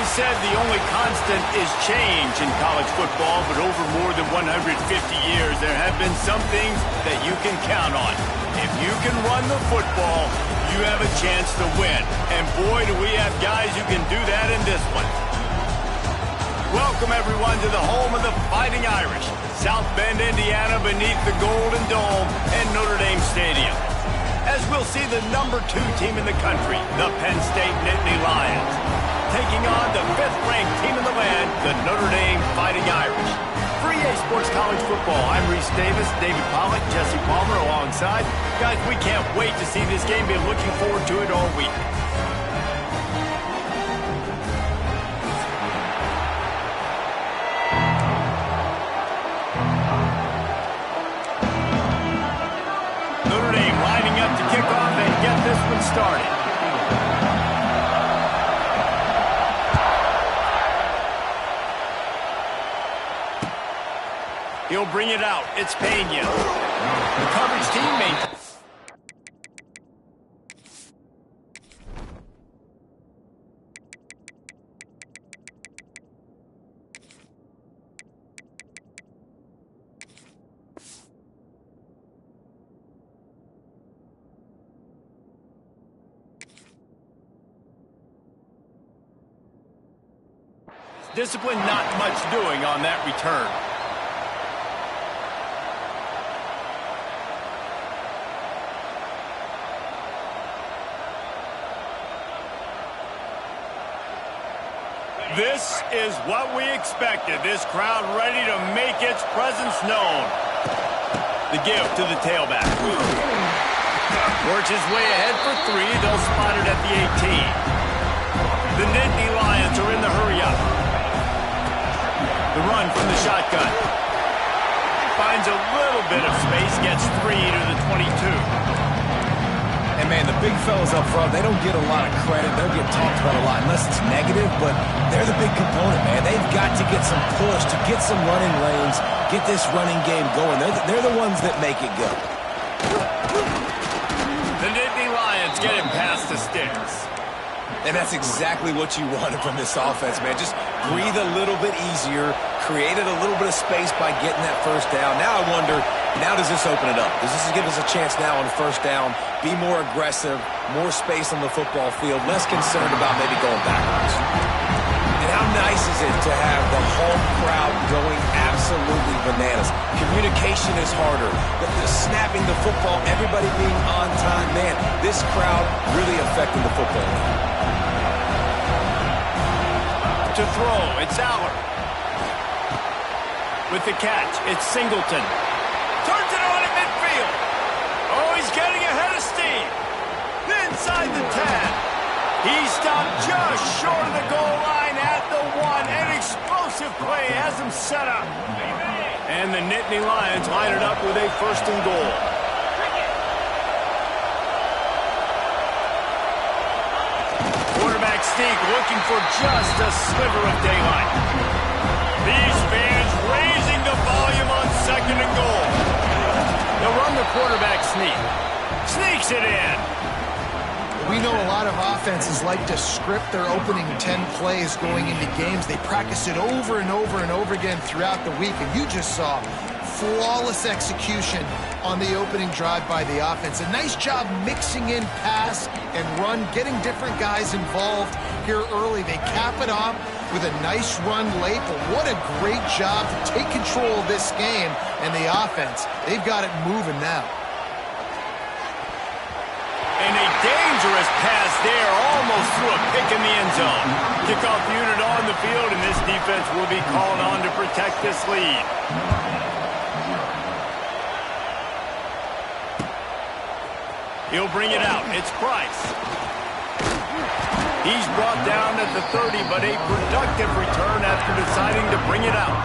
always said the only constant is change in college football, but over more than 150 years, there have been some things that you can count on. If you can run the football, you have a chance to win. And boy, do we have guys who can do that in this one. Welcome, everyone, to the home of the Fighting Irish, South Bend, Indiana, beneath the Golden Dome and Notre Dame Stadium. As we'll see the #2 team in the country, the Penn State Nittany Lions, taking on the 5th-ranked team in the land, the Notre Dame Fighting Irish. For EA Sports College Football, I'm Reese Davis, David Pollack, Jesse Palmer alongside. Guys, we can't wait to see this game. Been looking forward to it all week. Notre Dame lining up to kick off and get this one started. He'll bring it out. It's Pena. The coverage teammate. Discipline, not much doing on that return. This is what we expected. This crowd ready to make its presence known. The give to the tailback. Works his way ahead for 3. They'll spot it at the 18. The Nittany Lions are in the hurry-up. The run from the shotgun. Finds a little bit of space, gets 3 to the 22. And, man, the big fellas up front, they don't get a lot of credit. They'll get talked about a lot unless it's negative, but they're the big component, man. They've got to get some push, to get some running lanes, get this running game going. They're the ones that make it go. The Nittany Lions get him past the sticks. And that's exactly what you wanted from this offense, man. Just breathe a little bit easier, created a little bit of space by getting that first down. Now I wonder, now does this open it up? Does this give us a chance now on first down, be more aggressive, more space on the football field, less concerned about maybe going backwards? And how nice is it to have the home crowd going absolutely bananas? Communication is harder. The snapping the football, everybody being on time. Man, this crowd really affecting the football game. To throw, it's Aller. With the catch, it's Singleton. Turns it on at midfield. Oh, he's getting ahead of steam. Inside the 10. He stopped just short of the goal line at the 1. An explosive play has him set up. And the Nittany Lions line it up with a 1st and goal. Quarterback sneak looking for just a sliver of daylight. These fans raising the volume on 2nd and goal. They'll run the quarterback sneak. Sneaks it in. We know a lot of offenses like to script their opening 10 plays going into games. They practice it over and over and over again throughout the week, and you just saw flawless execution on the opening drive by the offense. A nice job mixing in pass and run, getting different guys involved here early. They cap it off with a nice run late, but what a great job to take control of this game. And the offense, they've got it moving now. And a dangerous pass there, almost threw a pick in the end zone. Kickoff unit on the field, and this defense will be called on to protect this lead. He'll bring it out. It's Price. He's brought down at the 30, but a productive return after deciding to bring it out.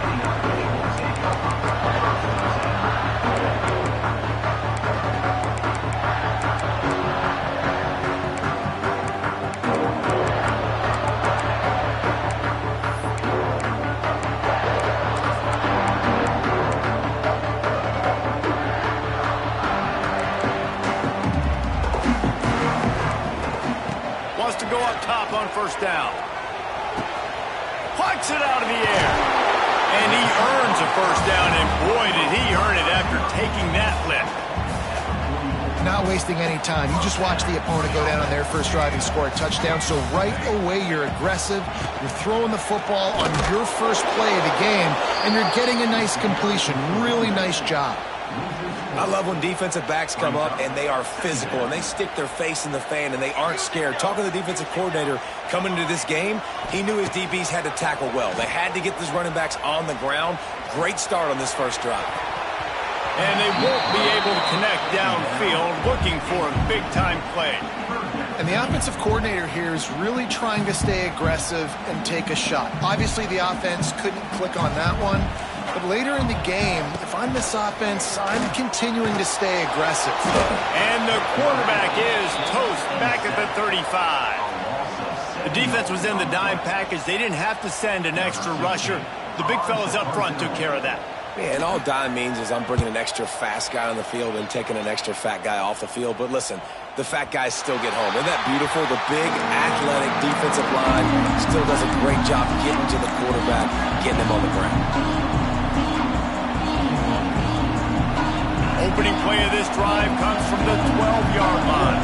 Wants to go up top on 1st down. Chucks it out of the air. And he earns a first down, and boy, did he earn it after taking that lift. Not wasting any time. You just watch the opponent go down on their first drive and score a touchdown. So right away, you're aggressive. You're throwing the football on your first play of the game, and you're getting a nice completion. Really nice job. I love when defensive backs come up and they are physical and they stick their face in the fan and they aren't scared. Talking to the defensive coordinator coming into this game, he knew his DBs had to tackle well. They had to get these running backs on the ground. Great start on this first drive. And they won't be able to connect downfield, looking for a big-time play. And the offensive coordinator here is really trying to stay aggressive and take a shot. Obviously, the offense couldn't click on that one. But later in the game, if I'm this offense, I'm continuing to stay aggressive. And the quarterback is toast back at the 35. The defense was in the dime package. They didn't have to send an extra rusher. The big fellas up front took care of that. Yeah, and all dime means is I'm bringing an extra fast guy on the field and taking an extra fat guy off the field. But listen, the fat guys still get home. Isn't that beautiful? The big, athletic defensive line still does a great job getting to the quarterback, getting him on the ground. Opening play of this drive comes from the 12-yard line.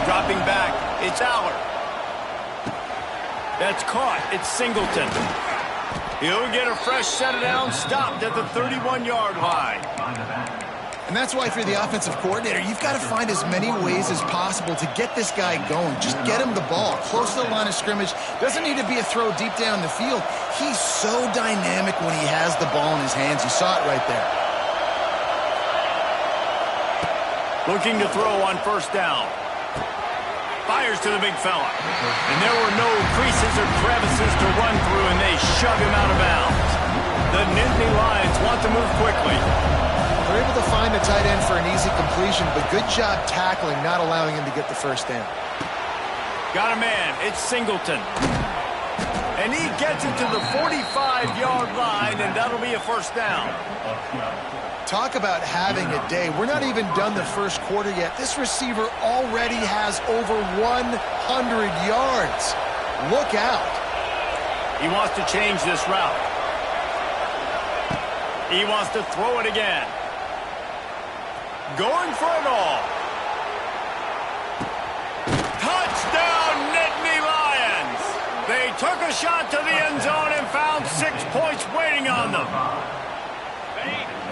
Dropping back, it's Aller. That's caught, it's Singleton. He'll get a fresh set of downs, stopped at the 31-yard line. And that's why, if you're the offensive coordinator, you've got to find as many ways as possible to get this guy going. Just get him the ball close to the line of scrimmage. Doesn't need to be a throw deep down the field. He's so dynamic when he has the ball in his hands. You saw it right there. Looking to throw on first down. Fires to the big fella. And there were no creases or crevices to run through, and they shove him out of bounds. The Nittany Lions want to move quickly. They're able to find the tight end for an easy completion, but good job tackling, not allowing him to get the first down. Got a man. It's Singleton. And he gets it to the 45-yard line, and that'll be a first down. Talk about having a day. We're not even done the first quarter yet. This receiver already has over 100 yards. Look out. He wants to change this route. He wants to throw it again. Going for it all. Touchdown, Nittany Lions! They took a shot to the end zone and found 6 points waiting on them.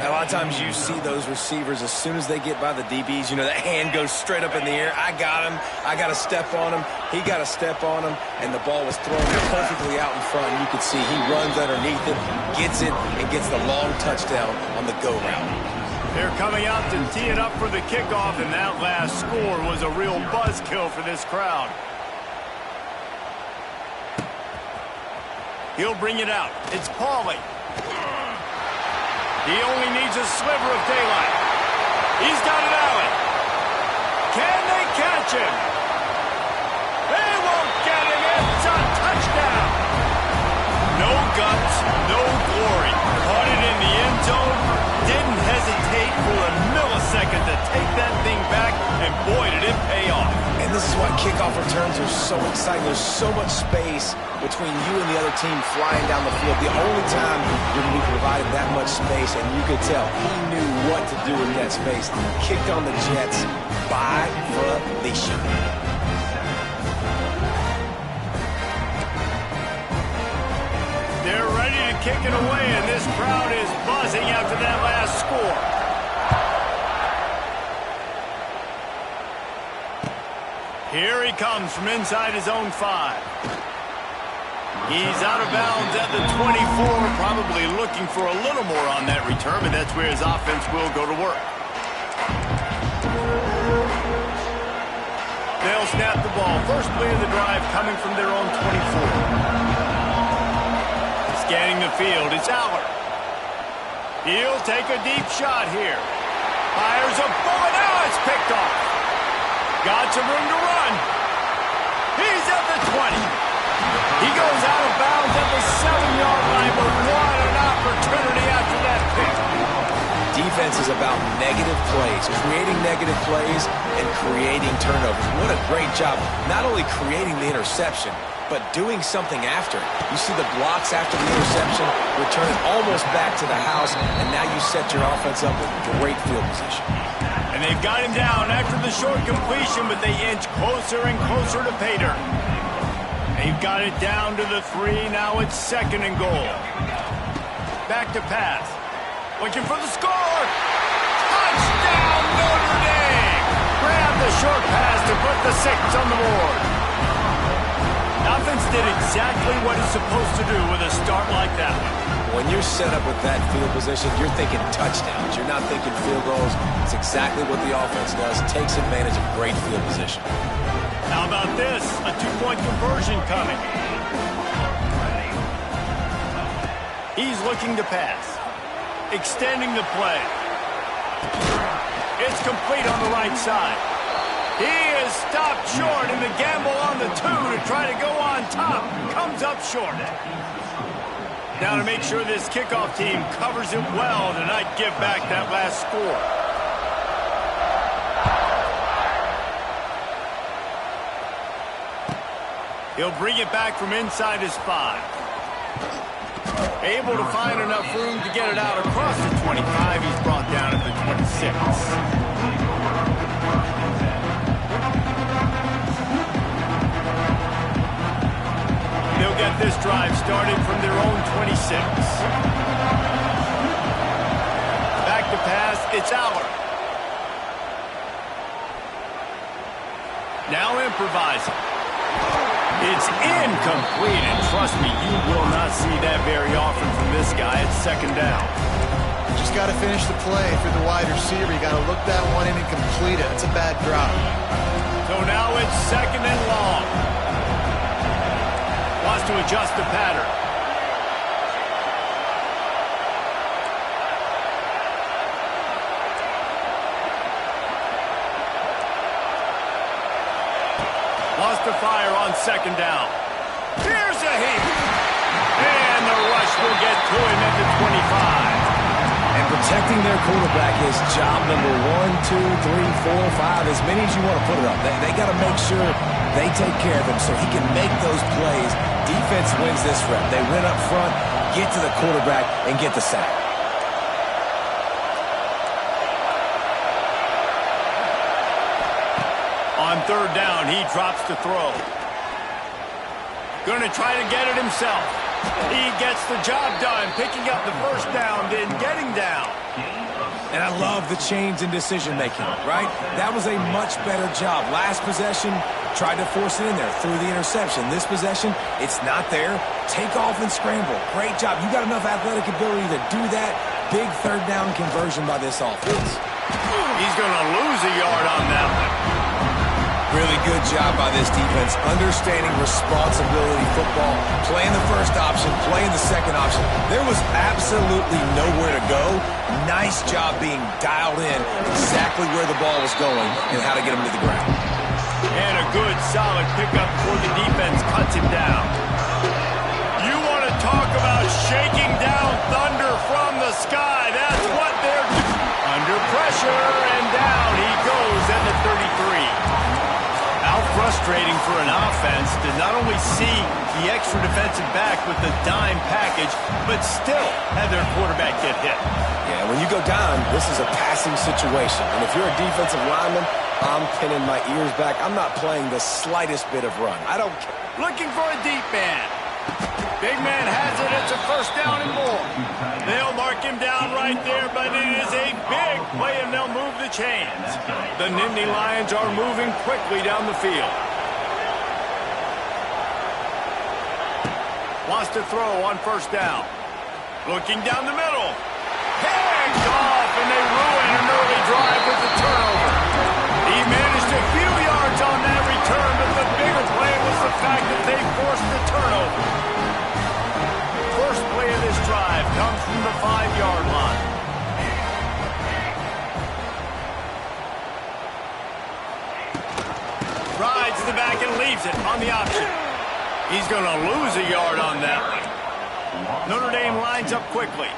A lot of times you see those receivers, as soon as they get by the DBs, you know, that hand goes straight up in the air. I got him. I got to step on him. He got to step on him, and the ball was thrown perfectly out in front. You can see he runs underneath it, gets it, and gets the long touchdown on the go route. They're coming out to tee it up for the kickoff, and that last score was a real buzzkill for this crowd. He'll bring it out. It's Pauly. He only needs a sliver of daylight. He's got it, Allen. Can they catch him? They won't get him. It's a touchdown. No guts, no glory. Caught it in the end zone. Didn't hesitate for a millisecond to take that thing back, and boy, did it pay off. And this is why kickoff returns are so exciting. There's so much space between you and the other team flying down the field. The only time you're going to be provided that much space, and you could tell he knew what to do with that space. Kicked on the Jets by Felicia. They're ready to kick it away, and this crowd is buzzing after that last score. Here he comes from inside his own 5. He's out of bounds at the 24, probably looking for a little more on that return, but that's where his offense will go to work. They'll snap the ball. First play of the drive coming from their own 24. Scanning the field, it's Aller. He'll take a deep shot here. Fires a bullet. Now it's picked off. Got some room to run. He's at the 20. He goes out of bounds at the 7-yard line, but what an opportunity after that pick. Defense is about negative plays, creating negative plays and creating turnovers. What a great job, not only creating the interception, but doing something after. You see the blocks after the interception, return it almost back to the house, and now you set your offense up with great field position. And they've got him down after the short completion, but they inch closer and closer to pay dirt. They've got it down to the 3. Now it's 2nd and goal. Back to pass. Looking for the score. Touchdown, Notre Dame! Grab the short pass to put the 6 on the board. Offense did exactly what it's supposed to do with a start like that one. When you're set up with that field position, you're thinking touchdowns. You're not thinking field goals. It's exactly what the offense does. Takes advantage of great field position. How about this? A 2-point conversion coming. He's looking to pass. Extending the play. It's complete on the right side. He is stopped short in the gamble on the 2 to try to go on top. Comes up short. Now to make sure this kickoff team covers it well to not give back that last score. He'll bring it back from inside his 5. Able to find enough room to get it out across the 25. He's brought down at the 26. They'll get this drive started from their own 26. Back to pass, it's Aller. Now improvising. It's incomplete, and trust me, you will not see that very often from this guy. It's 2nd down. Just got to finish the play for the wide receiver. You got to look that one in and complete it. It's a bad drop. So now it's 2nd and long. Wants to adjust the pattern. Wants to fire on 2nd down. Here's a heap. And the rush will get to him at the 25. And protecting their quarterback is job number 1, 2, 3, 4, 5, as many as you want to put it up. They got to make sure they take care of him so he can make those plays. Defense wins this rep. They win up front, get to the quarterback, and get the sack. On 3rd down, he drops to throw. Going to try to get it himself. He gets the job done, picking up the 1st down, then getting down. And I love the change in decision-making, right? That was a much better job. Last possession, tried to force it in there through the interception. This possession, it's not there. Take off and scramble. Great job. You got enough athletic ability to do that. Big 3rd down conversion by this offense. He's going to lose a yard on that one. Really good job by this defense, understanding responsibility football, playing the 1st option, playing the 2nd option. There was absolutely nowhere to go. Nice job being dialed in exactly where the ball was going and how to get him to the ground. And a good, solid pickup before the defense cuts him down. You want to talk about shaking down thunder from the sky. That's what they're doing. Under pressure, and down he goes at the 33. How frustrating for an offense to not only see the extra defensive back with the dime package, but still have their quarterback get hit. Yeah, when you go down, this is a passing situation. And if you're a defensive lineman, I'm pinning my ears back. I'm not playing the slightest bit of run. I don't care. Looking for a deep man. Big man has it. It's a 1st down and more. They'll mark him down right there, but it is a big play, and they'll move the chains. The Nittany Lions are moving quickly down the field. Wants to throw on 1st down. Looking down the middle. Hands off, and they ruin an early drive with the turnover. He managed a few yards on that return, but the bigger play was the fact that they forced the turnover. First play of this drive comes from the 5-yard line. Rides the back and leaves it on the option. He's going to lose a yard on that one. Notre Dame lines up quickly.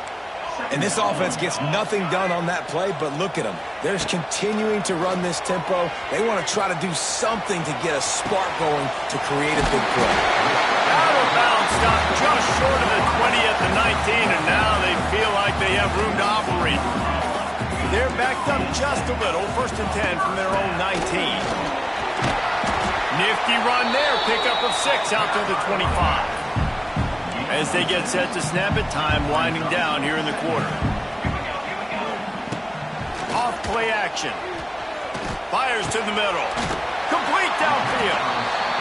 And this offense gets nothing done on that play, but look at them. They're continuing to run this tempo. They want to try to do something to get a spark going to create a big play. Out of bounds, stopped just short of the 20 at the 19, and now they feel like they have room to operate. They're backed up just a little, 1st and 10 from their own 19. Nifty run there, pickup of 6 out to the 25. As they get set to snap it, time winding down here in the quarter. Off play action. Fires to the middle. Complete downfield.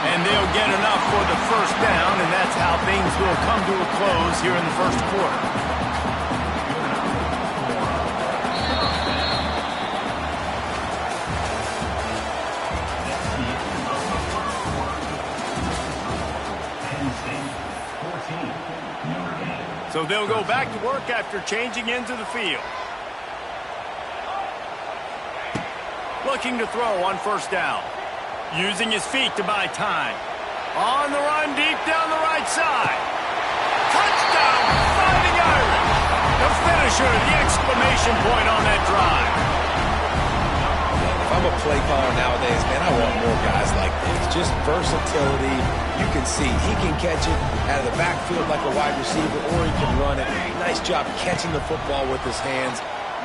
And they'll get enough for the 1st down, and that's how things will come to a close here in the 1st quarter. So they'll go back to work after changing into the field. Looking to throw on 1st down. Using his feet to buy time. On the run deep down the right side. Touchdown, Fighting Irish. The finisher, the exclamation point on that drive. If I'm a play caller nowadays, man, I want more guys like this. Just versatility. You can see he can catch it out of the backfield like a wide receiver, or he can run it. Nice job catching the football with his hands,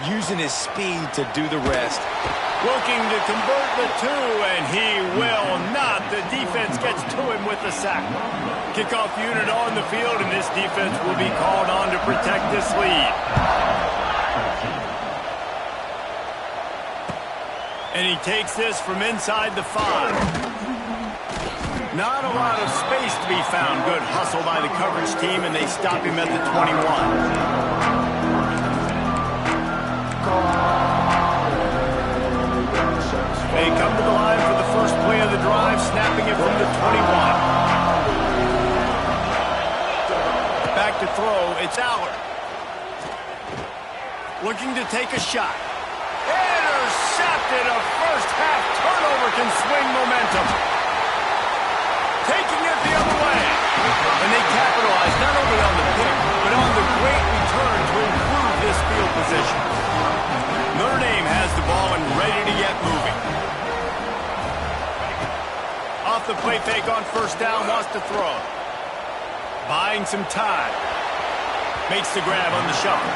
using his speed to do the rest. Looking to convert the 2, and he will not. The defense gets to him with the sack. Kickoff unit on the field, and this defense will be called on to protect this lead. And he takes this from inside the 5. Not a lot of space to be found. Good hustle by the coverage team, and they stop him at the 21. They come to the line for the 1st play of the drive, snapping it from the 21. Back to throw, it's Allard. Looking to take a shot. Intercepted. A 1st half turnover can swing momentum. Taking it the other way. And they capitalize not only on the pick, but on the great return to improve this field position. Notre Dame has the ball and ready to get moving. Off the play fake on 1st down, wants to throw. Buying some time. Makes the grab on the shuffle.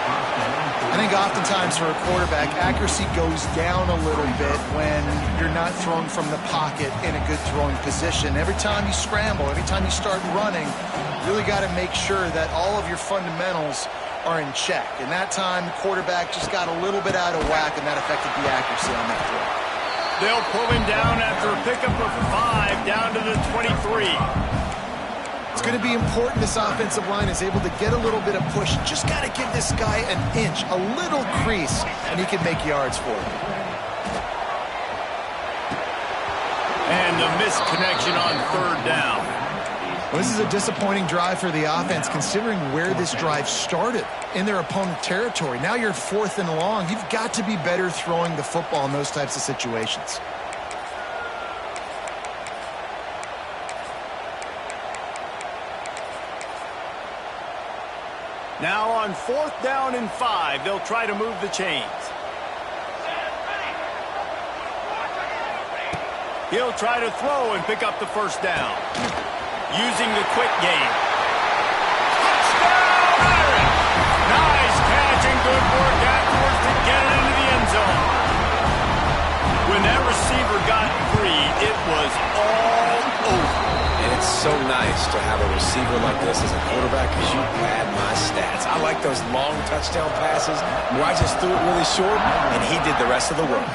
I think oftentimes for a quarterback, accuracy goes down a little bit when you're not throwing from the pocket in a good throwing position. Every time you scramble, every time you start running, you really got to make sure that all of your fundamentals are in check. And that time, the quarterback just got a little bit out of whack, and that affected the accuracy on that throw. They'll pull him down after a pickup of 5 down to the 23. It's going to be important this offensive line is able to get a little bit of push. Just got to give this guy an inch, a little crease, and he can make yards for it. And the missed connection on 3rd down. Well, this is a disappointing drive for the offense, considering where this drive started, in their opponent territory. Now you're 4th and long. You've got to be better throwing the football in those types of situations. Now on 4th down and 5, they'll try to move the chains. He'll try to throw and pick up the 1st down. Using the quick game. Touchdown, Irish! Nice catch and good work afterwards to get it into the end zone. When that receiver got free, it was all over. And it's so nice to have a receiver like this as a quarterback because you pad my stats. I like those long touchdown passes where I just threw it really short and he did the rest of the work.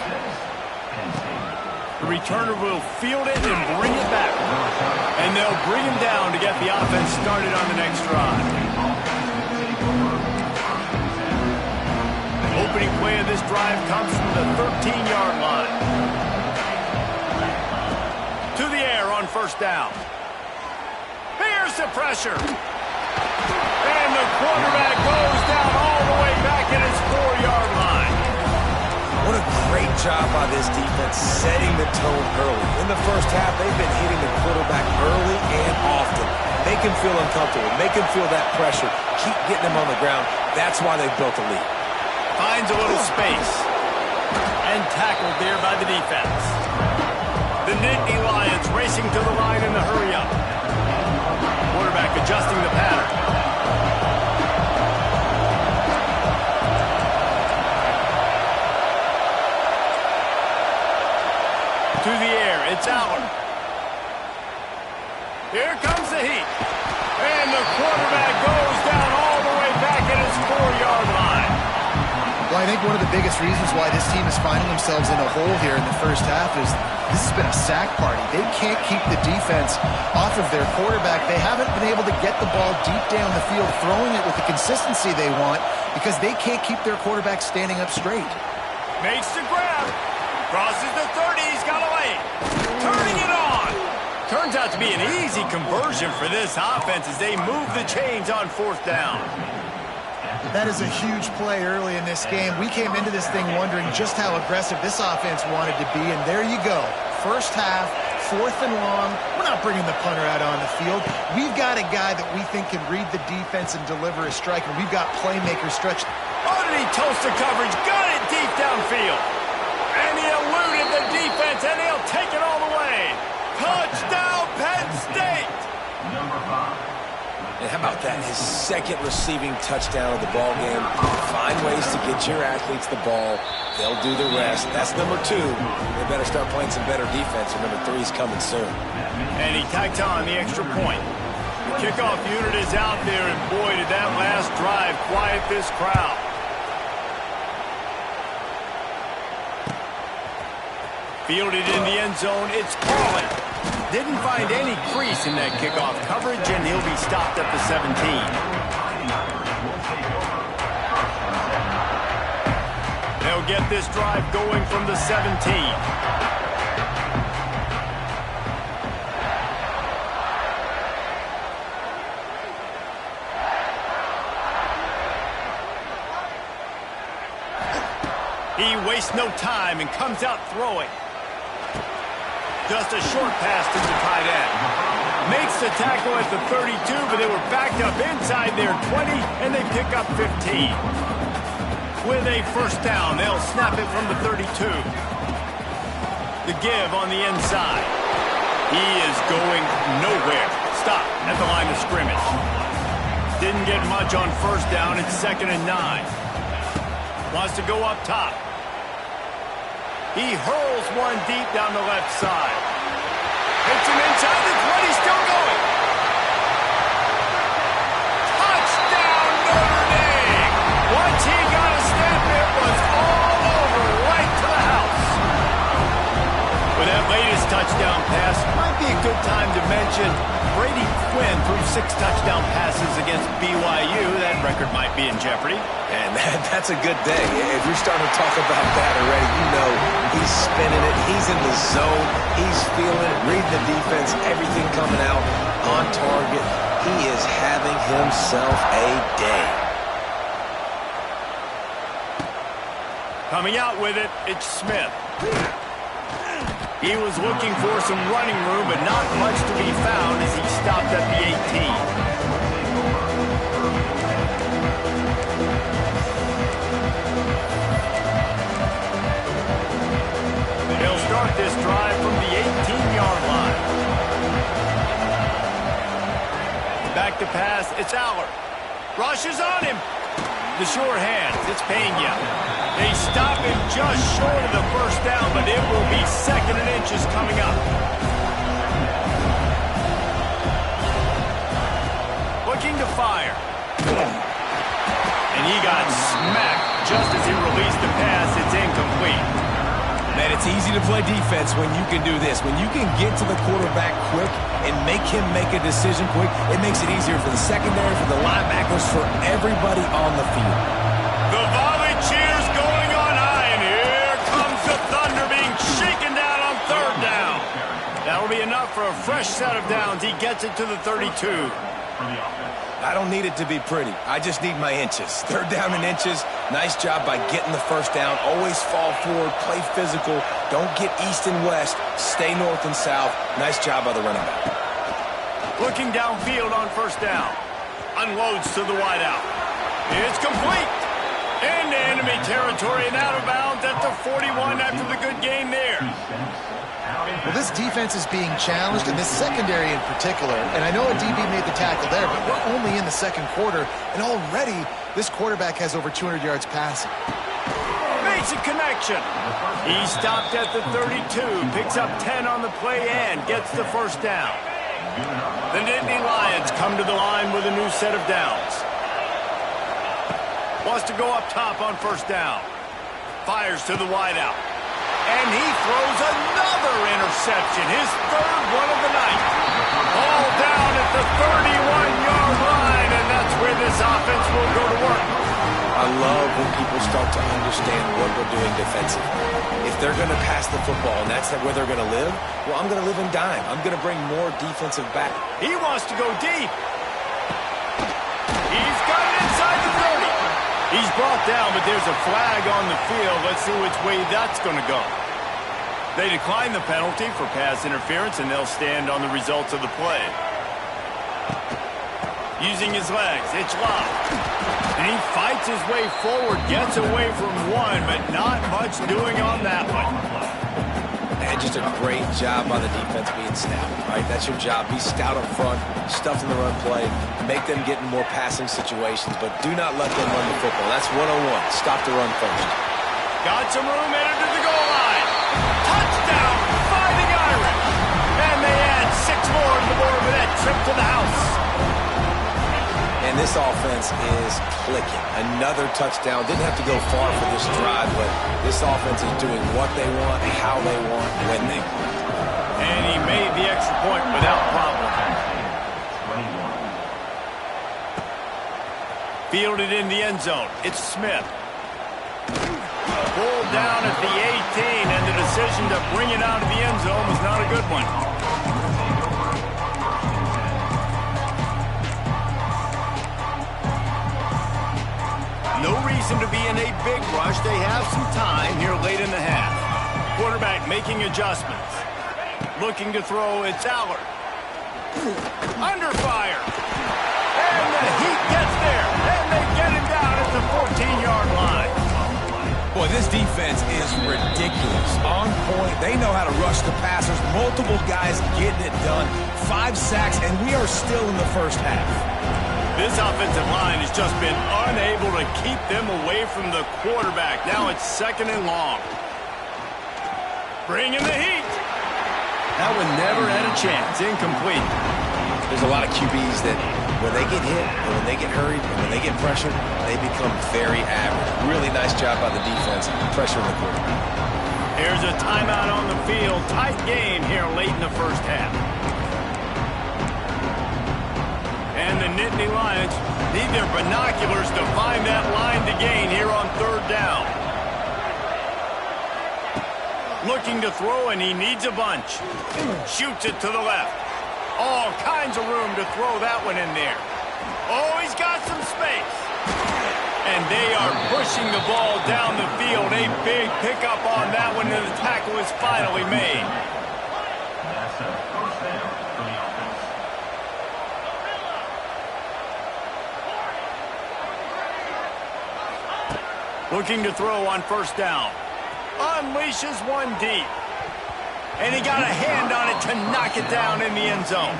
The returner will field it and bring it back. And they'll bring him down to get the offense started on the next drive. Opening play of this drive comes from the 13-yard line. To the air on 1st down. Here's the pressure. And the quarterback goes down all the way back at his 4-yard line. What a great job by this defense setting the tone early. In the 1st half, they've been hitting the quarterback early and often. Make him feel uncomfortable. Make him feel that pressure. Keep getting him on the ground. That's why they've built a lead. Finds a little space. And tackled there by the defense. The Nittany Lions racing to the line in the hurry-up. Quarterback adjusting the pattern. To the air, it's Allen. Here comes the heat. And the quarterback goes down all the way back at his 4-yard line. Well, I think one of the biggest reasons why this team is finding themselves in a hole here in the first half is this has been a sack party. They can't keep the defense off of their quarterback. They haven't been able to get the ball deep down the field, throwing it with the consistency they want because they can't keep their quarterback standing up straight. Makes the grab. Crosses the 30. He's got a lane. Turning it on. Turns out to be an easy conversion for this offense as they move the chains on 4th down. That is a huge play early in this game. We came into this thing wondering just how aggressive this offense wanted to be, and there you go. First half, 4th and long. We're not bringing the punter out on the field. We've got a guy that we think can read the defense and deliver a strike, and we've got playmakers stretched. Oh, did he toast the coverage? Got it deep downfield. And he eluded the defense, and he'll take it all the way. Touchdown, Penn State! And how about that? His second receiving touchdown of the ball game. Find ways to get your athletes the ball. They'll do the rest. That's number 2. They better start playing some better defense, and number 3 is coming soon. And he tacked on the extra point. The kickoff unit is out there, and boy, did that last drive quiet this crowd. Fielded in the end zone, it's calling. Didn't find any crease in that kickoff coverage, and he'll be stopped at the 17. They'll get this drive going from the 17. He wastes no time and comes out throwing. Just a short pass to the tight end. Makes the tackle at the 32, but they were backed up inside their 20, and they pick up 15. With a first down, they'll snap it from the 32. The give on the inside. He is going nowhere. Stop at the line of scrimmage. Didn't get much on first down. It's 2nd and 9. Wants to go up top. He hurls one deep down the left side. Hits him inside the 20, still going. Touchdown, Notre Dame! Once he got a step, it was all over, right to the house. With that latest touchdown pass, might be a good time to mention Brady Quinn threw 6 touchdown passes against BYU. That record might be in jeopardy. And that's a good day. If you're starting to talk about that already, you know he's spinning it. He's in the zone. He's feeling it, reading the defense, everything coming out on target. He is having himself a day. Coming out with it, it's Smith. He was looking for some running room, but not much to be found as he stopped at the 18. They'll start this drive from the 18-yard line. Back to pass, it's Aller. Rushes on him. The sure hands, it's Pena. They stop him just short of the first down, but it will be 2nd and inches coming up. Looking to fire. And he got smacked just as he released the pass. It's incomplete. Man, it's easy to play defense when you can do this. When you can get to the quarterback quick and make him make a decision quick, it makes it easier for the secondary, for the linebackers, for everybody on the field. The volley cheers going on high, and here comes the Thunder being shaken down on 3rd down. That'll be enough for a fresh set of downs. He gets it to the 32. I don't need it to be pretty. I just need my inches. 3rd down and inches. Nice job by getting the first down. Always fall forward, play physical. Don't get east and west. Stay north and south. Nice job by the running back. Looking downfield on first down. Unloads to the wideout. It's complete. Into enemy territory and out of bounds at the 41 after the good game there. Well, this defense is being challenged, and this secondary in particular. And I know a DB made the tackle there, but we're only in the second quarter, and already this quarterback has over 200 yards passing. Makes a connection. He stopped at the 32, picks up 10 on the play and gets the first down. The Nittany Lions come to the line with a new set of downs. Wants to go up top on first down. Fires to the wideout. And he throws another interception, his third one of the night. All down at the 31-yard line, and that's where this offense will go to work. I love when people start to understand what we're doing defensively. If they're going to pass the football and that's where they're going to live, well, I'm going to live in dime. I'm going to bring more defensive back. He wants to go deep. He's got it inside the 30. He's brought down, but there's a flag on the field. Let's see which way that's going to go. They decline the penalty for pass interference, and they'll stand on the results of the play. Using his legs, it's locked. And he fights his way forward, gets away from one, but not much doing on that one. And just a great job by the defense being stout, right? That's your job. Be stout up front, stuff in the run play, make them get in more passing situations, but do not let them run the football. That's 101. Stop the run first. Got some room headed to the goal line. Touchdown, Fighting Irish. And they add 6 more to the board with that trip to the house. And this offense is clicking. Another touchdown. Didn't have to go far for this drive, but this offense is doing what they want, how they want, when they want. And he made the extra point without problem. Fielded in the end zone. It's Smith. Pulled down at the 18, and the decision to bring it out of the end zone was not a good one. No reason to be in a big rush. They have some time here late in the half. Quarterback making adjustments. Looking to throw, it's Allard. Under fire. And the Heat gets there. And they get him down at the 14-yard line. Boy, this defense is ridiculous. On point. They know how to rush the passers. Multiple guys getting it done. 5 sacks, and we are still in the first half. This offensive line has just been unable to keep them away from the quarterback. Now it's 2nd and long. Bringing the heat. That one never had a chance. Incomplete. There's a lot of QBs that when they get hit, and when they get hurried, and when they get pressured, they become very average. Really nice job by the defense, pressuring the quarterback. Here's a timeout on the field. Tight game here late in the first half. And the Nittany Lions need their binoculars to find that line to gain here on 3rd down. Looking to throw, and he needs a bunch. Shoots it to the left. All kinds of room to throw that one in there. Oh, he's got some space. And they are pushing the ball down the field. A big pickup on that one, and the tackle is finally made. Looking to throw on first down. Unleashes one deep. And he got a hand on it to knock it down in the end zone.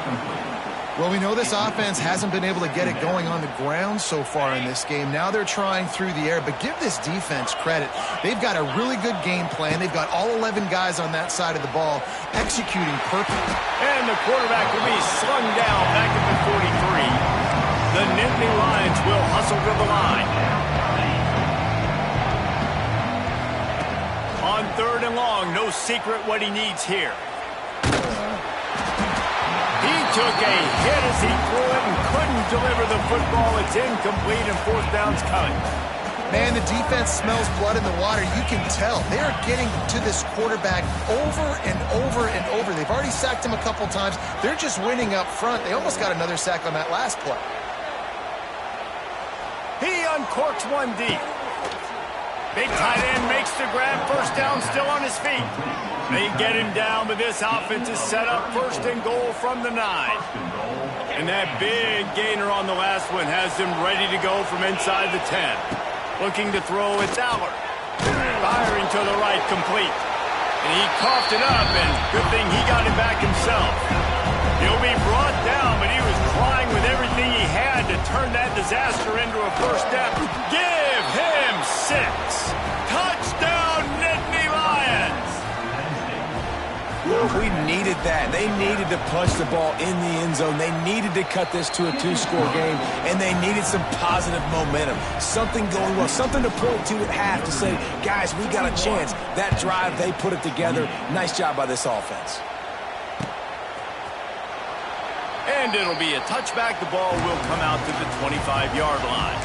Well, we know this offense hasn't been able to get it going on the ground so far in this game. Now they're trying through the air, but give this defense credit. They've got a really good game plan. They've got all 11 guys on that side of the ball executing perfectly. And the quarterback will be slung down back at the 43. The Nittany Lions will hustle to the line. On 3rd and long, no secret what he needs here. He took a hit as he threw it and couldn't deliver the football. It's incomplete and 4th down's coming. Man, the defense smells blood in the water. You can tell. They are getting to this quarterback over and over and over. They've already sacked him a couple times. They're just winning up front. They almost got another sack on that last play. He uncorks one deep. Big tight end makes the grab. 1st down, still on his feet. They get him down, but this offense is set up 1st and goal from the 9. And that big gainer on the last one has him ready to go from inside the 10. Looking to throw, it's Allard. Firing to the right, complete. And he coughed it up, and good thing he got it back himself. He'll be brought down, but he was trying with everything he had to turn that disaster into a first down. Give him 6. Touchdown, Nittany Lions! We needed that. They needed to punch the ball in the end zone. They needed to cut this to a 2-score game, and they needed some positive momentum. Something going well, something to point to at half to say, guys, we got a chance. That drive, they put it together. Nice job by this offense. And it'll be a touchback. The ball will come out to the 25-yard line.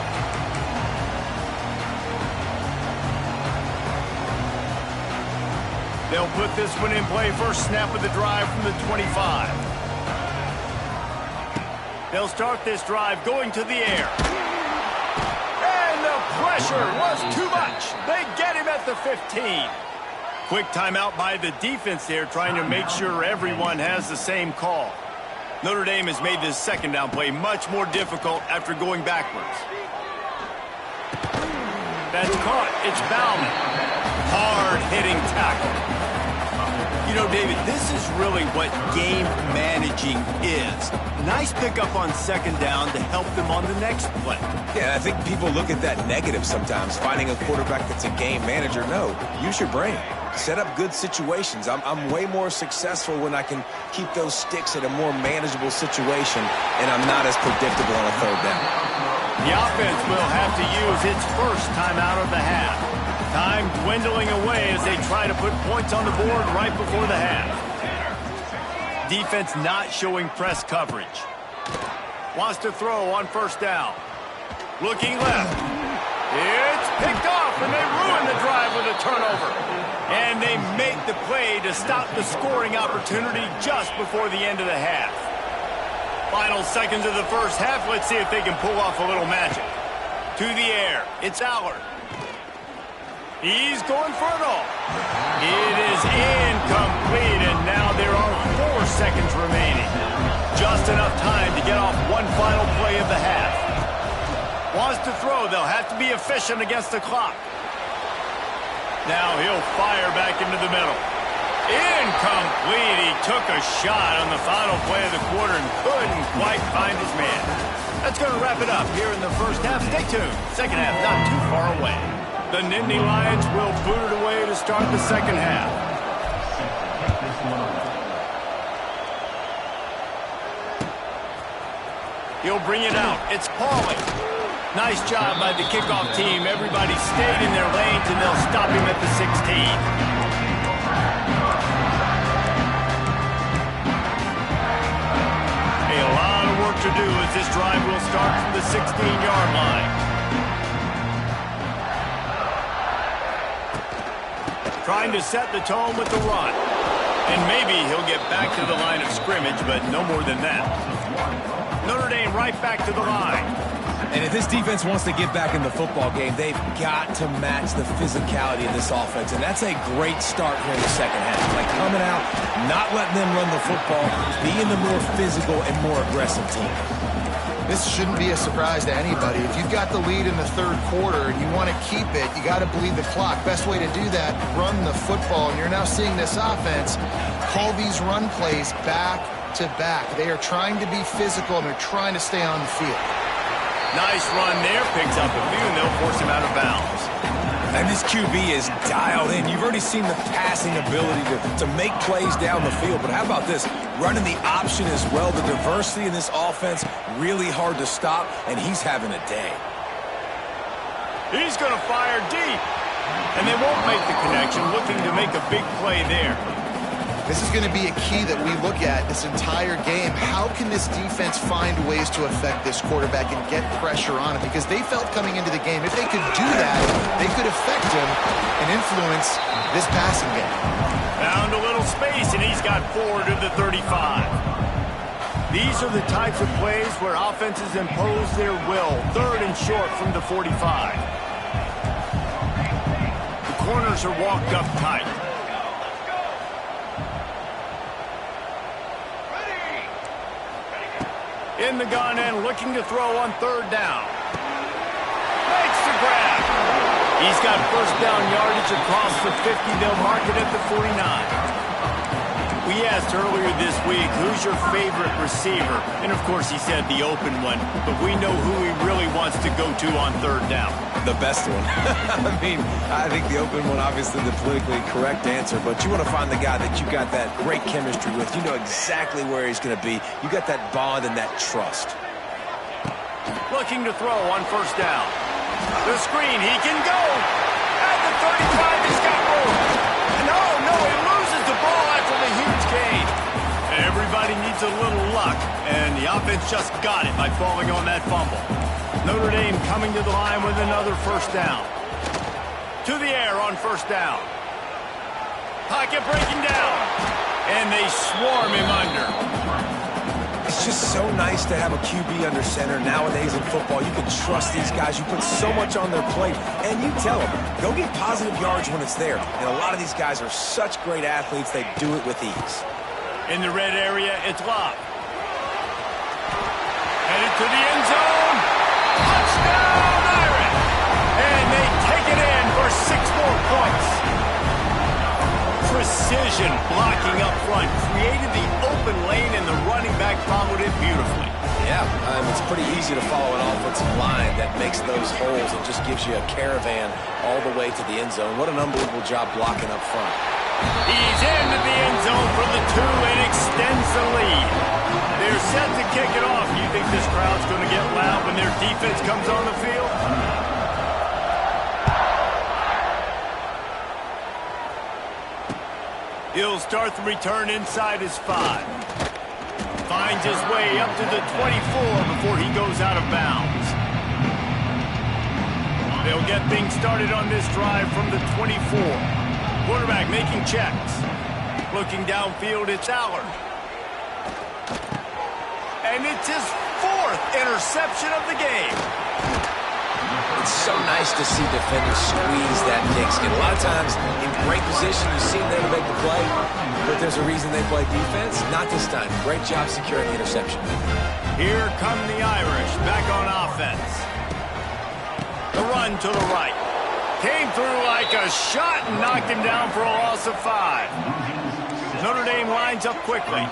They'll put this one in play. First snap of the drive from the 25. They'll start this drive going to the air. And the pressure was too much. They get him at the 15. Quick timeout by the defense there, trying to make sure everyone has the same call. Notre Dame has made this second down play much more difficult after going backwards. That's caught. It's Bauman. Hard-hitting tackle. You know, David, this is really what game managing is. Nice pickup on second down to help them on the next play. Yeah, I think people look at that negative sometimes, finding a quarterback that's a game manager. No, use your brain. Set up good situations. I'm way more successful when I can keep those sticks at a more manageable situation, and I'm not as predictable on a third down. The offense will have to use its first timeout of the half. Time dwindling away as they try to put points on the board right before the half. Defense not showing press coverage. Wants to throw on first down. Looking left. It's picked off, and they ruin the drive with a turnover. And they make the play to stop the scoring opportunity just before the end of the half. Final seconds of the first half. Let's see if they can pull off a little magic. To the air. It's Allard. He's going for it all. It is incomplete, and now there are 4 seconds remaining. Just enough time to get off one final play of the half. Wants to throw. They'll have to be efficient against the clock. Now he'll fire back into the middle. Incomplete. He took a shot on the final play of the quarter and couldn't quite find his man. That's going to wrap it up here in the first half. Stay tuned. Second half not too far away. The Nittany Lions will boot it away to start the second half. He'll bring it out. It's Pauly. Nice job by the kickoff team. Everybody stayed in their lanes, and they'll stop him at the 16. A lot of work to do as this drive will start from the 16-yard line. Trying to set the tone with the run. And maybe he'll get back to the line of scrimmage, but no more than that. Notre Dame right back to the line. And if this defense wants to get back in the football game, they've got to match the physicality of this offense. And that's a great start here in the second half. Like coming out, not letting them run the football, being the more physical and more aggressive team. This shouldn't be a surprise to anybody. If you've got the lead in the third quarter and you want to keep it, you got to bleed the clock. Best way to do that, run the football. And you're now seeing this offense call these run plays back to back. They are trying to be physical, and they're trying to stay on the field. Nice run there. Picks up a few, and they'll force him out of bounds. And this QB is dialed in. You've already seen the passing ability to make plays down the field. But how about this? Running the option as well. The diversity in this offense, really hard to stop, and he's having a day. He's going to fire deep. And they won't make the connection, looking to make a big play there. This is going to be a key that we look at this entire game. How can this defense find ways to affect this quarterback and get pressure on him? Because they felt coming into the game, if they could do that, they could affect him and influence this passing game. Found a little space, and he's got 4 to the 35. These are the types of plays where offenses impose their will. 3rd and short from the 45. The corners are walked up tight. In the gun and looking to throw on third down. Makes the grab. He's got first down yardage across the 50. They'll mark it at the 49. We asked earlier this week, who's your favorite receiver? And, of course, he said the open one. But we know who he really wants to go to on third down. The best one. I mean, I think the open one, obviously the politically correct answer, but you want to find the guy that you got that great chemistry with. You know exactly where he's going to be. You got that bond and that trust. Looking to throw on first down. The screen, he can go. At the 35, he's got room. No, he loses the ball after the huge gain. Everybody needs a little luck, and the offense just got it by falling on that fumble. Notre Dame coming to the line with another first down. To the air on first down. Pocket breaking down, and they swarm him under. It's just so nice to have a QB under center. Nowadays in football, you can trust these guys. You put so much on their plate, and you tell them, go get positive yards when it's there. And a lot of these guys are such great athletes, they do it with ease. In the red area, it's Locke. Headed to the end zone. Touchdown, Irish! And they take it in for 6 more points. Precision blocking up front created the open lane, and the running back followed it beautifully. Yeah, it's pretty easy to follow an offensive line that makes those holes and just gives you a caravan all the way to the end zone. What an unbelievable job blocking up front. He's into the end zone for the 2 and extends the lead. They're set to kick it off. You think this crowd's going to get loud when their defense comes on the field? He'll start the return inside his 5. Finds his way up to the 24 before he goes out of bounds. They'll get things started on this drive from the 24. Quarterback making checks. Looking downfield, it's Allard. And it's his 4th interception of the game. It's so nice to see defenders squeeze that pigskin. A lot of times, in great position, you see them make the play, but there's a reason they play defense. Not this time. Great job securing the interception. Here come the Irish, back on offense. The run to the right. Came through like a shot and knocked him down for a loss of 5. Notre Dame lines up quickly.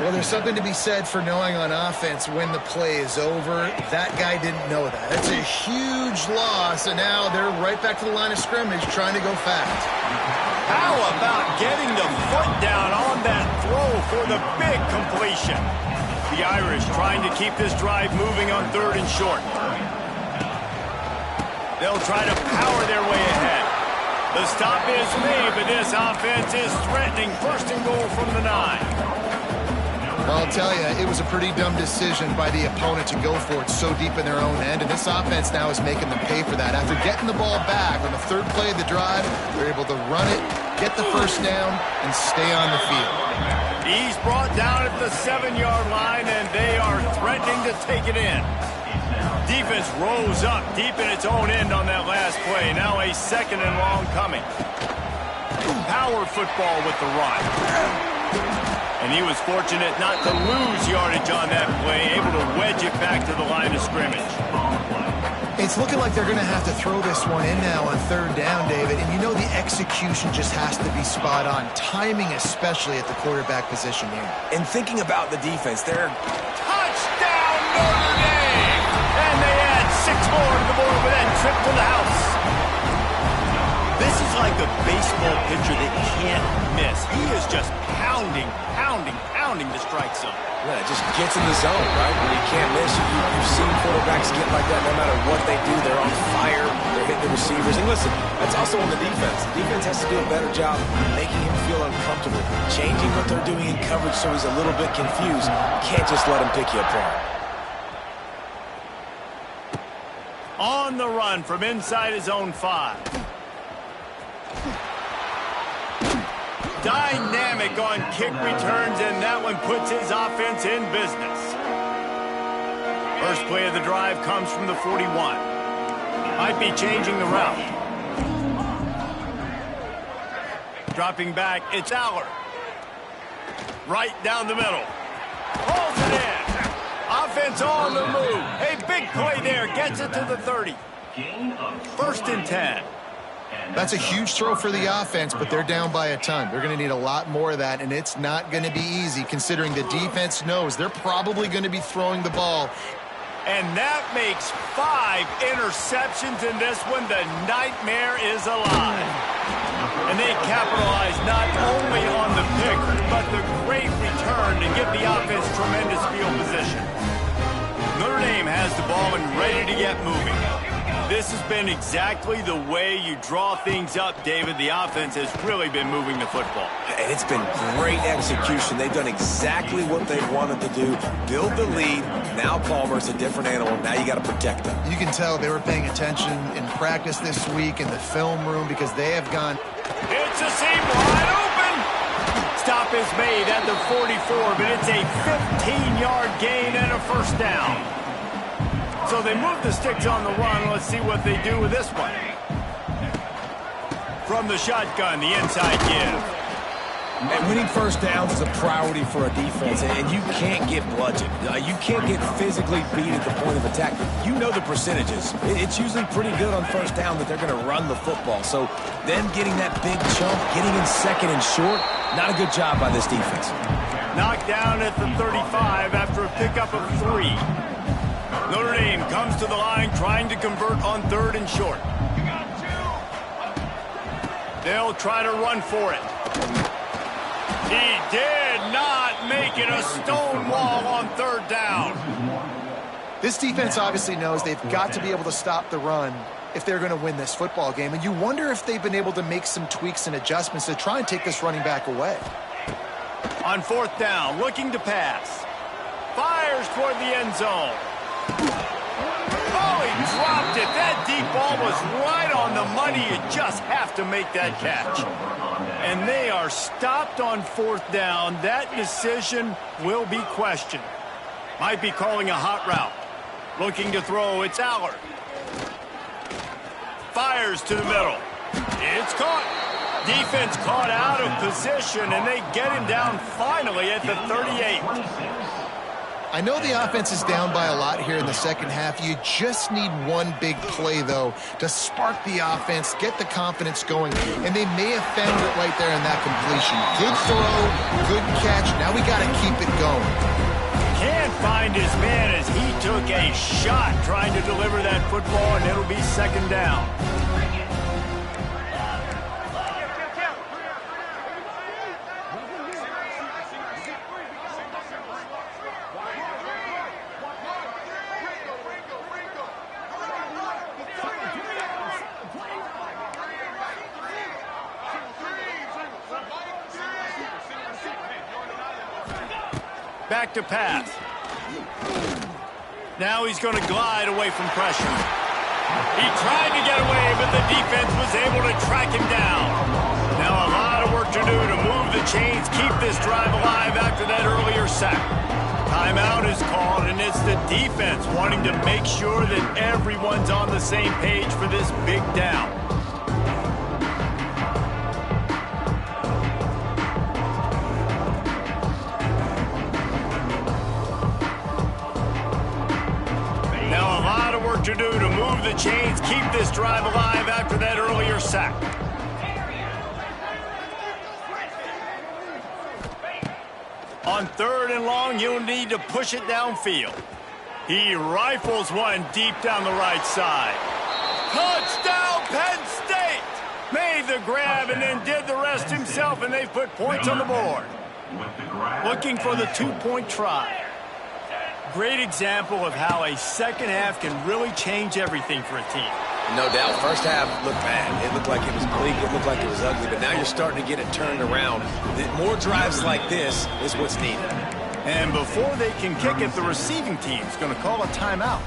Well, there's something to be said for knowing on offense when the play is over. That guy didn't know that. That's a huge loss, and now they're right back to the line of scrimmage trying to go fast. How about getting the foot down on that throw for the big completion? The Irish trying to keep this drive moving on 3rd and short. They'll try to power their way ahead. The stop is made, but this offense is threatening 1st and goal from the 9. Well, I'll tell you, it was a pretty dumb decision by the opponent to go for it so deep in their own end, and this offense now is making them pay for that. After getting the ball back on the 3rd play of the drive, they're able to run it, get the first down, and stay on the field. He's brought down at the 7-yard line, and they are threatening to take it in. Defense rose up deep in its own end on that last play. Now a 2nd and long coming. Power football with the run. And he was fortunate not to lose yardage on that play, able to wedge it back to the line of scrimmage. It's looking like they're going to have to throw this one in now on 3rd down, David. And you know the execution just has to be spot on. Timing especially at the quarterback position here. And thinking about the defense, they're... Touchdown, Notre Dame! And they add 6 more to the board with that trip to the house. This is like a baseball pitcher that can't miss. He is just pounding the strike zone. Yeah, it just gets in the zone, right? When you can't miss, you've seen quarterbacks get like that no matter what they do. They're on fire. They're hitting the receivers. And listen, that's also on the defense. The defense has to do a better job making him feel uncomfortable, changing what they're doing in coverage so he's a little bit confused. Can't just let him pick you apart. On the run from inside his own 5. Dynamic on kick returns, and that one puts his offense in business. First play of the drive comes from the 41. Might be changing the route. Dropping back, it's Allard. Right down the middle. Pulls it in. offense on the move. A big play there. Gets it to the 30. First and 10. That's a huge throw for the offense, but they're down by a ton. They're going to need a lot more of that, and it's not going to be easy considering the defense knows they're probably going to be throwing the ball. And that makes 5 interceptions in this one. The nightmare is alive. And they capitalize not only on the pick, but the great return to give the offense tremendous field position. Notre Dame has the ball and ready to get moving. This has been exactly the way you draw things up, David. The offense has really been moving the football. And it's been great execution. They've done exactly what they wanted to do. Build the lead. Now Palmer's a different animal. Now you got to protect them. You can tell they were paying attention in practice this week in the film room because they have gone. It's a seam wide open. Stop is made at the 44, but it's a 15-yard gain and a first down. So they move the sticks on the run. Let's see what they do with this one. From the shotgun, the inside give. And winning first downs is a priority for a defense, and you can't get bludgeoned. You can't get physically beat at the point of attack. You know the percentages. It's usually pretty good on first down that they're going to run the football. So them getting that big chunk, getting in second and short, not a good job by this defense. Knocked down at the 35 after a pickup of 3. Notre Dame comes to the line trying to convert on 3rd and short. They'll try to run for it. He did not make it a stone wall on 3rd down. This defense obviously knows they've got to be able to stop the run if they're going to win this football game. And you wonder if they've been able to make some tweaks and adjustments to try and take this running back away. On 4th down, looking to pass. Fires toward the end zone. Oh, he dropped it. That deep ball was right on the money. You just have to make that catch. And they are stopped on 4th down. That decision will be questioned. Might be calling a hot route. Looking to throw, it's Allard. Fires to the middle. It's caught. Defense caught out of position, and they get him down finally at the 38. I know the offense is down by a lot here in the second half. You just need one big play, though, to spark the offense, get the confidence going, and they may have found it right there in that completion. Good throw, good catch. Now we got to keep it going. Can't find his man as he took a shot trying to deliver that football, and it'll be 2nd down. Back to pass. Now he's going to glide away from pressure. He tried to get away, but the defense was able to track him down. Now a lot of work to do to move the chains, keep this drive alive after that earlier sack. Timeout is called, and it's the defense wanting to make sure that everyone's on the same page for this big down. To do to move the chains, keep this drive alive after that earlier sack. On 3rd and long, you'll need to push it downfield. He rifles one deep down the right side. Touchdown, Penn State! Made the grab and then did the rest himself, and they've put points on the board. Looking for the 2-point try. Great example of how a second half can really change everything for a team. No doubt. First half looked bad. It looked like it was bleak. It looked like it was ugly. But now you're starting to get it turned around. More drives like this is what's needed. And before they can kick it, the receiving team's going to call a timeout.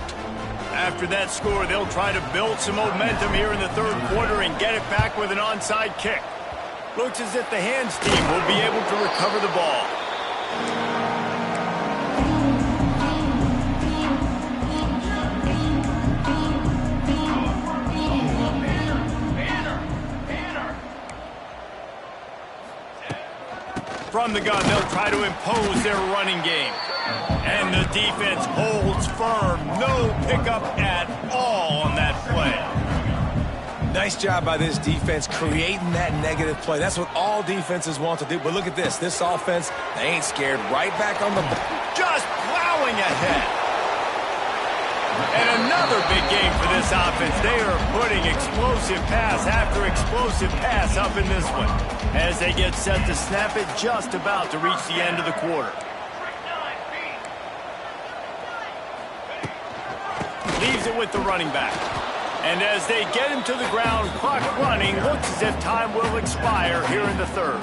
After that score, they'll try to build some momentum here in the 3rd quarter and get it back with an onside kick. Looks as if the hands team will be able to recover the ball. From the gun, they'll try to impose their running game. And the defense holds firm. No pickup at all on that play. Nice job by this defense creating that negative play. That's what all defenses want to do. But look at this. This offense, they ain't scared. Right back on the ball. Just plowing ahead. And another big game for this offense. They are putting explosive pass after explosive pass up in this one as they get set to snap it just about to reach the end of the quarter. Leaves it with the running back. And as they get him to the ground, clock running, looks as if time will expire here in the third.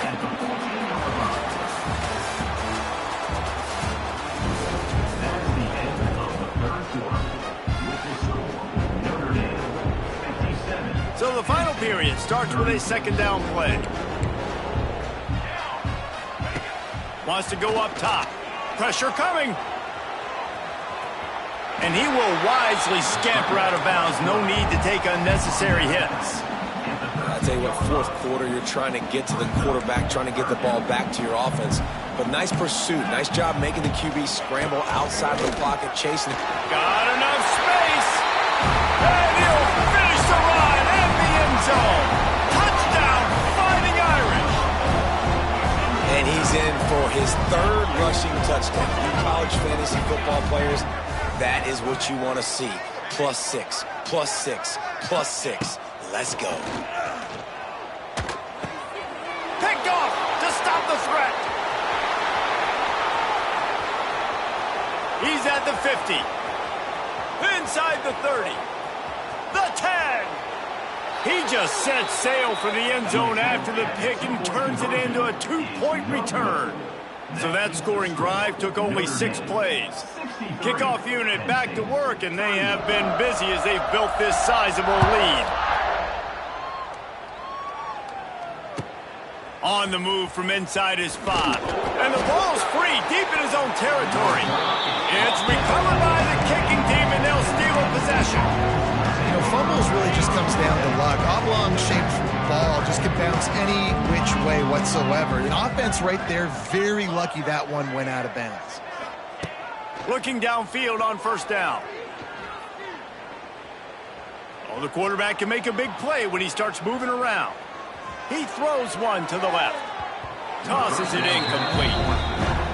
So the final period starts with a second down play. Wants to go up top. Pressure coming. And he will wisely scamper out of bounds. No need to take unnecessary hits. I tell you what, fourth quarter, you're trying to get to the quarterback, trying to get the ball back to your offense. But nice pursuit. Nice job making the QB scramble outside the pocket, chasing. Got enough space. And he'll finish the run in the end zone. Touchdown, Fighting Irish. And he's in for his third rushing touchdown. You college fantasy football players, that is what you want to see. +6, +6, +6. Let's go. Picked off to stop the threat. He's at the 50. Inside the 30. The 10. He just set sail for the end zone after the pick and turns it into a 2-point return. So that scoring drive took only 6 plays. Kickoff unit back to work, and they have been busy as they've built this sizable lead. On the move from inside his 5. And the ball's free deep in his own territory. It's recovered by the kicking team, and they'll steal a possession. You know, fumbles really just comes down to luck. Oblong-shaped ball just can bounce any which way whatsoever. The offense right there, very lucky that one went out of bounds. Looking downfield on first down. Oh, the quarterback can make a big play when he starts moving around. He throws one to the left. Tosses it incomplete.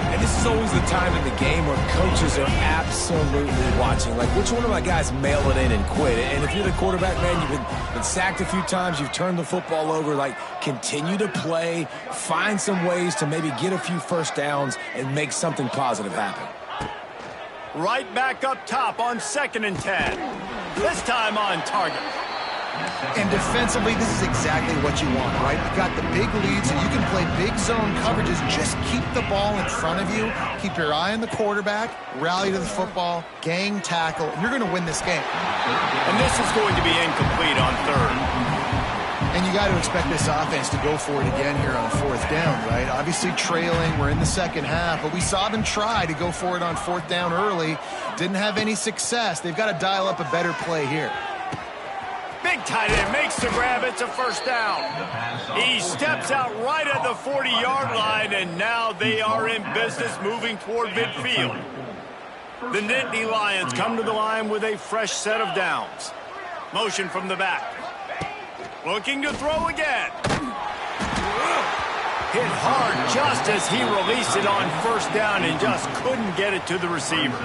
And this is always the time in the game where coaches are absolutely watching. Like, which one of my guys mail it in and quit? And if you're the quarterback, man, you've been sacked a few times, you've turned the football over, like, continue to play, find some ways to maybe get a few first downs and make something positive happen. Right back up top on 2nd and 10. This time on target. And defensively, this is exactly what you want, right? You got the big lead, so you can play big zone coverages. Just keep the ball in front of you. Keep your eye on the quarterback. Rally to the football. Gang tackle. And you're going to win this game. And this is going to be incomplete on 3rd. And you got to expect this offense to go for it again here on 4th down, right? Obviously trailing. We're in the second half, but we saw them try to go for it on 4th down early. Didn't have any success. They've got to dial up a better play here. Big tight end makes the grab. It's a first down. He steps out right at the 40-yard line, and now they are in business moving toward midfield. The Nittany Lions come to the line with a fresh set of downs. Motion from the back. Looking to throw again. Hit hard just as he released it on first down and just couldn't get it to the receiver.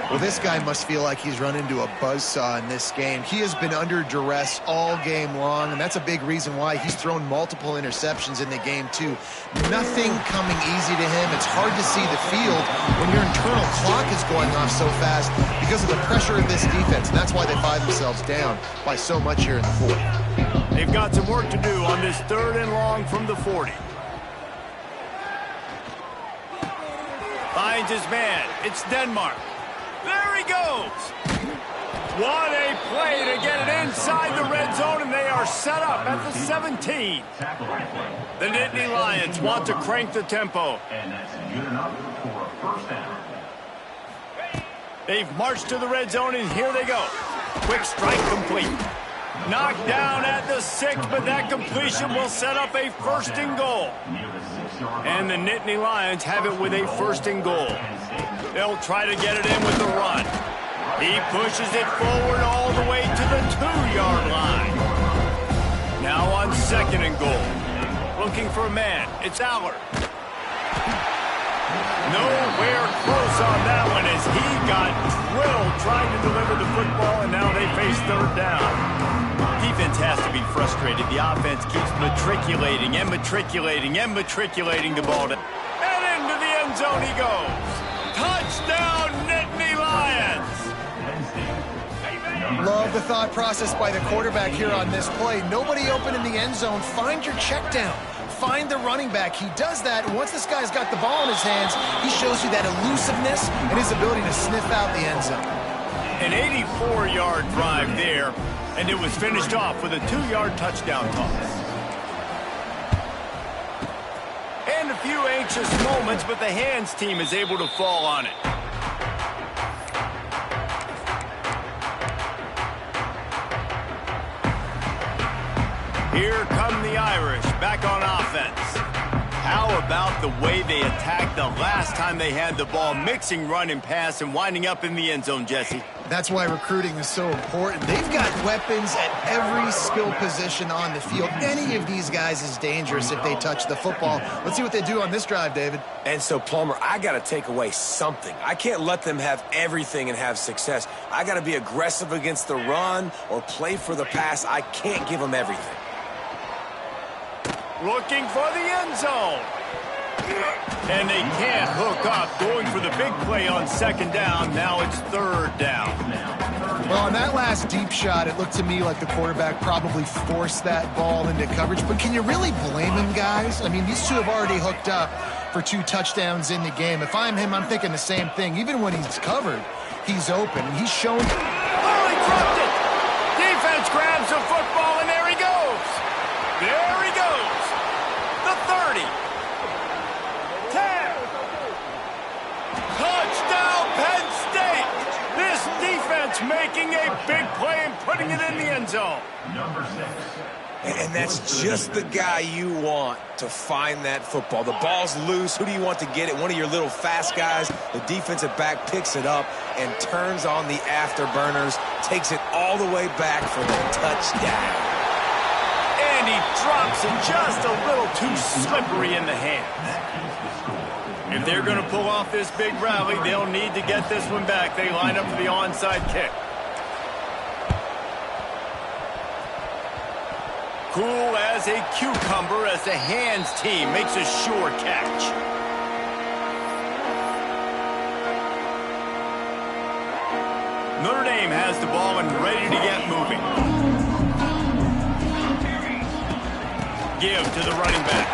Well, this guy must feel like he's run into a buzzsaw in this game. He has been under duress all game long, and that's a big reason why he's thrown multiple interceptions in the game, too. Nothing coming easy to him. It's hard to see the field when your internal clock is going off so fast because of the pressure of this defense, and that's why they find themselves down by so much here in the 4th. They've got some work to do on this 3rd and long from the 40. Finds his man. It's Denmark. There he goes. What a play to get it inside the red zone, and they are set up at the 17. The Nittany Lions want to crank the tempo. They've marched to the red zone, and here they go. Quick strike complete. Knocked down at the 6, but that completion will set up a 1st and goal. And the Nittany Lions have it with a 1st and goal. They'll try to get it in with the run. He pushes it forward all the way to the 2-yard line. Now on 2nd and goal. Looking for a man. It's Aller. Nowhere close on that one as he got drilled trying to deliver the football, and now they face 3rd down. Defense has to be frustrated. The offense keeps matriculating and matriculating and matriculating the ball. And into the end zone he goes. Touchdown, Nittany Lions! Love the thought process by the quarterback here on this play. Nobody open in the end zone. Find your check down. Find the running back. He does that. Once this guy's got the ball in his hands, he shows you that elusiveness and his ability to sniff out the end zone. An 84-yard drive there, and it was finished off with a 2-yard touchdown toss. And a few anxious moments, but the hands team is able to fall on it. Here come the Irish, back on offense. How about the way they attacked the last time they had the ball, mixing run and pass and winding up in the end zone, Jesse? That's why recruiting is so important. They've got weapons at every skill position on the field. Any of these guys is dangerous if they touch the football. Let's see what they do on this drive, David. And so, Plummer, I got to take away something. I can't let them have everything and have success. I got to be aggressive against the run or play for the pass. I can't give them everything. Looking for the end zone. And they can't hook up. Going for the big play on 2nd down. Now it's 3rd down. Well, on that last deep shot, it looked to me like the quarterback probably forced that ball into coverage. But can you really blame him, guys? I mean, these two have already hooked up for 2 touchdowns in the game. If I'm him, I'm thinking the same thing. Even when he's covered, he's open. And he's shown... Oh, he dropped it! Defense grabs the football, and there he goes! There he goes! The 30. 10. Touchdown, Penn State! This defense making a big play and putting it in the end zone. Number 6. And that's just the guy you want to find that football. The ball's loose. Who do you want to get it? One of your little fast guys. The defensive back picks it up and turns on the afterburners, takes it all the way back for the touchdown. And he drops it just a little too slippery in the hands. If they're going to pull off this big rally, they'll need to get this one back. They line up for the onside kick. Cool as a cucumber as the hands team makes a sure catch. Notre Dame has the ball and ready to get moving. Give to the running back.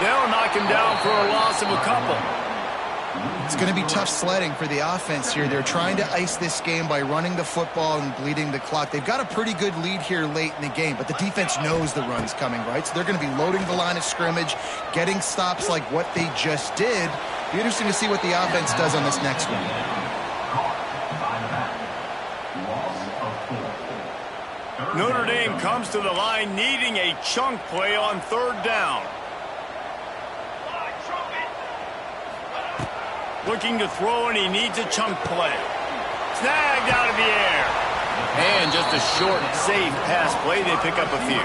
They'll knock him down for a loss of a couple. It's going to be tough sledding for the offense here. They're trying to ice this game by running the football and bleeding the clock. They've got a pretty good lead here late in the game, but the defense knows the run's coming, right? So they're going to be loading the line of scrimmage, getting stops like what they just did. Be interesting to see what the offense does on this next one. Notre Dame comes to the line needing a chunk play on 3rd down. Looking to throw, and he needs a chunk play. Snagged out of the air. And just a short, safe pass play. They pick up a few.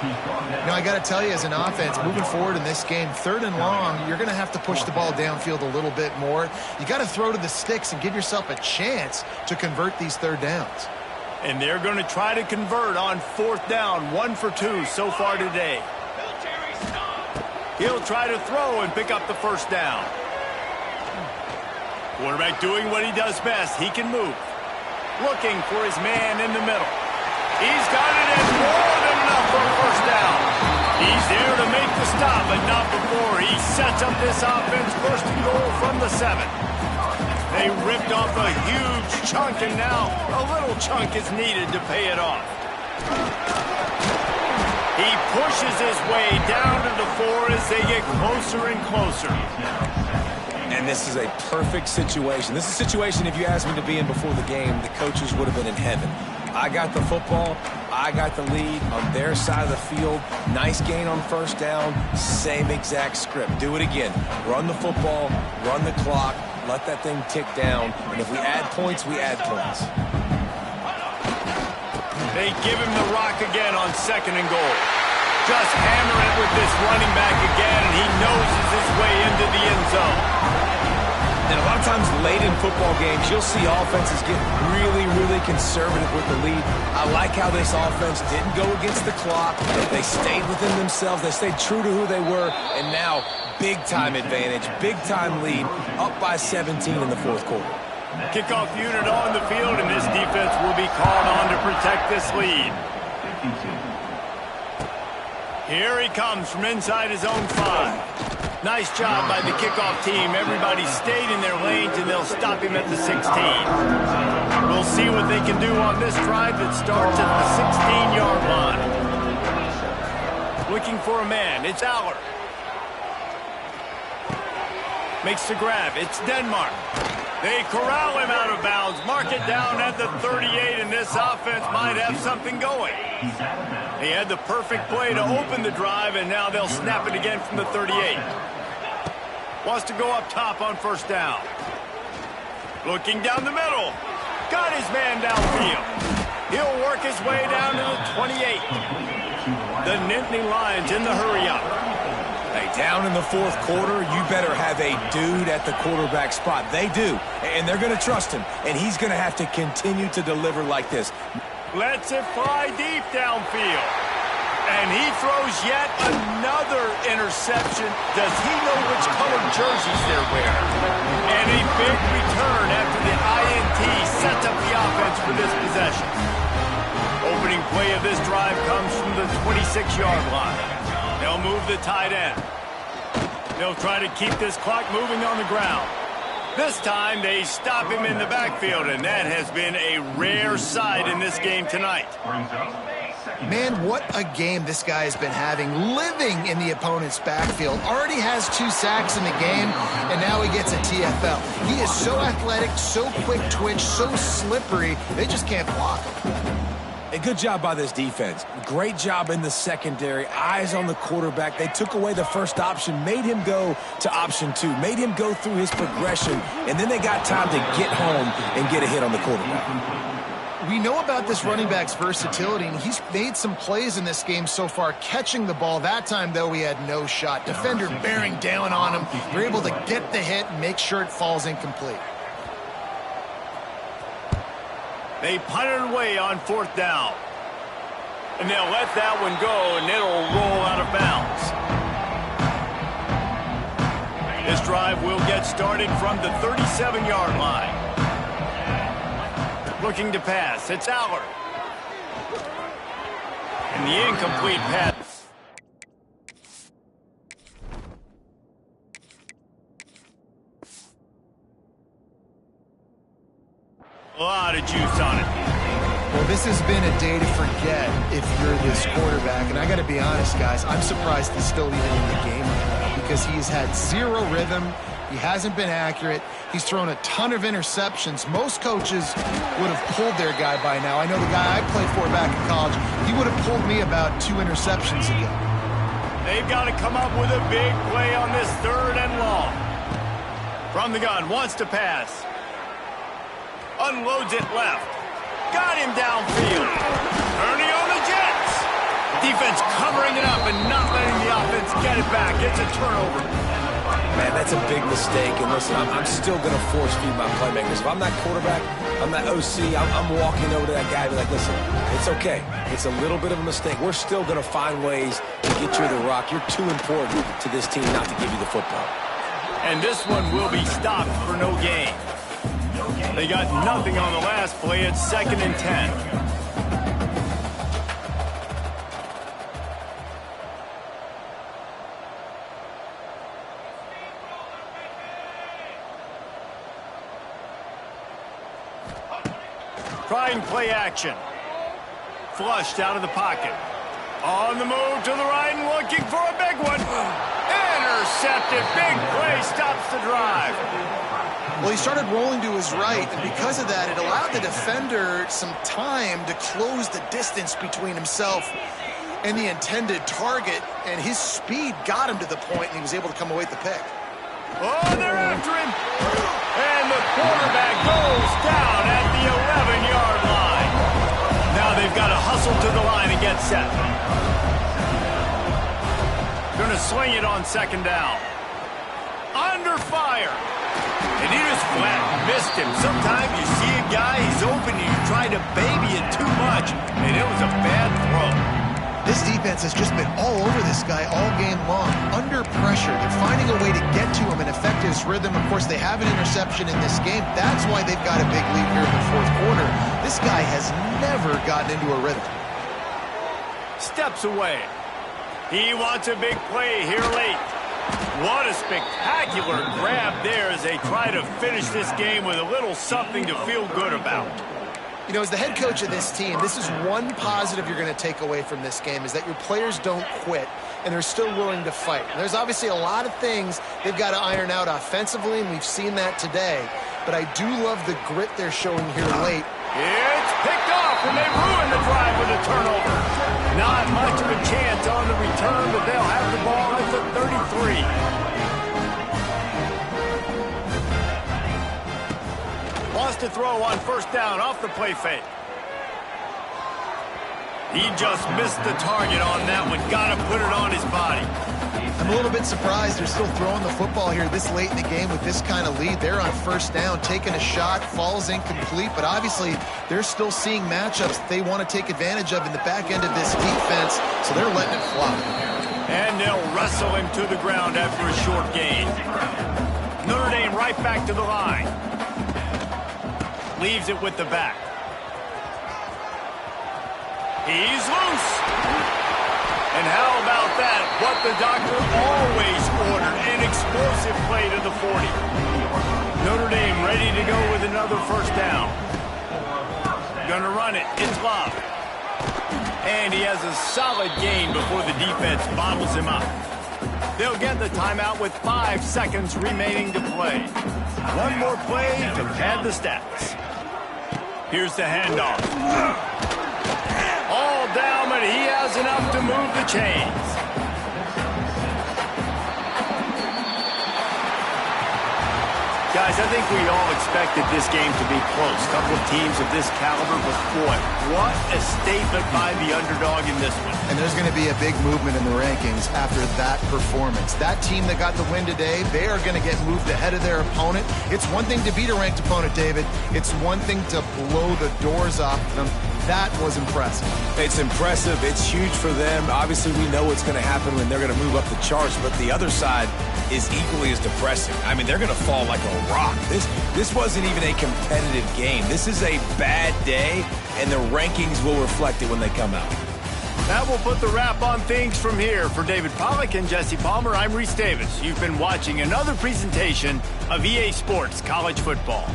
You know, I got to tell you, as an offense, moving forward in this game, 3rd and long, you're going to have to push the ball downfield a little bit more. You got to throw to the sticks and give yourself a chance to convert these 3rd downs. And they're going to try to convert on 4th down. 1 for 2 so far today. He'll try to throw and pick up the 1st down. Quarterback doing what he does best. He can move. Looking for his man in the middle. He's got it in more than enough for a 1st down. He's there to make the stop, but not before. He sets up this offense 1st and goal from the 7. They ripped off a huge chunk, and now a little chunk is needed to pay it off. He pushes his way down to the 4 as they get closer and closer. And this is a perfect situation. This is a situation, if you asked me to be in before the game, the coaches would have been in heaven. I got the football. I got the lead on their side of the field. Nice gain on 1st down. Same exact script. Do it again. Run the football. Run the clock. let that thing tick down, and if we add points, we add points. They give him the rock again on 2nd and goal. Just hammer it with this running back again, and he noses his way into the end zone. And a lot of times late in football games, you'll see offenses get really, really conservative with the lead. I like how this offense didn't go against the clock. They stayed within themselves. They stayed true to who they were. And now, big-time advantage, big-time lead, up by 17 in the 4th quarter. Kickoff unit on the field, and this defense will be called on to protect this lead. Here he comes from inside his own 5. Nice job by the kickoff team. Everybody stayed in their lanes, and they'll stop him at the 16. We'll see what they can do on this drive that starts at the 16-yard line. Looking for a man. It's Aller. Makes the grab. It's Denmark. They corral him out of bounds. Mark it down at the 38, and this offense might have something going. He had the perfect play to open the drive, and now they'll snap it again from the 38. Wants to go up top on 1st down. Looking down the middle. Got his man downfield. He'll work his way down to the 28. The Nittany Lions in the hurry-up. Hey, down in the 4th quarter, you better have a dude at the quarterback spot. They do, and they're going to trust him, and he's going to have to continue to deliver like this. Lets it fly deep downfield. And he throws yet another interception. Does he know which colored jerseys they're wearing? And a big return after the INT sets up the offense for this possession. Opening play of this drive comes from the 26-yard line. They'll move the tight end. They'll try to keep this clock moving on the ground. This time, they stop him in the backfield, and that has been a rare sight in this game tonight. Man, what a game this guy has been having, living in the opponent's backfield. Already has 2 sacks in the game, and now he gets a TFL. He is so athletic, so quick twitch, so slippery, they just can't block him. A good job by this defense. Great job in the secondary. Eyes on the quarterback. They took away the first option, made him go to option 2, made him go through his progression, and then they got time to get home and get a hit on the quarterback. We know about this running back's versatility, and he's made some plays in this game so far, catching the ball. That time, though, he had no shot. Defender bearing down on him. They're able to get the hit and make sure it falls incomplete. They punt it away on 4th down. And they'll let that one go, and it'll roll out of bounds. This drive will get started from the 37-yard line. Looking to pass. It's Aller. And the incomplete pass. A lot of juice on it. Well, this has been a day to forget if you're this quarterback. And I got to be honest, guys, I'm surprised he's still even in the game right now because he's had 0 rhythm. He hasn't been accurate. He's thrown a ton of interceptions. Most coaches would have pulled their guy by now. I know the guy I played for back in college, he would have pulled me about 2 interceptions ago. They've got to come up with a big play on this 3rd and long. From the gun, wants to pass. Unloads it left. Got him downfield. Ernie on the Jets. Defense covering it up and not letting the offense get it back. It's a turnover. Man, that's a big mistake. And listen, I'm still going to force feed my playmakers. If I'm that quarterback, I'm that OC, I'm walking over to that guy and be like, listen, it's okay. It's a little bit of a mistake. We're still going to find ways to get you the rock. You're too important to this team not to give you the football. And this one will be stopped for no gain. They got nothing on the last play. It's 2nd and 10. Trying play action. Flushed out of the pocket. On the move to the right and looking for a big one. Intercepted. Big play stops the drive. Well, he started rolling to his right, and because of that, it allowed the defender some time to close the distance between himself and the intended target, and his speed got him to the point, and he was able to come away with the pick. Oh, they're after him. And the quarterback goes down at the 11-yard line. Now they've got to hustle to the line and get set. Going to swing it on second down. Under fire. And he just flat missed him. Sometimes you see a guy, he's open, and you try to baby it too much, and it was a bad throw. This defense has just been all over this guy all game long. Under pressure, they're finding a way to get to him and affect his rhythm. Of course, they have an interception in this game. That's why they've got a big lead here in the fourth quarter. This guy has never gotten into a rhythm. Steps away. He wants a big play here late. What a spectacular grab there as they try to finish this game with a little something to feel good about. You know, as the head coach of this team, this is one positive you're going to take away from this game, is that your players don't quit and they're still willing to fight. And there's obviously a lot of things they've got to iron out offensively, and we've seen that today. But I do love the grit they're showing here late. It's picked off, and they ruin the drive with a turnover. Not much of a chance on the return, but they'll have the ball at the 33. Lost a throw on first down off the play fake. He just missed the target on that one. Got to put it on his body. I'm a little bit surprised they're still throwing the football here this late in the game with this kind of lead. They're on first down, taking a shot, falls incomplete, but obviously they're still seeing matchups they want to take advantage of in the back end of this defense, so they're letting it fly. And they'll wrestle him to the ground after a short gain. Notre Dame right back to the line. Leaves it with the back. He's loose. And how about that? What the doctor always ordered, an explosive play to the 40. Notre Dame ready to go with another first down. Gonna run it. It's Love. And he has a solid gain before the defense bottles him up. They'll get the timeout with 5 seconds remaining to play. One more play to pad the stats. Here's the handoff. All down, but he has enough to move the chains. Guys, I think we all expected this game to be close. A couple of teams of this caliber, but boy, what a statement by the underdog in this one. And there's going to be a big movement in the rankings after that performance. That team that got the win today, they are going to get moved ahead of their opponent. It's one thing to beat a ranked opponent, David. It's one thing to blow the doors off them. That was impressive. It's impressive. It's huge for them. Obviously, we know what's going to happen when they're going to move up the charts, but the other side is equally as depressing. I mean, they're going to fall like a rock. This wasn't even a competitive game. This is a bad day, and the rankings will reflect it when they come out. That will put the wrap on things from here. For David Pollack and Jesse Palmer, I'm Reese Davis. You've been watching another presentation of EA Sports College Football.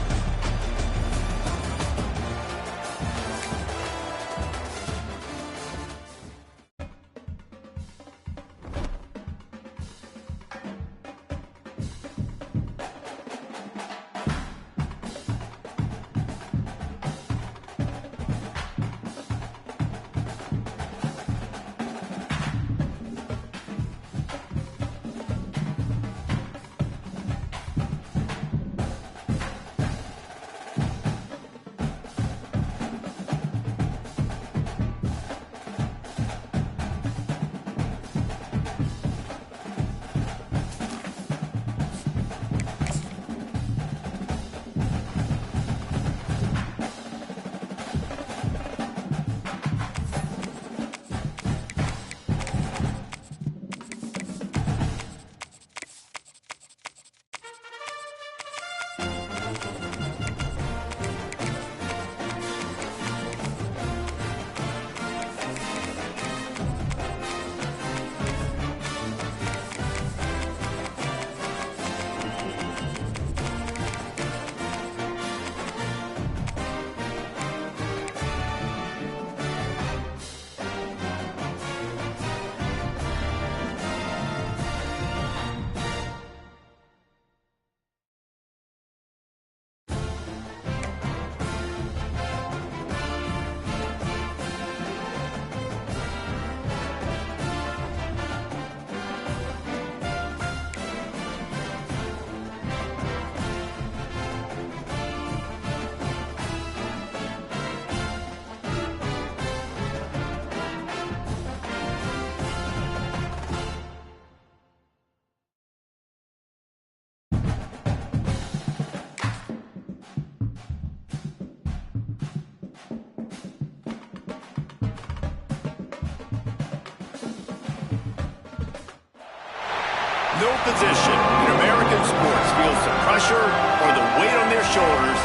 no position in American sports feels the pressure or the weight on their shoulders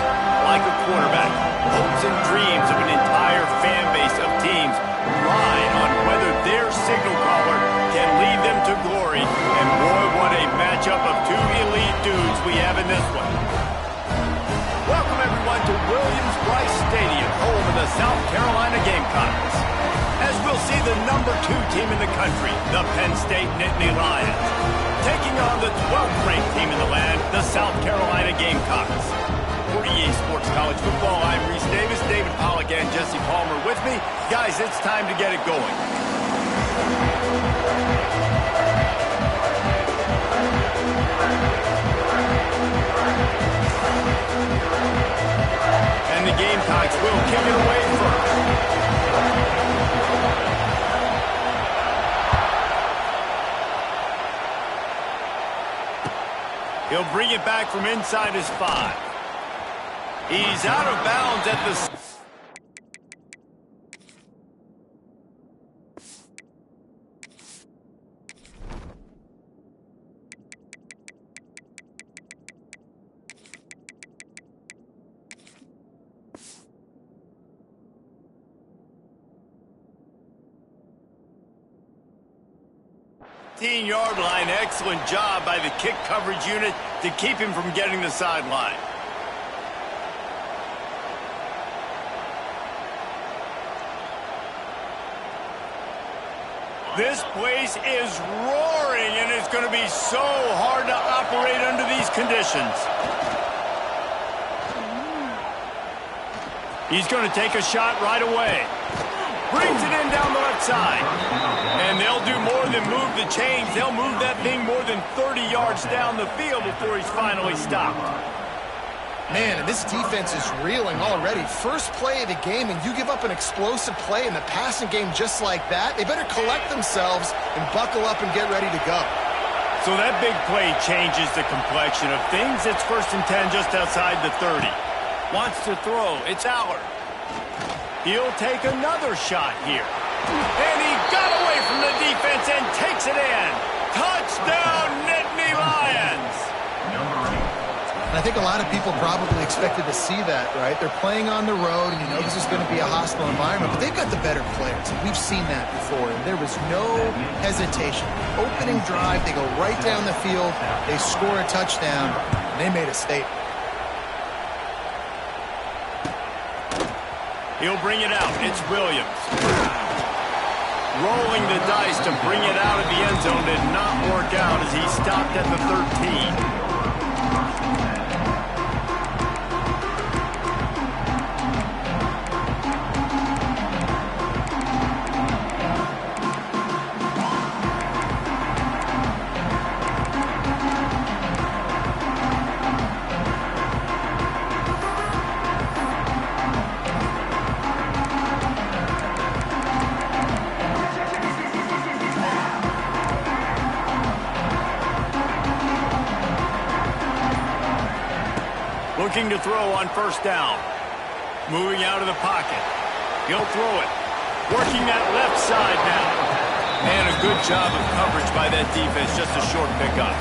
like a quarterback. Hopes and dreams of an entire fan base of teams ride on whether their signal caller can lead them to glory. And boy, what a matchup of two elite dudes we have in this one. Welcome everyone to Williams-Brice Stadium, home of the South Carolina Gamecocks. As we'll see the number 2 team in the country, the Penn State Nittany Lions, taking on the 12th ranked team in the land, the South Carolina Gamecocks. For EA Sports College Football, I'm Reese Davis, David Pollack and Jesse Palmer with me. Guys, it's time to get it going. And the Gamecocks will kick it away first. He'll bring it back from inside his 5. He's out of bounds at the... 15-yard line. Excellent job by the kick coverage unit to keep him from getting the sideline. This place is roaring, and it's going to be so hard to operate under these conditions. He's going to take a shot right away. Brings it in down the left side. And they'll do more than move the chains. They'll move that thing more than 30 yards down the field before he's finally stopped. Man, and this defense is reeling already. First play of the game, and you give up an explosive play in the passing game just like that, they better collect themselves and buckle up and get ready to go. So that big play changes the complexion of things. It's 1st and 10 just outside the 30. Wants to throw. It's Aller. He'll take another shot here. And he got away from the defense and takes it in. Touchdown, Nittany Lions! I think a lot of people probably expected to see that, right? They're playing on the road, and you know this is going to be a hostile environment, but they've got the better players, and we've seen that before, and there was no hesitation. Opening drive, they go right down the field, they score a touchdown, and they made a statement. He'll bring it out. It's Williams. Rolling the dice to bring it out of the end zone did not work out as he stopped at the 13. Looking to throw on 1st down. Moving out of the pocket. He'll throw it. Working that left side now. And a good job of coverage by that defense. Just a short pickup.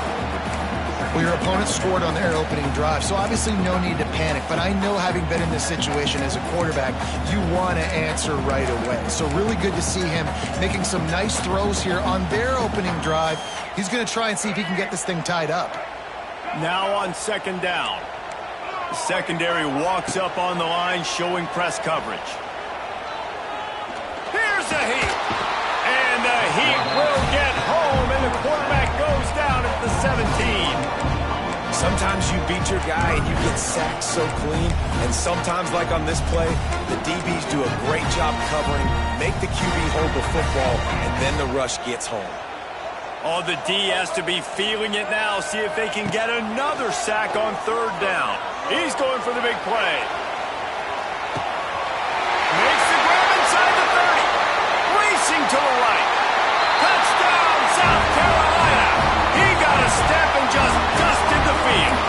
Well, your opponent scored on their opening drive, so obviously no need to panic. But I know, having been in this situation as a quarterback, you want to answer right away. So really good to see him making some nice throws here on their opening drive. He's going to try and see if he can get this thing tied up. Now on 2nd down. The secondary walks up on the line, showing press coverage. Here's a heat. And the heat will get home, and the quarterback goes down at the 17. Sometimes you beat your guy and you get sacked so clean, and sometimes, like on this play, the DBs do a great job covering, make the QB hold the football, and then the rush gets home. Oh, the D has to be feeling it now. See if they can get another sack on 3rd down. He's going for the big play. Makes the grab inside the 30. Racing to the right. Touchdown, South Carolina. He got a step and just dusted the field.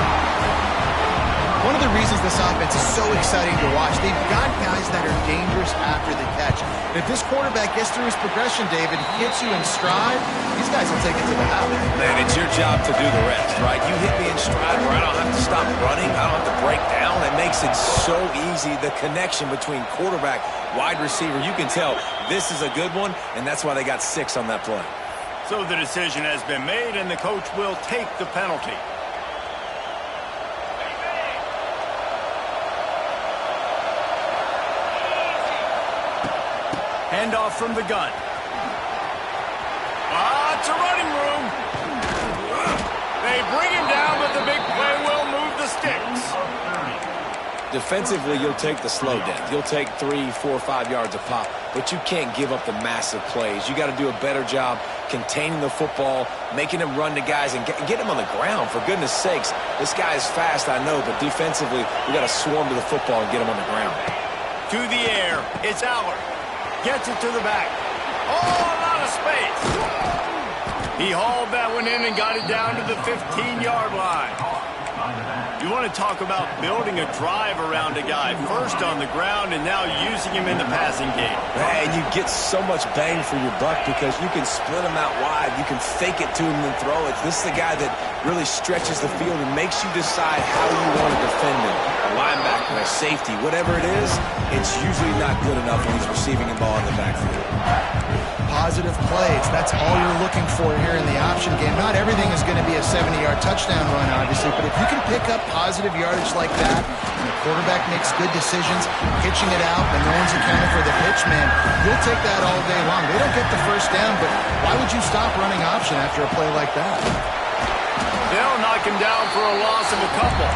One of the reasons this offense is so exciting to watch. They've got guys that are dangerous after the catch. And if this quarterback gets through his progression, David, hits you in stride, these guys will take it to the house. Man, it's your job to do the rest, right? You hit me in stride where I don't have to stop running. I don't have to break down. It makes it so easy. The connection between quarterback, wide receiver, you can tell this is a good one, and that's why they got 6 on that play. So the decision has been made, and the coach will take the penalty. Handoff from the gun. It's a running room. They bring him down, but the big play will move the sticks. Defensively, you'll take the slow death. You'll take 3, 4, 5 yards a pop, but you can't give up the massive plays. You got to do a better job containing the football, making him run to guys, and get him on the ground. For goodness sakes, this guy is fast, I know, but defensively, we got to swarm to the football and get him on the ground. To the air, it's Allard. Gets it to the back. Oh, a lot of space. He hauled that one in and got it down to the 15-yard line. You want to talk about building a drive around a guy, first on the ground and now using him in the passing game. And you get so much bang for your buck because you can split him out wide. You can fake it to him and throw it. This is the guy that really stretches the field and makes you decide how you want to defend him. A linebacker, a safety, whatever it is, it's usually not good enough when he's receiving the ball in the backfield. Positive plays, that's all you're looking for here in the option game. Not everything is going to be a 70-yard touchdown run, obviously, but if you can pick up positive yardage like that, and the quarterback makes good decisions, pitching it out, and no one's accounting for the pitch, man, you'll take that all day long. They don't get the first down, but why would you stop running option after a play like that? They'll knock him down for a loss of a couple.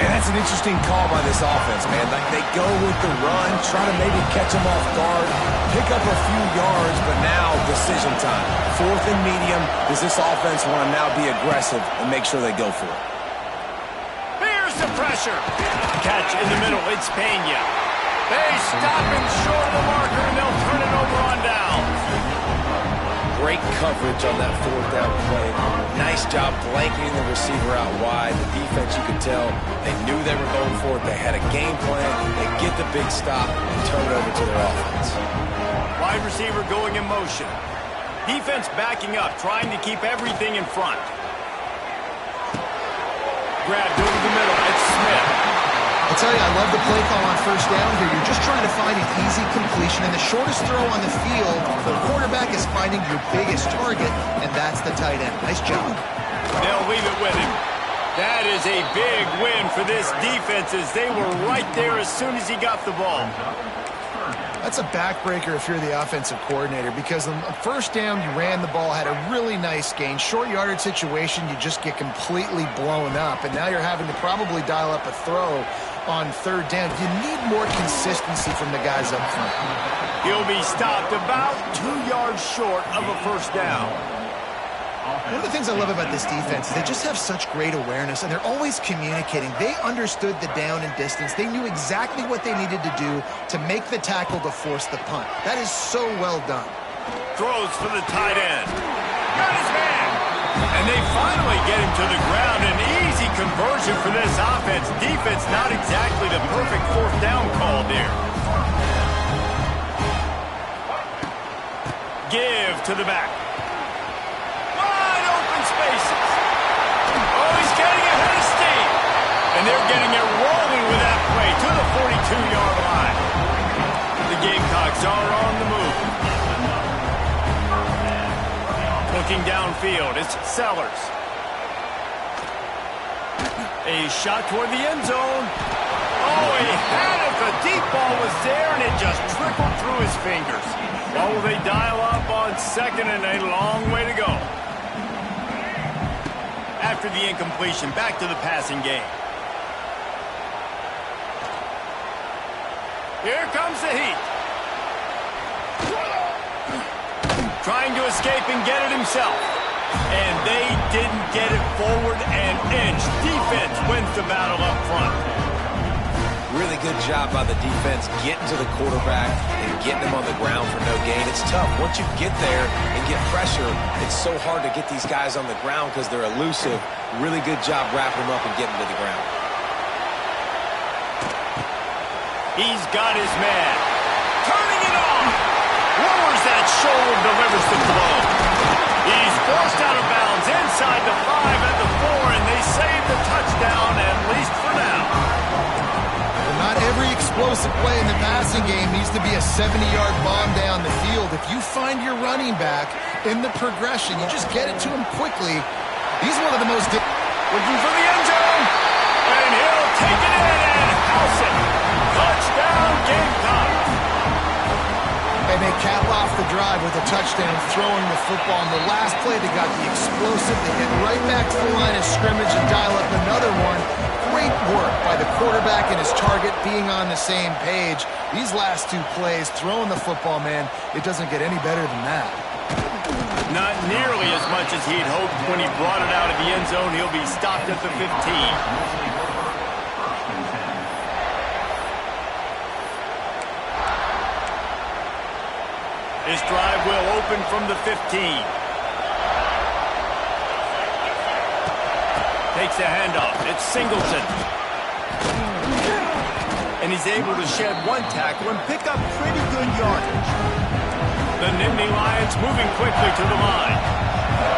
And that's an interesting call by this offense, man. Like, they go with the run, try to maybe catch him off guard, pick up a few yards, but now decision time. 4th and medium. Does this offense want to now be aggressive and make sure they go for it? Here's the pressure. Catch in the middle. It's Pena. They stop him short of the marker, and they'll turn it over on down. Great coverage on that 4th down play. Nice job blanketing the receiver out wide. The defense, you could tell, they knew they were going for it. They had a game plan. They get the big stop and turn it over to their offense. Wide receiver going in motion. Defense backing up, trying to keep everything in front. Grabbed over the middle. It's Smith. I'll tell you, I love the play call on first down here. You're just trying to find an easy completion, and the shortest throw on the field, the quarterback is finding your biggest target, and that's the tight end. Nice job. They'll leave it with him. That is a big win for this defense as they were right there as soon as he got the ball. That's a backbreaker if you're the offensive coordinator, because on first down, you ran the ball, had a really nice gain. Short yardage situation, you just get completely blown up, and now you're having to probably dial up a throw on 3rd down. You need more consistency from the guys up front. He'll be stopped about 2 yards short of a first down. One of the things I love about this defense is they just have such great awareness, and they're always communicating. They understood the down and distance. They knew exactly what they needed to do to make the tackle to force the punt. That is so well done. Throws for the tight end. Got his man. And they finally get him to the ground. An easy conversion for this offense. Defense not exactly the perfect 4th down call there. Give to the back. Spaces. Oh, he's getting ahead of steam. And they're getting it rolling with that play to the 42-yard line. The Gamecocks are on the move. Looking downfield, it's Sellers. A shot toward the end zone. Oh, he had it. The deep ball was there, and it just trickled through his fingers. Oh, they dial up on 2nd and a long way to go. After the incompletion, back to the passing game. Here comes the heat. Trying to escape and get it himself. And they didn't get it forward an inch. Defense wins the battle up front. Really good job by the defense getting to the quarterback and getting him on the ground for no gain. It's tough. Once you get there and get pressure, it's so hard to get these guys on the ground because they're elusive. Really good job wrapping them up and getting to the ground. He's got his man. Turning it on. Lowers that shoulder, delivers the throw. He's forced out of bounds inside the 5 at the 4, and they save the touchdown, at least for now. Well, not every explosive play in the passing game needs to be a 70-yard bomb down the field. If you find your running back in the progression, you just get it to him quickly. He's one of the most... Looking for the end zone. And he'll take it in and house it. Touchdown, Gamecocks. And they cap off the drive with a touchdown, throwing the football. On the last play, they got the explosive. They hit right back to the line of scrimmage and dial up another one. Great work by the quarterback and his target being on the same page. These last two plays, throwing the football, man, it doesn't get any better than that. Not nearly as much as he'd hoped when he brought it out of the end zone. He'll be stopped at the 15. This drive will open from the 15. Takes the handoff. It's Singleton. And he's able to shed one tackle and pick up pretty good yardage. The Nittany Lions moving quickly to the line.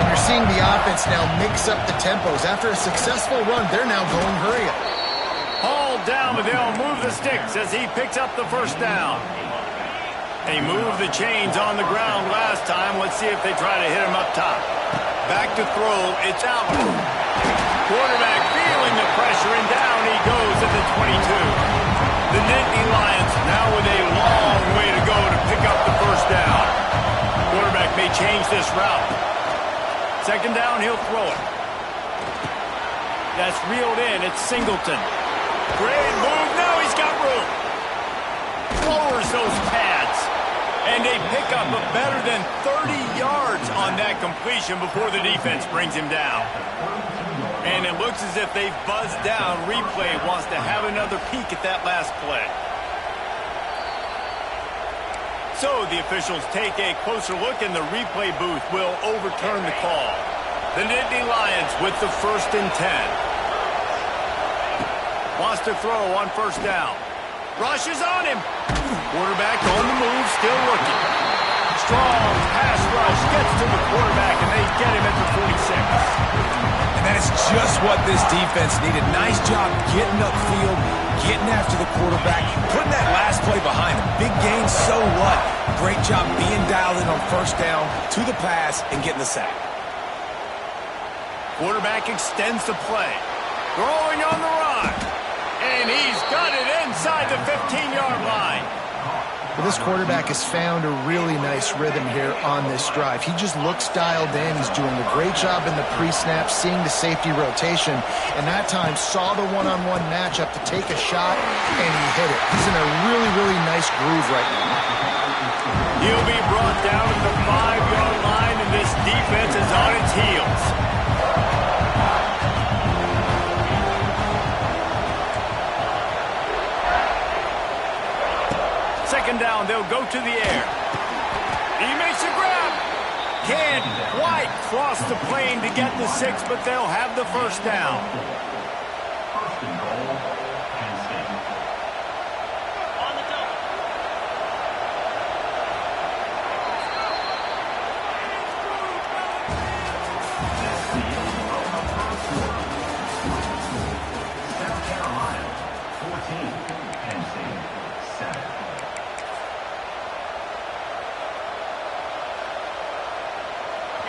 And you're seeing the offense now mix up the tempos. After a successful run, they're now going hurry up. Hauled down, but they'll move the sticks as he picks up the first down. They moved the chains on the ground last time. Let's see if they try to hit him up top. Back to throw. It's out. Quarterback feeling the pressure, and down he goes at the 22. The Nittany Lions now with a long way to go to pick up the first down. Quarterback may change this route. Second down, he'll throw it. That's reeled in. It's Singleton. Great move. Now he's got room. Lowers those pads. And they pick up a better than 30 yards on that completion before the defense brings him down. And it looks as if they've buzzed down. Replay wants to have another peek at that last play. So the officials take a closer look, and the replay booth will overturn the call. The Nittany Lions with the 1st and 10. Wants to throw on first down. Rushes on him. Quarterback on the move, still looking. Strong pass rush gets to the quarterback, and they get him at the 46. And that is just what this defense needed. Nice job getting upfield, getting after the quarterback, putting that last play behind him. Big gain, so what? Great job being dialed in on first down, to the pass, and getting the sack. Quarterback extends the play. Throwing on the run. And he's got it inside the 15-yard line. Well, this quarterback has found a really nice rhythm here on this drive. He just looks dialed in. He's doing a great job in the pre-snap, seeing the safety rotation, and that time saw the one-on-one matchup to take a shot, and he hit it. He's in a really, really nice groove right now. He'll be brought down at the 5-yard line, and this defense is on its heels. Second down, they'll go to the air. He makes a grab. Can't quite cross the plane to get the 6, but they'll have the first down.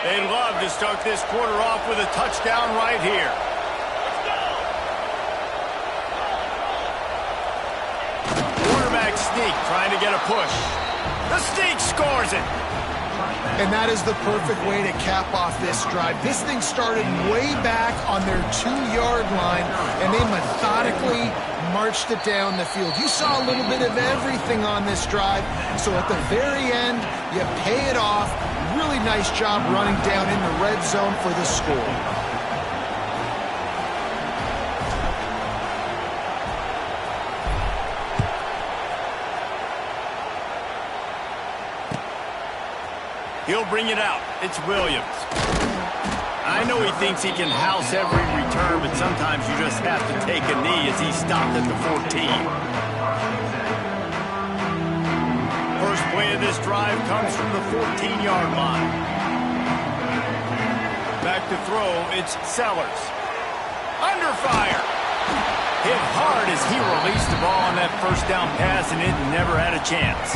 They'd love to start this quarter off with a touchdown right here. Quarterback sneak, trying to get a push. The sneak scores it. And that is the perfect way to cap off this drive. This thing started way back on their 2-yard line, and they methodically marched it down the field. You saw a little bit of everything on this drive, so at the very end, you pay it off. Really nice job running down in the red zone for the score. He'll bring it out. It's Williams. I know he thinks he can house every return, but sometimes you just have to take a knee as he stopped at the 14. of this drive comes from the 14-yard line. Back to throw, it's Sellers. Under fire. Hit hard as he released the ball on that first down pass, and it never had a chance.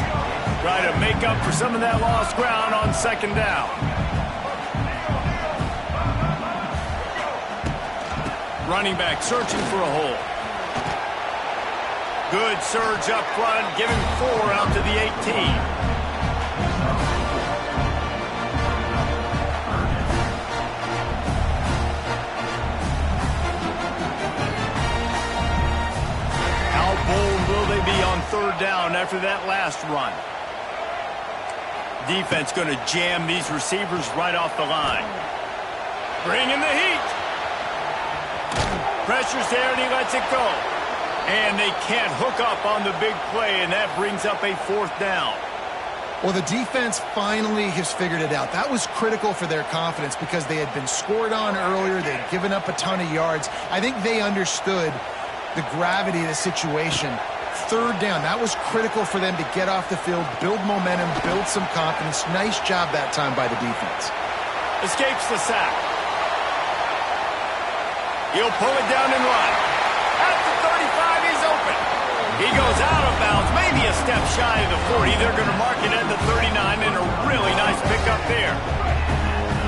Try to make up for some of that lost ground on second down. Running back searching for a hole. Good surge up front, giving 4 out to the 18. How bold will they be on third down after that last run? Defense going to jam these receivers right off the line. Bring in the heat. Pressure's there, and he lets it go. And they can't hook up on the big play, and that brings up a 4th down. Well, the defense finally has figured it out. That was critical for their confidence because they had been scored on earlier. They had given up a ton of yards. I think they understood the gravity of the situation. Third down, that was critical for them to get off the field, build momentum, build some confidence. Nice job that time by the defense. Escapes the sack. He'll pull it down and run. At the 35, he's open. He goes out of bounds, maybe a step shy of the 40. They're going to mark it at the 39, and a really nice pickup there.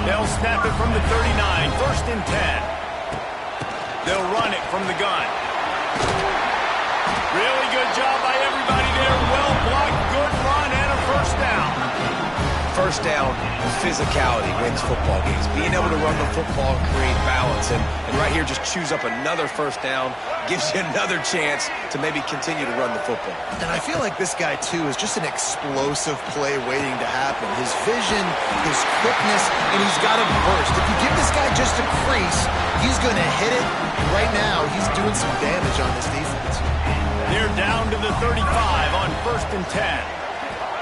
They'll snap it from the 39, 1st and 10. They'll run it from the gun. Really good job by everybody there. Well blocked, good run, and a 1st down. First down, physicality wins football games. Being able to run the football and create balance. And right here, just choose up another 1st down, gives you another chance to maybe continue to run the football. And I feel like this guy, too, is just an explosive play waiting to happen. His vision, his quickness, and he's got a burst. If you give this guy just a crease, he's going to hit it. And right now, he's doing some damage on this defense. They're down to the 35 on 1st and 10.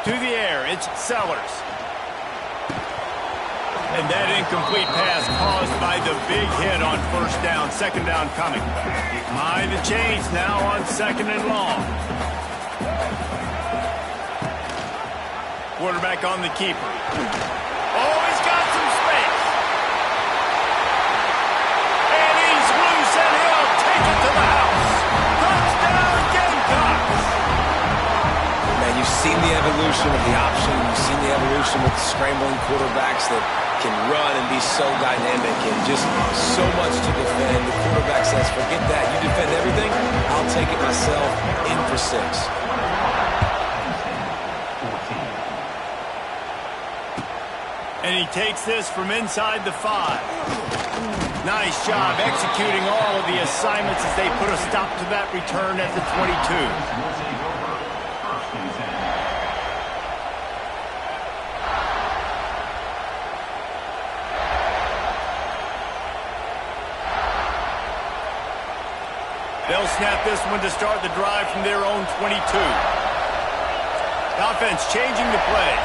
To the air, it's Sellers. And that incomplete pass caused by the big hit on 1st down. 2nd down coming. Mind the change now on 2nd and long. Quarterback on the keeper. Oh, he's got some space. And he's loose, and he'll take it to the house. Touchdown, Gamecocks. Man, you've seen the evolution of the option. You've seen the evolution with the scrambling quarterbacks that can run and be so dynamic and just so much to defend. The quarterback says, forget that. You defend everything, I'll take it myself. In for 6. And he takes this from inside the 5. Nice job executing all of the assignments as they put a stop to that return at the 22. They'll snap this one to start the drive from their own 22. Offense changing the play.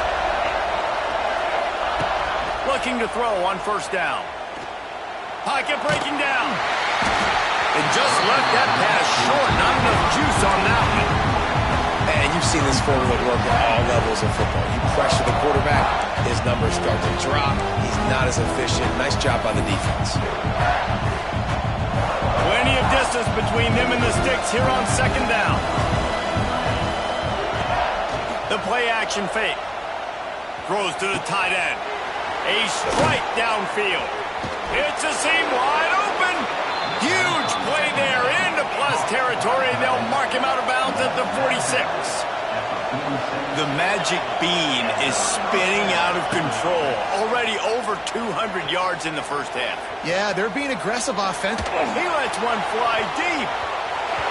Looking to throw on 1st down. Pocket breaking down. And just left that pass short. Not enough juice on that one. And you've seen this formula work at all levels of football. You pressure the quarterback, his numbers start to drop. He's not as efficient. Nice job by the defense. Plenty of distance between them and the sticks here on 2nd down. The play action fake. Throws to the tight end. A strike downfield. It's a seam wide open. Huge play there into plus territory. They'll mark him out of bounds at the 46. The magic bean is spinning out of control. Already over 200 yards in the 1st half. Yeah, they're being aggressive offensively. He lets one fly deep.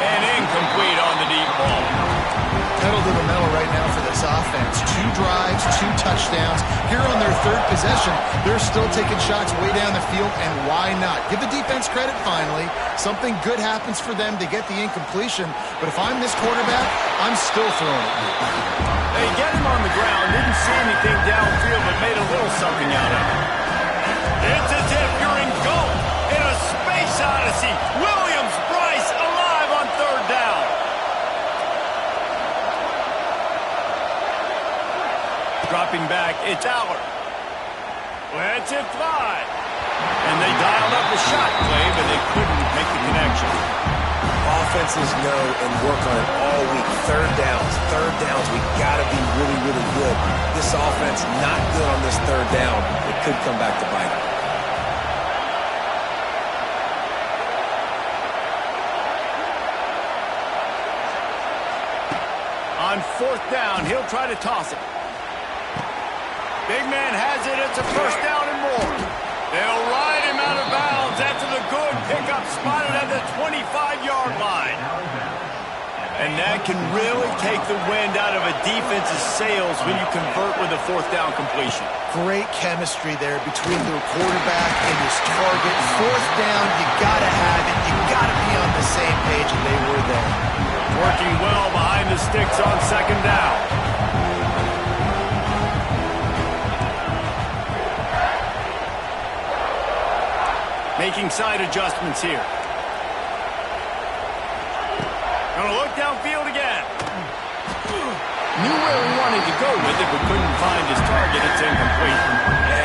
And incomplete on the deep ball. Pedal to the metal right now for this offense. 2 drives, 2 touchdowns. Here on their 3rd possession, they're still taking shots way down the field, and why not? Give the defense credit finally. Something good happens for them to get the incompletion, but if I'm this quarterback, I'm still throwing it. They get him on the ground, didn't see anything downfield, but made a little something out of it. It's as if you're engulfed in a space odyssey. Williams, Bryce, alive on 3rd down. Stepping back, it's Aller. Lets it fly. And they dialed up the shot play, but they couldn't make the connection. Offenses know and work on it all week. Third downs. We got to be really, really good. This offense not good on this third down. It could come back to bite them. On fourth down, he'll try to toss it. Big man has it. It's a first down and more. They'll ride him out of bounds after the good pickup spotted at the 25-yard line. And that can really take the wind out of a defense's sails when you convert with a fourth down completion. Great chemistry there between the quarterback and his target. Fourth down, you got to have it. You got to be on the same page, and they were there. Working well behind the sticks on second down. Making side adjustments here. Gonna look downfield again. Knew where he wanted to go with it, but couldn't find his target. It's incomplete.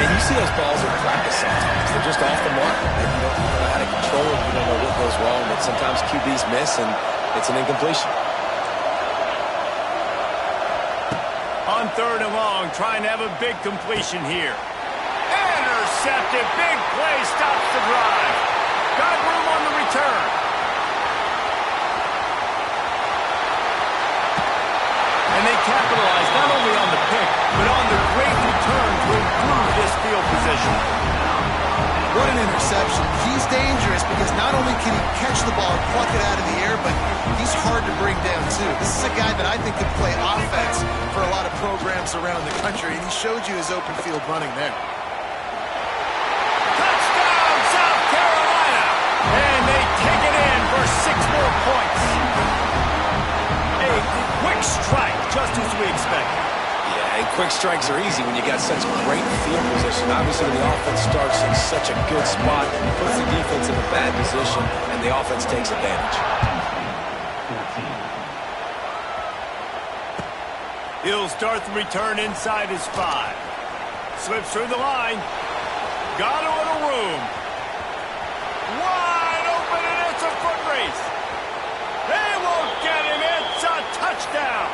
And you see those balls in practice sometimes. They're just off the mark. Maybe you don't know how to control it. You don't know what goes wrong, but sometimes QBs miss, and it's an incompletion. On third and long, trying to have a big completion here. Intercepted. Big play stops the drive. Got room on the return. And they capitalize not only on the pick, but on the great return to improve this field position. What an interception. He's dangerous because not only can he catch the ball and pluck it out of the air, but he's hard to bring down, too. This is a guy that I think could play offense for a lot of programs around the country, and he showed you his open field running there. Touchdown, South Carolina! And they take it in for 6 more points. A quick strike, just as we expected. Yeah, and quick strikes are easy when you got such great field position. Obviously, when the offense starts in such a good spot, it puts the defense in a bad position, and the offense takes advantage. He'll start the return inside his 5. Slips through the line. Got a little room. Wide open, and it's a foot race. They won't get him. It's a touchdown.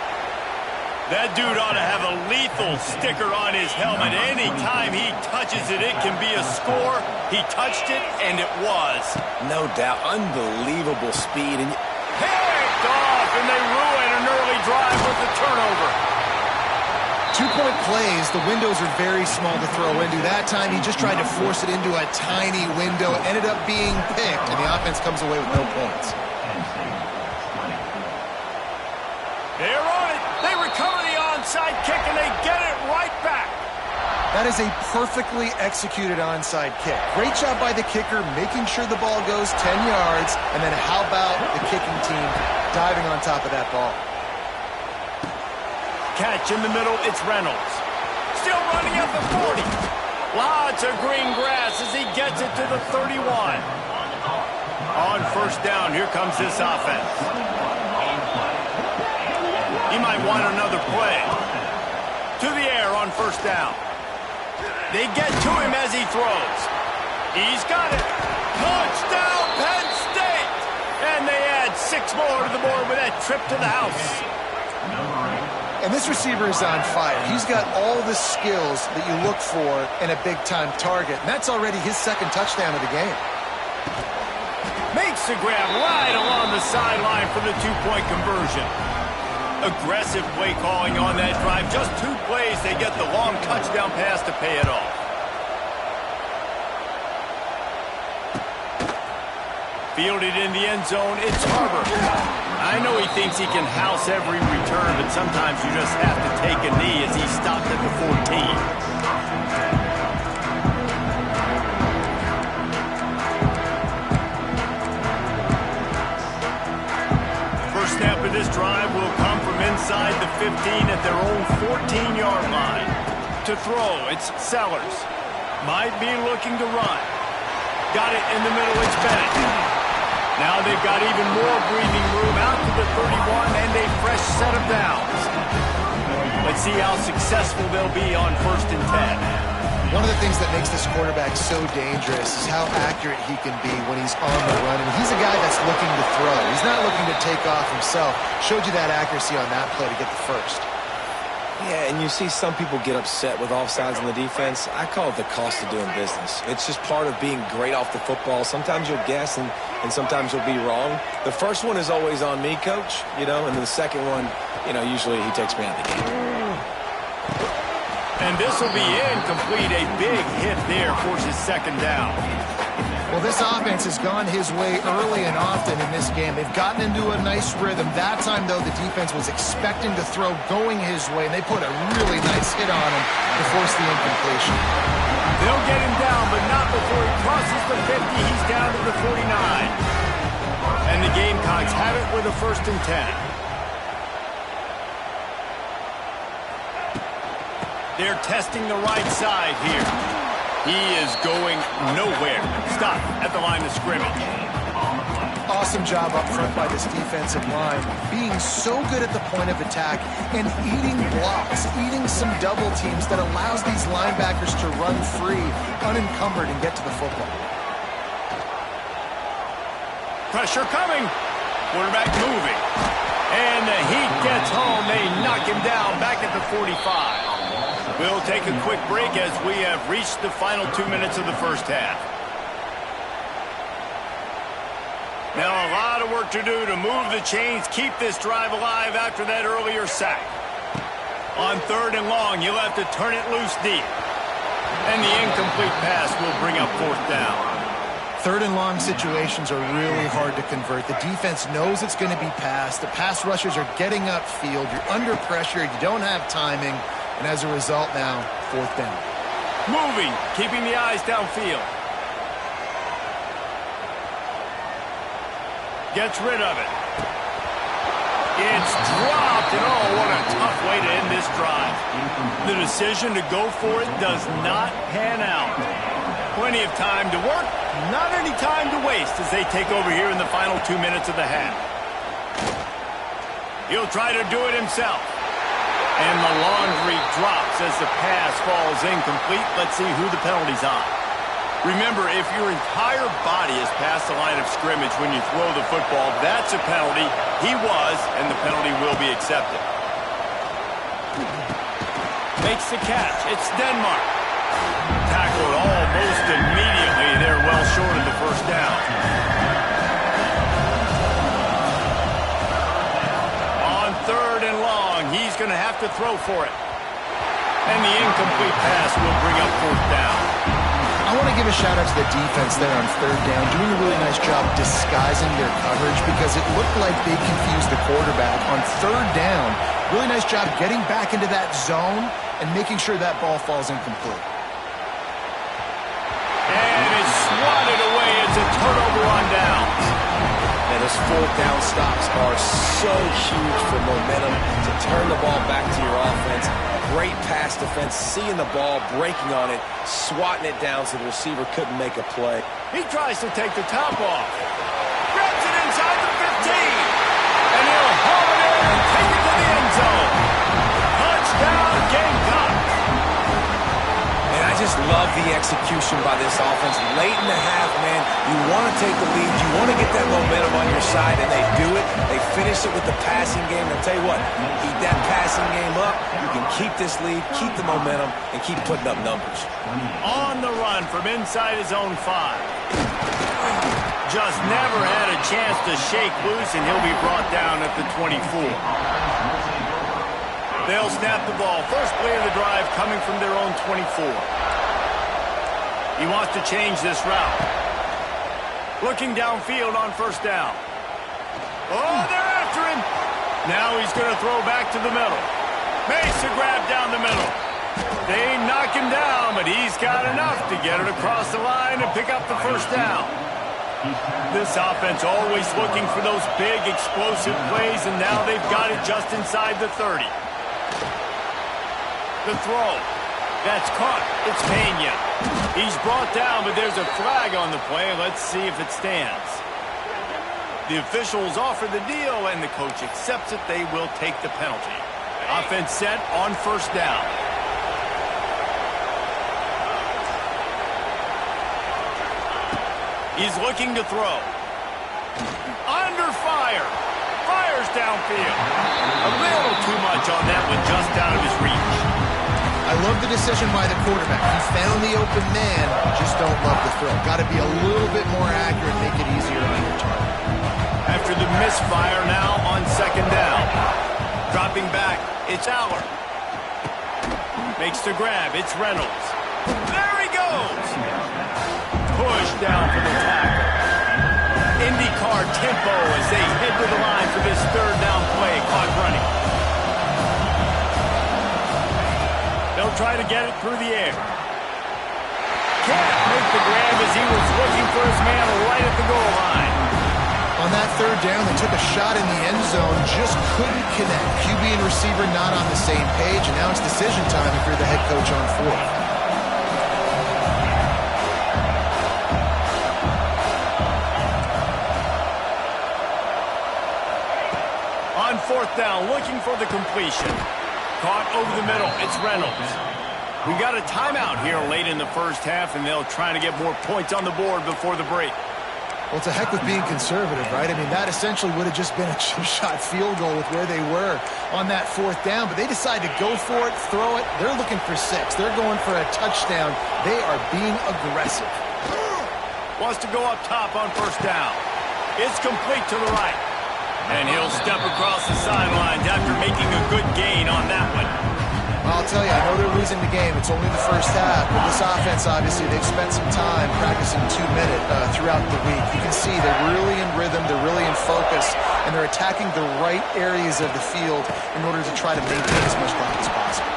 That dude ought to have a lethal sticker on his helmet. Anytime he touches it, it can be a score. He touched it, and it was. No doubt. Unbelievable speed. And picked off, and they ruin an early drive with the turnover. 2-point plays, the windows are very small to throw into. That time, he just tried to force it into a tiny window. Ended up being picked, and the offense comes away with no points. They're on it. They recover the onside kick, and they get it right back. That is a perfectly executed onside kick. Great job by the kicker, making sure the ball goes 10 yards, and then how about the kicking team diving on top of that ball? Catch in the middle, it's Reynolds. Still running at the 40. Lots of green grass as he gets it to the 31. On first down, here comes this offense. He might want another play. To the air on first down. They get to him as he throws. He's got it. Touchdown, Penn State! And they add 6 more to the board with that trip to the house. And this receiver is on fire. He's got all the skills that you look for in a big-time target. And that's already his 2nd touchdown of the game. Makes the grab right along the sideline for the 2-point conversion. Aggressive play calling on that drive. Just 2 plays, they get the long touchdown pass to pay it off. Fielded in the end zone, it's Harbor. I know he thinks he can house every return, but sometimes you just have to take a knee as he stopped at the 14. First snap of this drive will come from inside the 15 at their own 14-yard line. To throw, it's Sellers. Might be looking to run. Got it in the middle, it's Bennett. Now they've got even more breathing room out to the 31 and a fresh set of downs. Let's see how successful they'll be on 1st and 10. One of the things that makes this quarterback so dangerous is how accurate he can be when he's on the run. And he's a guy that's looking to throw. He's not looking to take off himself. Showed you that accuracy on that play to get the first. Yeah, and you see some people get upset with offsides in the defense. I call it the cost of doing business. It's just part of being great off the football. Sometimes you'll guess and sometimes you'll be wrong. The first one is always on me, Coach, and then the second one, usually he takes me out of the game. And this will be incomplete. A big hit there forces 2nd down. Well, this offense has gone his way early and often in this game. They've gotten into a nice rhythm. That time, though, the defense was expecting to throw going his way, and they put a really nice hit on him to force the incompletion. They'll get him down, but not before he crosses the 50. He's down to the 49. And the Gamecocks have it with a 1st and 10. They're testing the right side here. He is going nowhere. Stop at the line of scrimmage. Awesome job up front by this defensive line, being so good at the point of attack and eating blocks, eating some double teams that allows these linebackers to run free, unencumbered, and get to the football. Pressure coming. Quarterback moving. And the heat gets home. They knock him down back at the 45. We'll take a quick break as we have reached the final 2 minutes of the 1st half. Now a lot of work to do to move the chains, keep this drive alive after that earlier sack. On 3rd and long, you'll have to turn it loose deep. And the incomplete pass will bring up 4th down. 3rd and long situations are really hard to convert. The defense knows it's going to be passed. The pass rushers are getting upfield. You're under pressure. You don't have timing. And as a result now, 4th down. Moving, keeping the eyes downfield. Gets rid of it. It's dropped, and oh, what a tough way to end this drive. The decision to go for it does not pan out. Plenty of time to work, not any time to waste as they take over here in the final 2 minutes of the half. He'll try to do it himself. And the laundry drops as the pass falls incomplete. Let's see who the penalty's on. Remember, if your entire body is past the line of scrimmage when you throw the football, that's a penalty. He was, and the penalty will be accepted. Makes the catch. It's Denmark. Tackled almost immediately. They're well short of the 1st down. On 3rd and long, he's going to have to throw for it. And the incomplete pass will bring up 4th down. I want to give a shout-out to the defense there on 3rd down, doing a really nice job disguising their coverage because it looked like they confused the quarterback. On 3rd down, really nice job getting back into that zone and making sure that ball falls incomplete. And it's swatted away. It's a turnover on downs. And those 4th down stops are so huge for momentum to turn the ball back to your offense. Great pass defense, seeing the ball, breaking on it, swatting it down so the receiver couldn't make a play. He tries to take the top off. Grabs it inside the 15. And he'll haul it in and take it to the end zone. Touchdown, Gamecock. And I just love the execution by this offense. Late in the half, man, you want to take the lead. You want to get that momentum on your side, and they do it. They finish it with the passing game. I'll tell you what, keep that passing game up. You can keep this lead, keep the momentum, and keep putting up numbers. On the run from inside his own 5. Just never had a chance to shake loose, and he'll be brought down at the 24. They'll snap the ball. First play of the drive coming from their own 24. He wants to change this route. Looking downfield on 1st down. Oh, they're after him. Now he's going to throw back to the middle. Makes a grab down the middle. They knock him down, but he's got enough to get it across the line and pick up the 1st down. This offense always looking for those big, explosive plays, and now they've got it just inside the 30. The throw. That's caught. It's Pena. He's brought down, but there's a flag on the play. Let's see if it stands. The officials offer the deal, and the coach accepts it. They will take the penalty. Offense set on first down. He's looking to throw. Under fire. Fires downfield. A little too much on that one, just out of his reach. I love the decision by the quarterback. He found the open man, just don't love the throw. Got to be a little bit more accurate, make it easier on your target. After the misfire now on second down. Dropping back, it's Aller. Makes the grab, it's Reynolds. There he goes! Push down for the tackle. IndyCar tempo as they head to the line for this third down play, caught running. They'll try to get it through the air. Can't make the grab as he was looking for his man right at the goal line. On that third down, they took a shot in the end zone, just couldn't connect. QB and receiver not on the same page, and now it's decision time if you're the head coach on fourth. On fourth down, looking for the completion. Caught over the middle, it's Reynolds. We got a timeout here late in the first half, and they'll try to get more points on the board before the break. Well, it's a heck with being conservative, right? I mean, that essentially would have just been a chip-shot field goal with where they were on that fourth down, but they decide to go for it, throw it. They're looking for 6. They're going for a touchdown. They are being aggressive. Wants to go up top on first down. It's complete to the right. And he'll step across the sidelines after making a good gain on that one. I'll tell you, I know they're losing the game. It's only the first half, but this offense, obviously, they've spent some time practicing 2-minute throughout the week. You can see they're really in rhythm, they're really in focus, and they're attacking the right areas of the field in order to try to maintain as much clock as possible.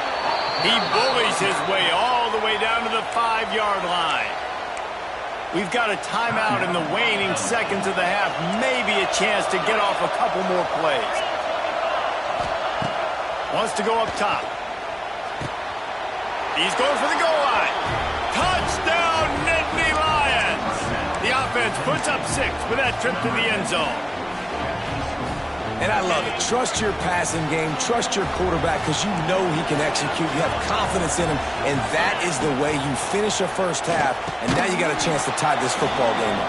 He bullies his way all the way down to the 5-yard line. We've got a timeout in the waning seconds of the half. Maybe a chance to get off a couple more plays. Wants to go up top. He's going for the goal line. Touchdown, Nittany Lions! The offense puts up 6 with that trip to the end zone. And I love it. Trust your passing game. Trust your quarterback because you know he can execute. You have confidence in him, and that is the way you finish a first half, and now you got a chance to tie this football game up.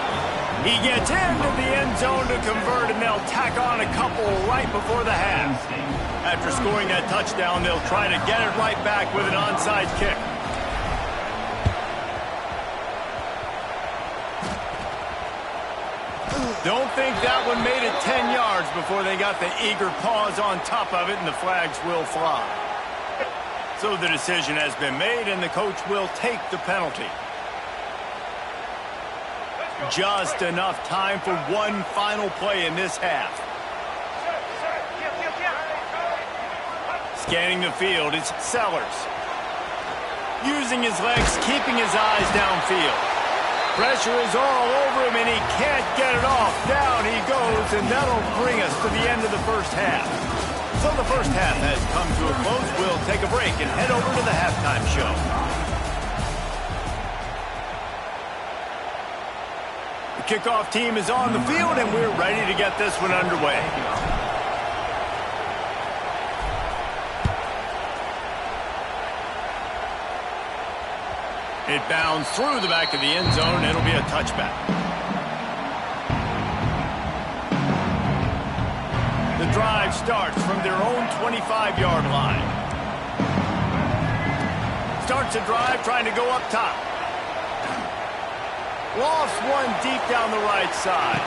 He gets into the end zone to convert, and they'll tack on a couple right before the half. After scoring that touchdown, they'll try to get it right back with an onside kick. Don't think that one made it 10 yards before they got the eager paws on top of it, and the flags will fly. So the decision has been made, and the coach will take the penalty. Just enough time for one final play in this half. Scanning the field, it's Sellers. Using his legs, keeping his eyes downfield. Pressure is all over him, and he can't get it off. Down he goes, and that'll bring us to the end of the first half. So the first half has come to a close. We'll take a break and head over to the halftime show. The kickoff team is on the field, and we're ready to get this one underway. It bounds through the back of the end zone. It'll be a touchback. The drive starts from their own 25-yard line. Starts a drive trying to go up top. Lofts one deep down the right side.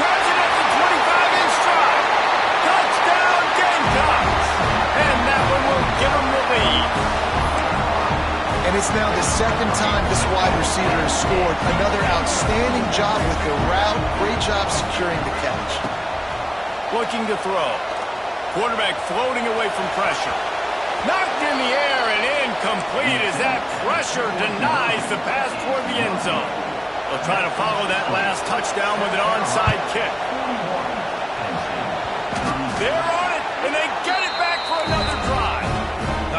Grabs it at the 25-inch stride. Touchdown, Gamecocks! And that one will give them the lead. And it's now the second time this wide receiver has scored. Another outstanding job with the route. Great job securing the catch. Looking to throw. Quarterback floating away from pressure. Knocked in the air and incomplete as that pressure denies the pass toward the end zone. They'll try to follow that last touchdown with an onside kick. They're on it, and they get it back for another drive.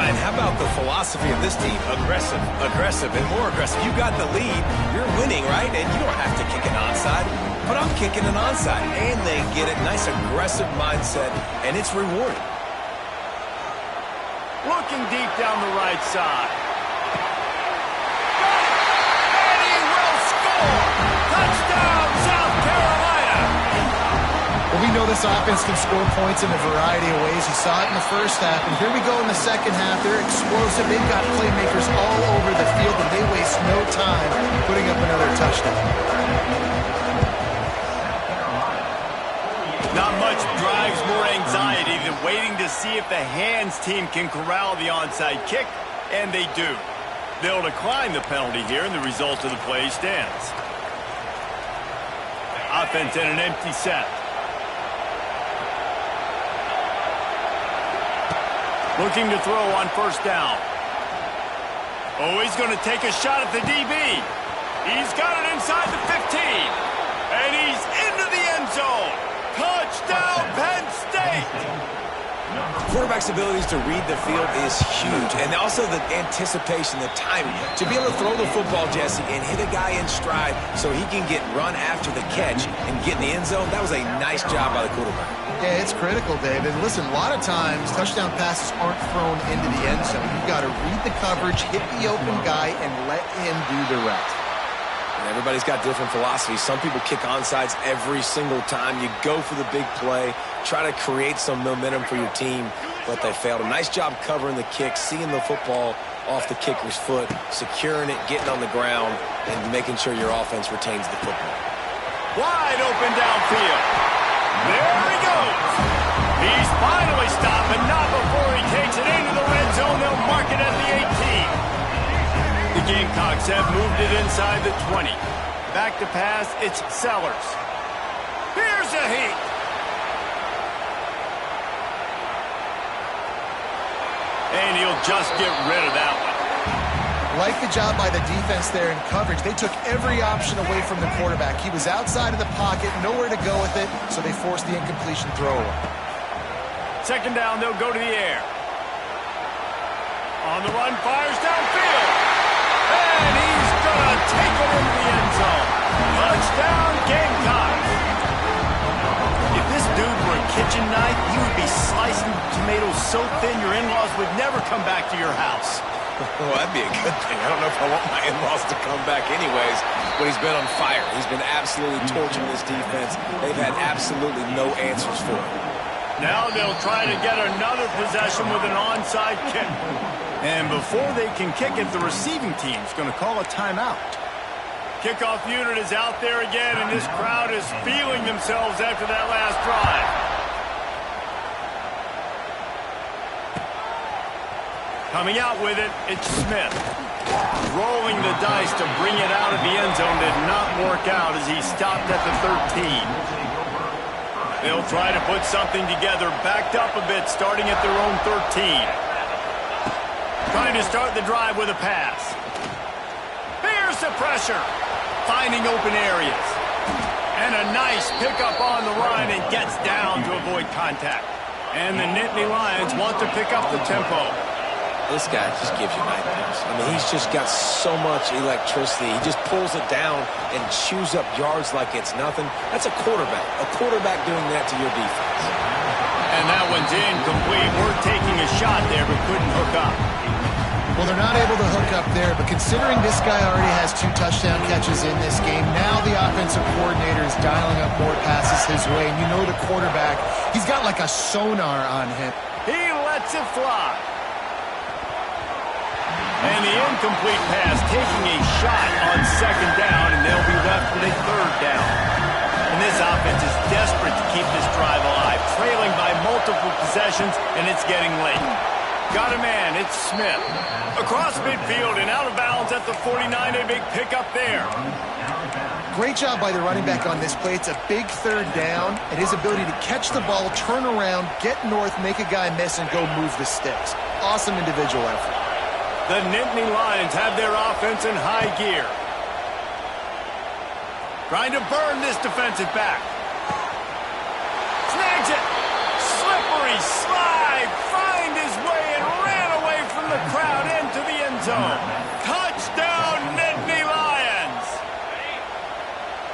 And how about the philosophy of this team? Aggressive, aggressive, and more aggressive. You got the lead. You're winning, right? And you don't have to kick an onside. But I'm kicking an onside. And they get it. Nice aggressive mindset, and it's rewarding. Looking deep down the right side. And he will score! Touchdown, South Carolina! Well, we know this offense can score points in a variety of ways. You saw it in the first half, and here we go in the second half. They're explosive. They've got playmakers all over the field, and they waste no time putting up another touchdown. Not much drives more anxiety than waiting to see if the hands team can corral the onside kick, and they do. They'll decline the penalty here, and the result of the play stands. Offense in an empty set. Looking to throw on first down. Oh, he's going to take a shot at the DB. He's got it inside the 15. And he's into the end zone. Touchdown, Penn State! Quarterback's abilities to read the field is huge, and also the anticipation, the timing. To be able to throw the football, Jesse, and hit a guy in stride so he can get run after the catch and get in the end zone, that was a nice job by the quarterback. Yeah, it's critical, Dave. And listen, a lot of times touchdown passes aren't thrown into the end zone. You've got to read the coverage, hit the open guy, and let him do the rest. And everybody's got different philosophies. Some people kick onside every single time. You go for the big play, try to create some momentum for your team, but they failed. A nice job covering the kick, seeing the football off the kicker's foot, securing it, getting on the ground, and making sure your offense retains the football. Wide open downfield. There he goes. He's finally stopped, but not before he takes it into the red zone. They'll mark it at the 18. The Gamecocks have moved it inside the 20. Back to pass, it's Sellers. Here's a heat. And he'll just get rid of that one. Like the job by the defense there in coverage. They took every option away from the quarterback. He was outside of the pocket, nowhere to go with it, so they forced the incompletion throw. Second down, they'll go to the air. On the run, fires downfield. And he's going to take it into the end zone. Touchdown, Gamecocks. If this dude were a kitchen knife, he would be slicing tomatoes so thin your in-laws would never come back to your house. Well, that'd be a good thing. I don't know if I want my in-laws to come back anyways, but he's been on fire. He's been absolutely torching this defense. They've had absolutely no answers for him. Now they'll try to get another possession with an onside kick. And before they can kick it, the receiving team's going to call a timeout. Kickoff unit is out there again, and this crowd is feeling themselves after that last drive. Coming out with it, it's Smith. Rolling the dice to bring it out of the end zone did not work out as he stopped at the 13. They'll try to put something together, backed up a bit, starting at their own 13. Trying to start the drive with a pass. Here's the pressure. Finding open areas. And a nice pickup on the run and gets down to avoid contact. And the Nittany Lions want to pick up the tempo. This guy just gives you nightmares. I mean, he's just got so much electricity. He just pulls it down and chews up yards like it's nothing. That's a quarterback. A quarterback doing that to your defense. And that one's incomplete. We're taking a shot there, but couldn't hook up. Well, they're not able to hook up there, but considering this guy already has 2 touchdown catches in this game, now the offensive coordinator is dialing up more passes his way. And you know the quarterback, he's got like a sonar on him. He lets it fly. And the incomplete pass taking a shot on second down, and they'll be left with a third down. And this offense is desperate to keep this drive alive, trailing by multiple possessions, and it's getting late. Got a man, it's Smith. Across midfield and out of bounds at the 49, a big pickup there. Great job by the running back on this play. It's a big third down, and his ability to catch the ball, turn around, get north, make a guy miss, and go move the sticks. Awesome individual effort. The Nittany Lions have their offense in high gear. Trying to burn this defensive back. Snags it. Slippery slide. Find his way and ran away from the crowd into the end zone. Touchdown, Nittany Lions.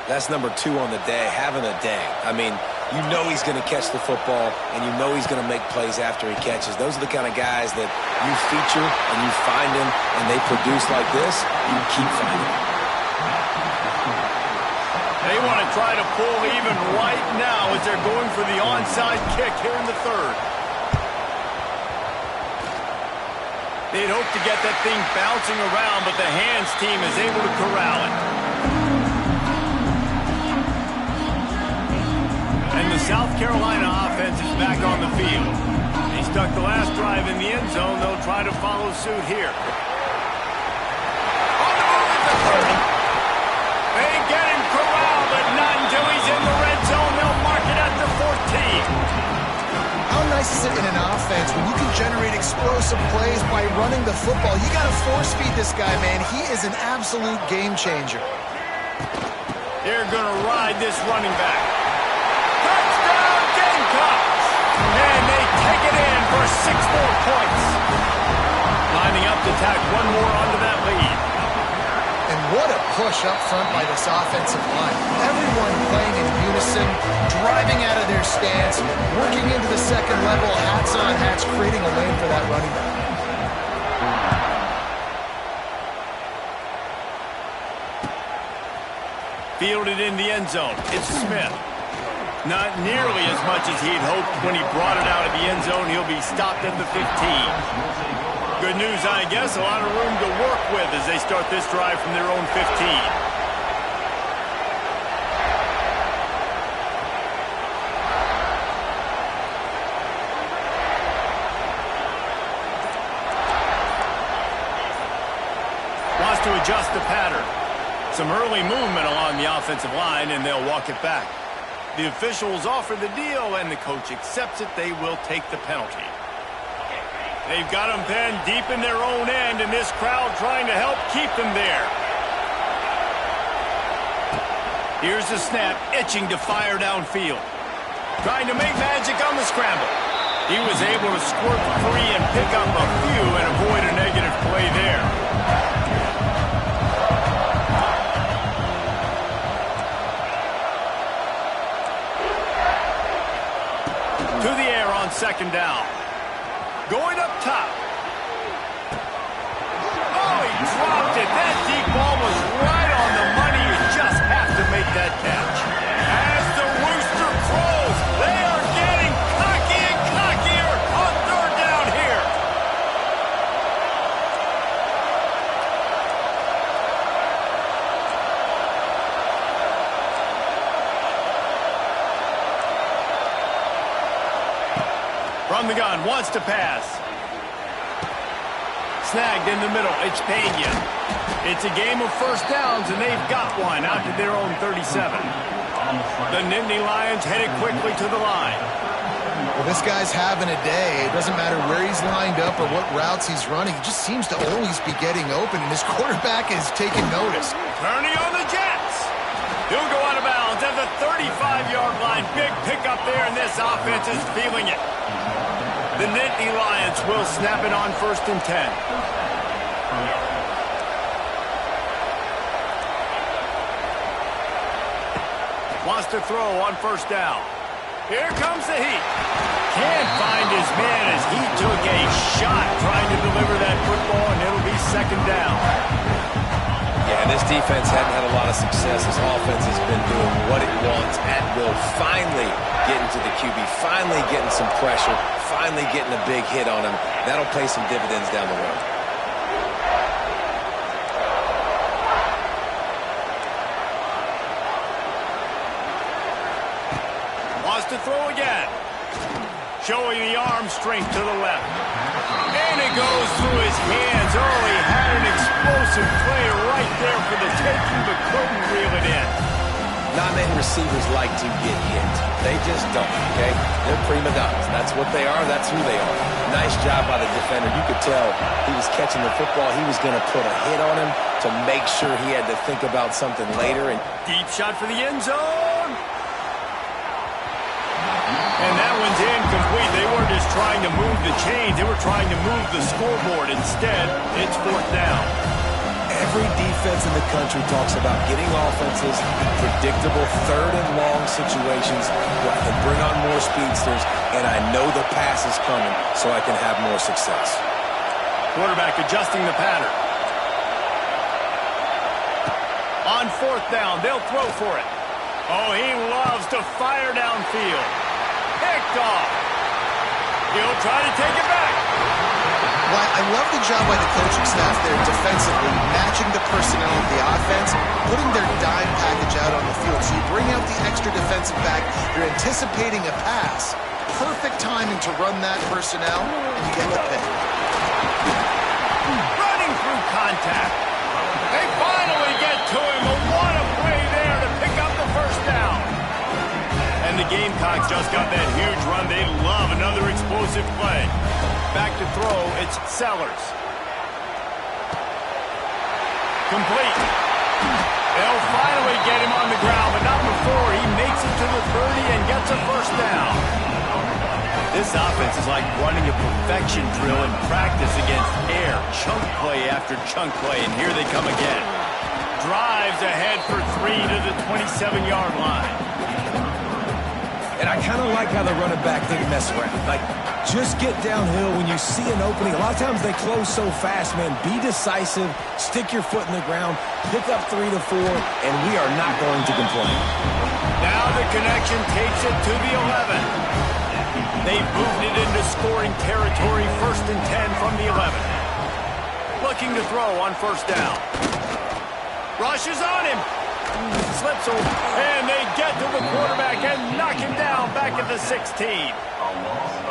That's number 2 on the day, having a day. I mean, you know he's going to catch the football, and you know he's going to make plays after he catches. Those are the kind of guys that you feature and you find them, and they produce like this, you keep finding them. They want to try to pull even right now as they're going for the onside kick here in the third. They'd hope to get that thing bouncing around, but the hands team is able to corral it. And the South Carolina offense is back on the field. They stuck the last drive in the end zone. They'll try to follow suit here. On the move at the 30. They get him corralled, but not until he's in the red zone. They'll mark it at the 14. How nice is it in an offense when you can generate explosive plays by running the football? You got to force feed this guy, man. He is an absolute game changer. They're going to ride this running back. Touchdown, Gamecocks! And they take it in for 6 more points. Lining up to tack one more onto that lead. And what a push up front by this offensive line. Everyone playing in unison, driving out of their stance, working into the second level, hats on hats, creating a lane for that running back. Fielded in the end zone. It's Smith. Not nearly as much as he'd hoped when he brought it out of the end zone. He'll be stopped at the 15. Good news, I guess. A lot of room to work with as they start this drive from their own 15. Wants to adjust the pattern. Some early movement along the offensive line, and they'll walk it back. The officials offer the deal, and the coach accepts it. They will take the penalty. They've got them pinned deep in their own end, and this crowd trying to help keep them there. Here's the snap, itching to fire downfield. Trying to make magic on the scramble. He was able to squirt free and pick up a few and avoid a negative play there. To the air on second down. Going up top. Oh, he dropped it. That deep ball was right on the money. You just have to make that catch. As the rooster crows, they are getting cocky and cockier on third down here. From the gun, wants to pass. Snagged in the middle, it's Pena. It's a game of first downs, and they've got one out to their own 37. The Nittany Lions headed quickly to the line. Well, this guy's having a day. It doesn't matter where he's lined up or what routes he's running. He just seems to always be getting open, and his quarterback is taking notice. Turning on the Jets. He'll go out of bounds at the 35-yard line. Big pickup there, and this offense is feeling it. The Nittany Lions will snap it on 1st and 10. Wants to throw on 1st down. Here comes the heat. Can't find his man as he took a shot trying to deliver that football, and it'll be 2nd down. Yeah, this defense hadn't had a lot of success. This offense has been doing what it wants at will. Finally getting to the QB, finally getting some pressure, finally getting a big hit on him. That'll pay some dividends down the road. Wants to throw again. Showing the arm strength to the left. And it goes through his hands. Oh, he had an explosive play right there for the taking, but couldn't reel it in. Not many receivers like to get hit. They just don't, okay? They're prima donnas. That's what they are. That's who they are. Nice job by the defender. You could tell he was catching the football. He was going to put a hit on him to make sure he had to think about something later. And deep shot for the end zone. And that one's incomplete. They weren't just trying to move the chains. They were trying to move the scoreboard. Instead, it's 4th down. Every defense in the country talks about getting offenses in predictable third and long situations where I can bring on more speedsters, and I know the pass is coming so I can have more success. Quarterback adjusting the pattern. On fourth down, they'll throw for it. Oh, he loves to fire downfield. Picked off. He'll try to take it back. Well, I love the job by the coaching staff there defensively, matching the personnel of the offense, putting their dime package out on the field. So you bring out the extra defensive back, you're anticipating a pass. Perfect timing to run that personnel, and you get the pick. Running through contact. They finally get to him. But what a play there to pick up the first down. And the Gamecocks just got that huge run. They love another explosive play. Back to throw, it's Sellers. Complete. They'll finally get him on the ground, but not before he makes it to the 30 and gets a first down. This offense is like running a perfection drill in practice against air. Chunk play after chunk play, and here they come again. Drives ahead for 3 to the 27-yard line. And I kind of like how the running back didn't mess around. Like, just get downhill when you see an opening. A lot of times they close so fast, man. Be decisive, stick your foot in the ground, pick up 3 to 4, and we are not going to complain. Now the connection takes it to the 11. They've moved it into scoring territory, 1st and 10 from the 11. Looking to throw on first down. Rushes on him. Slips over, and they get to the quarterback and knock him down back at the 16.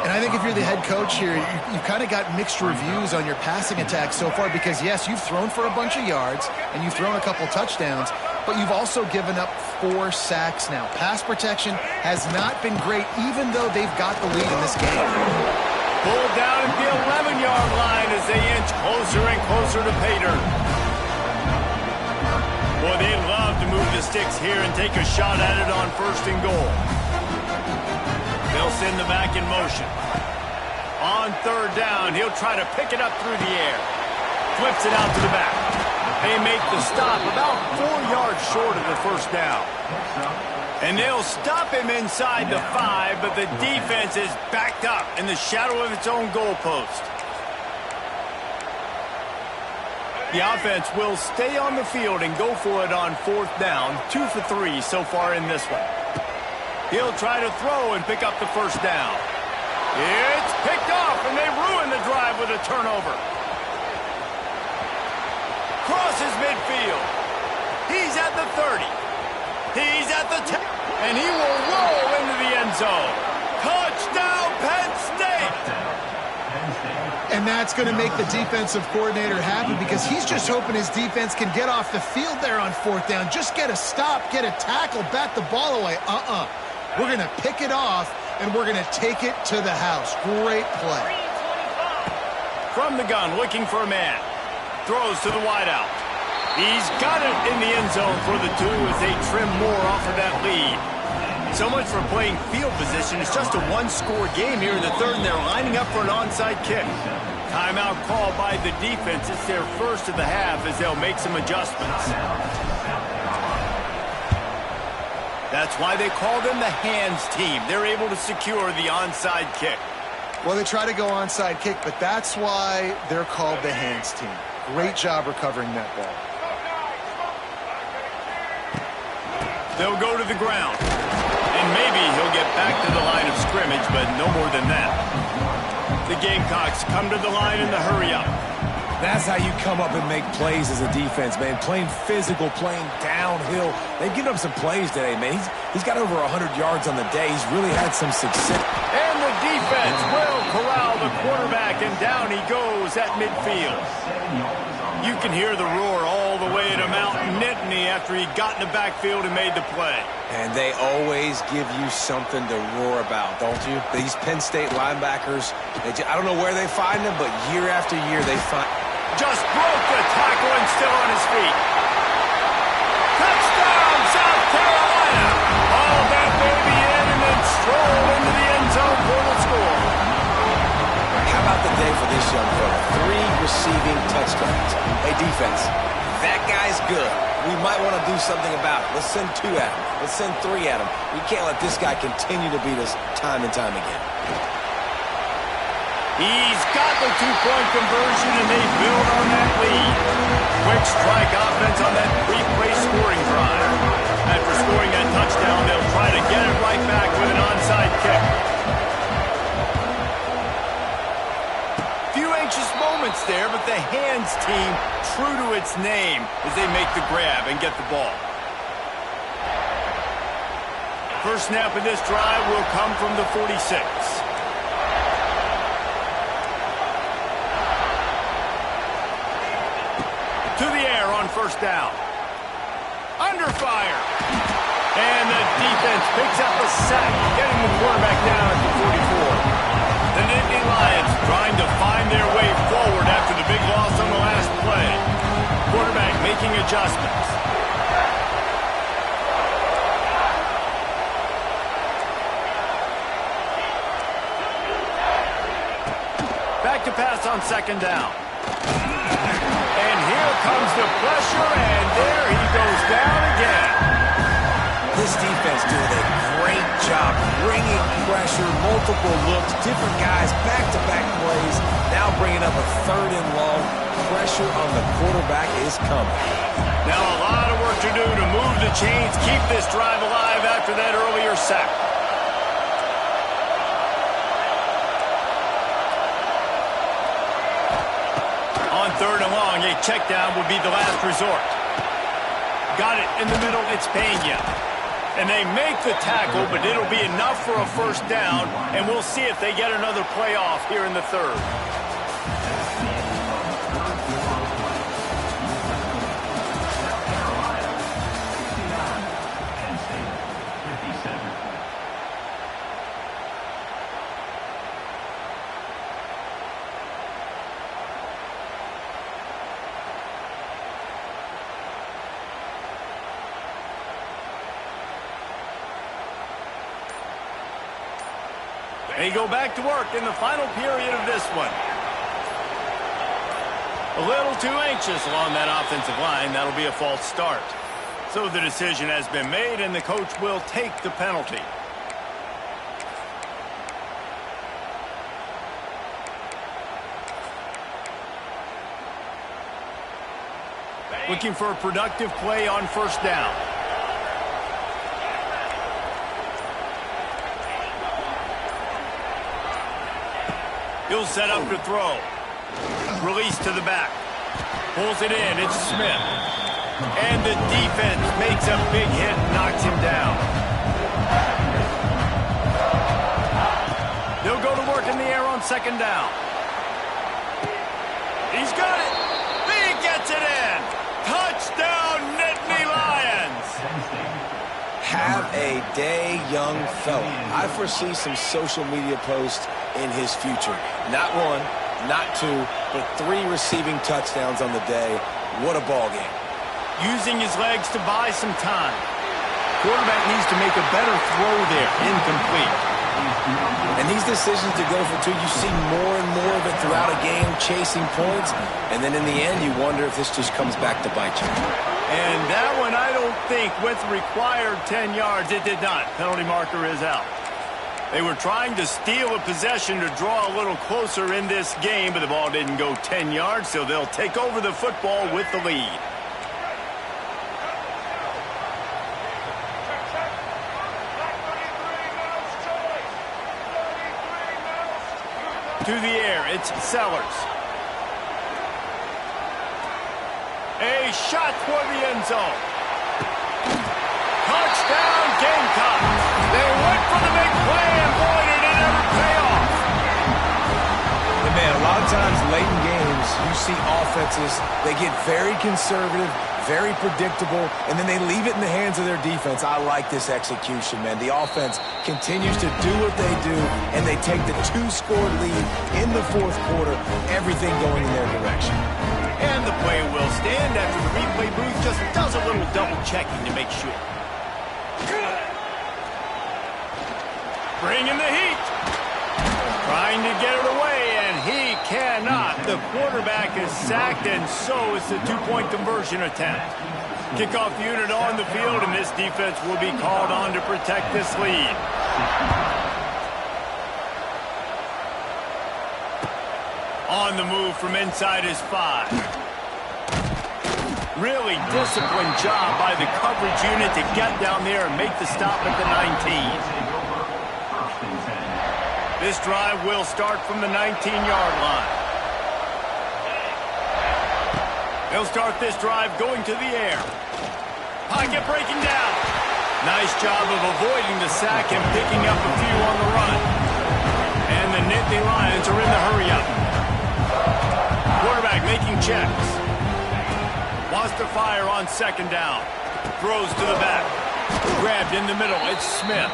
And I think if you're the head coach here, you've kind of got mixed reviews on your passing attack so far because, yes, you've thrown for a bunch of yards and you've thrown a couple touchdowns, but you've also given up 4 sacks now. Pass protection has not been great, even though they've got the lead in this game. Pulled down at the 11-yard line as they inch closer and closer to pay dirt. Boy, they'd love to move the sticks here and take a shot at it on 1st and goal. They'll send the back in motion. On 3rd down, he'll try to pick it up through the air. Flips it out to the back. They make the stop about 4 yards short of the first down. And they'll stop him inside the 5, but the defense is backed up in the shadow of its own goalpost. The offense will stay on the field and go for it on 4th down. 2 for 3 so far in this one. He'll try to throw and pick up the first down. It's picked off, and they ruin the drive with a turnover. Crosses midfield. He's at the 30. He's at the 10. And he will roll into the end zone. Touchdown, Penn State! And that's going to make the defensive coordinator happy because he's just hoping his defense can get off the field there on 4th down. Just get a stop, get a tackle, bat the ball away. We're going to pick it off, and we're going to take it to the house. Great play. From the gun, looking for a man. Throws to the wideout. He's got it in the end zone for the 2 as they trim more off of that lead. So much for playing field position. It's just a 1-score game here in the 3rd, and they're lining up for an onside kick. Timeout called by the defense. It's their first of the half as they'll make some adjustments. That's why they call them the hands team. They're able to secure the onside kick. Well, they try to go onside kick, but that's why they're called the hands team. Great job recovering that ball. They'll go to the ground. And maybe he'll get back to the line of scrimmage, but no more than that. The Gamecocks come to the line in the hurry-up. That's how you come up and make plays as a defense, man. Playing physical, playing downhill. They've given up some plays today, man. He's got over 100 yards on the day. He's really had some success. And the defense will corral the quarterback, and down he goes at midfield. You can hear the roar all the way to Mount Nittany after he got in the backfield and made the play. And they always give you something to roar about, don't you? These Penn State linebackers, I don't know where they find them, but year after year they find... Just broke the tackle and still on his feet. Touchdown, South Carolina! Haul that baby in and then stroll into the end zone for the score. How about the day for this young fella? 3 receiving touchdowns. Hey, defense, that guy's good. We might want to do something about it. Let's send 2 at him. Let's send 3 at him. We can't let this guy continue to beat us time and time again. He's got the 2-point conversion, and they build on that lead. Quick strike offense on that three-play scoring drive. After scoring that touchdown, they'll try to get it right back with an onside kick. Few anxious moments there, but the hands team true to its name as they make the grab and get the ball. First snap of this drive will come from the 46. To the air on first down. Under fire. And the defense picks up a sack, getting the quarterback down at the 44. The Nittany Lions trying to find their way forward after the big loss on the last play. Quarterback making adjustments. Back to pass on second down. And here comes the pressure, and there he goes down again. This defense doing a great job bringing pressure, multiple looks, different guys, back-to-back plays, now bringing up a 3rd and long. Pressure on the quarterback is coming. Now a lot of work to do to move the chains, keep this drive alive after that earlier sack. On 3rd and long, a check down would be the last resort. Got it in the middle, it's Pena. And they make the tackle, but it'll be enough for a first down, and we'll see if they get another play off here in the 3rd. They go back to work in the final period of this one. A little too anxious along that offensive line. That'll be a false start. So the decision has been made, and the coach will take the penalty. Looking for a productive play on first down. He'll set up to throw. Release to the back. Pulls it in. It's Smith. And the defense makes a big hit and knocks him down. They'll go to work in the air on second down. He's got it. He gets it in. Touchdown, Nittany Lions. Have a day, young fella. I foresee some social media posts in his future. Not 1, not 2, but 3 receiving touchdowns on the day. What a ball game. Using his legs to buy some time. Quarterback needs to make a better throw there. Incomplete. And these decisions to go for 2, you see more and more of it throughout a game, chasing points. And then in the end, you wonder if this just comes back to bite you. And that one, I don't think, with required 10 yards, it did not. Penalty marker is out. They were trying to steal a possession to draw a little closer in this game, but the ball didn't go 10 yards, so they'll take over the football with the lead. To the air, it's Sellers. A shot toward the end zone. Touchdown, Gamecocks. They went for the big play, and boy, did it ever pay off. And man, a lot of times late in games, you see offenses, they get very conservative, very predictable, and then they leave it in the hands of their defense. I like this execution, man. The offense continues to do what they do, and they take the 2-score lead in the 4th quarter, everything going in their direction. And the play will stand after the replay booth just does a little double-checking to make sure. Bringing the heat. Trying to get it away, and he cannot the quarterback is sacked, and so is the two-point conversion attempt. Kickoff unit on the field, and this defense will be called on to protect this lead. On the move from inside his 5. Really disciplined job by the coverage unit to get down there and make the stop at the 19. This drive will start from the 19-yard line. They'll start this drive going to the air. Pocket breaking down. Nice job of avoiding the sack and picking up a few on the run. And the Nittany Lions are in the hurry-up. Quarterback making checks. Wants to fire on second down. Throws to the back. Grabbed in the middle. It's Smith.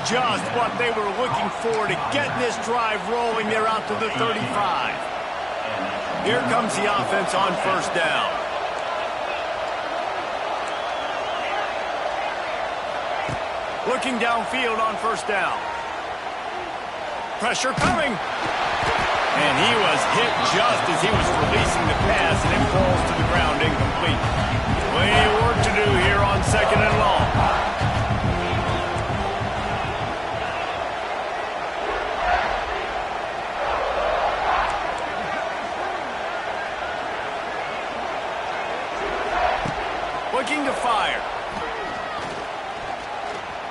Just what they were looking for to get this drive rolling. They're out to the 35. Here comes the offense on first down. Looking downfield on first down. Pressure coming. And he was hit just as he was releasing the pass, and it falls to the ground incomplete. Plenty of work to do here on second and long. Looking to fire.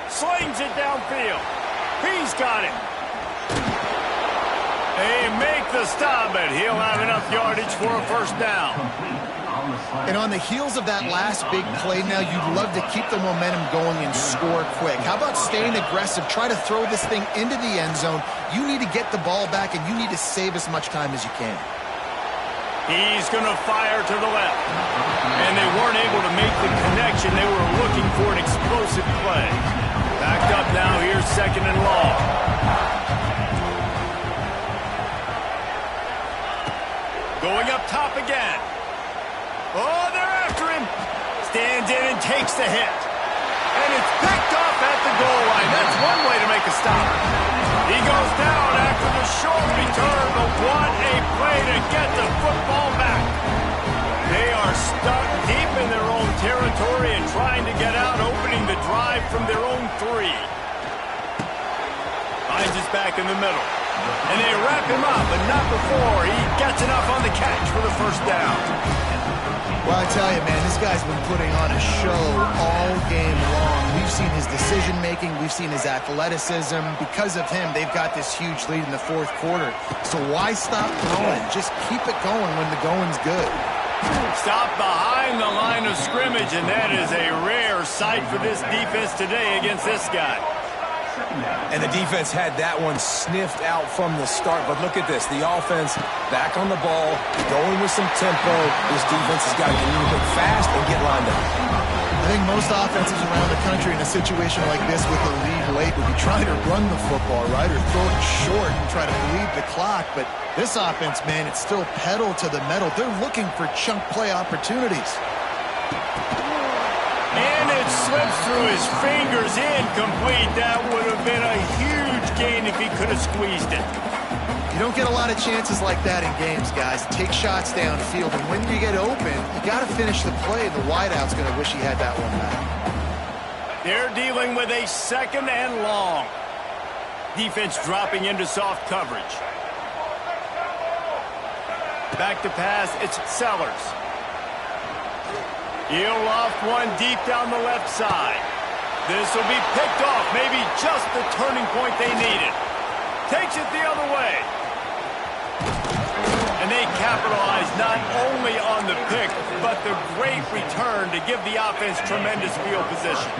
Slings it downfield. He's got it. They make the stop, but he'll have enough yardage for a first down. And on the heels of that last big play now, you'd love to keep the momentum going and score quick. How about staying aggressive? Try to throw this thing into the end zone. You need to get the ball back, and you need to save as much time as you can. He's going to fire to the left. And they weren't able to make the connection. They were looking for an explosive play. Backed up now, here's second and long. Going up top again. Oh, they're after him. Stands in and takes the hit. And it's picked off at the goal line. That's one way to make a stop. He goes down after the short return, but what a play to get the football back. They are stuck deep in their own territory and trying to get out, opening the drive from their own 3. Finds his back in the middle. And they wrap him up, but not before he gets enough on the catch for the first down. Well, I tell you, man, this guy's been putting on a show all game long. We've seen his decision-making. We've seen his athleticism. Because of him, they've got this huge lead in the fourth quarter. So why stop throwing? Just keep it going when the going's good. Stop behind the line of scrimmage, and that is a rare sight for this defense today against this guy. And the defense had that one sniffed out from the start. But look at this. The offense back on the ball, going with some tempo. This defense has got to communicate fast and get lined up. I think most offenses around the country in a situation like this with the lead late would be trying to run the football, right, or throw it short and try to bleed the clock. But this offense, man, it's still pedal to the metal. They're looking for chunk play opportunities. And it slips through his fingers, incomplete. That would have been a huge gain if he could have squeezed it. You don't get a lot of chances like that in games, guys. Take shots downfield, and when you get open, you got to finish the play. The wideout's going to wish he had that one back. They're dealing with a second and long. Defense dropping into soft coverage. Back to pass, it's Sellers. He'll loft one deep down the left side. This will be picked off, maybe just the turning point they needed. Takes it the other way. And they capitalize not only on the pick, but the great return to give the offense tremendous field position.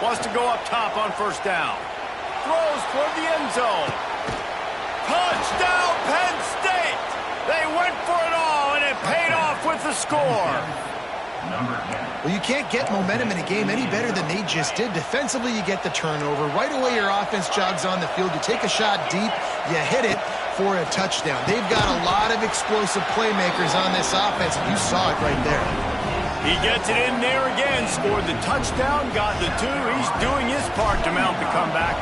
Wants to go up top on first down. Throws toward the end zone. Touchdown, Penn State! They went for it all, and it paid off with the score. Well, you can't get momentum in a game any better than they just did. Defensively, you get the turnover. Right away, your offense jogs on the field. You take a shot deep, you hit it for a touchdown. They've got a lot of explosive playmakers on this offense, and you saw it right there. He gets it in there again, scored the touchdown, got the 2. He's doing his part to mount the comeback.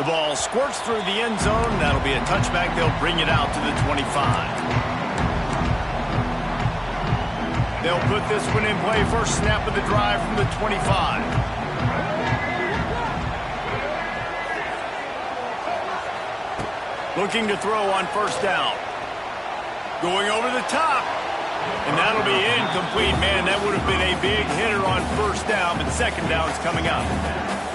The ball squirts through the end zone. That'll be a touchback. They'll bring it out to the 25. They'll put this one in play. First snap of the drive from the 25. Looking to throw on first down. Going over the top. And that'll be incomplete. Man, that would have been a big hitter on first down, but second down's coming up.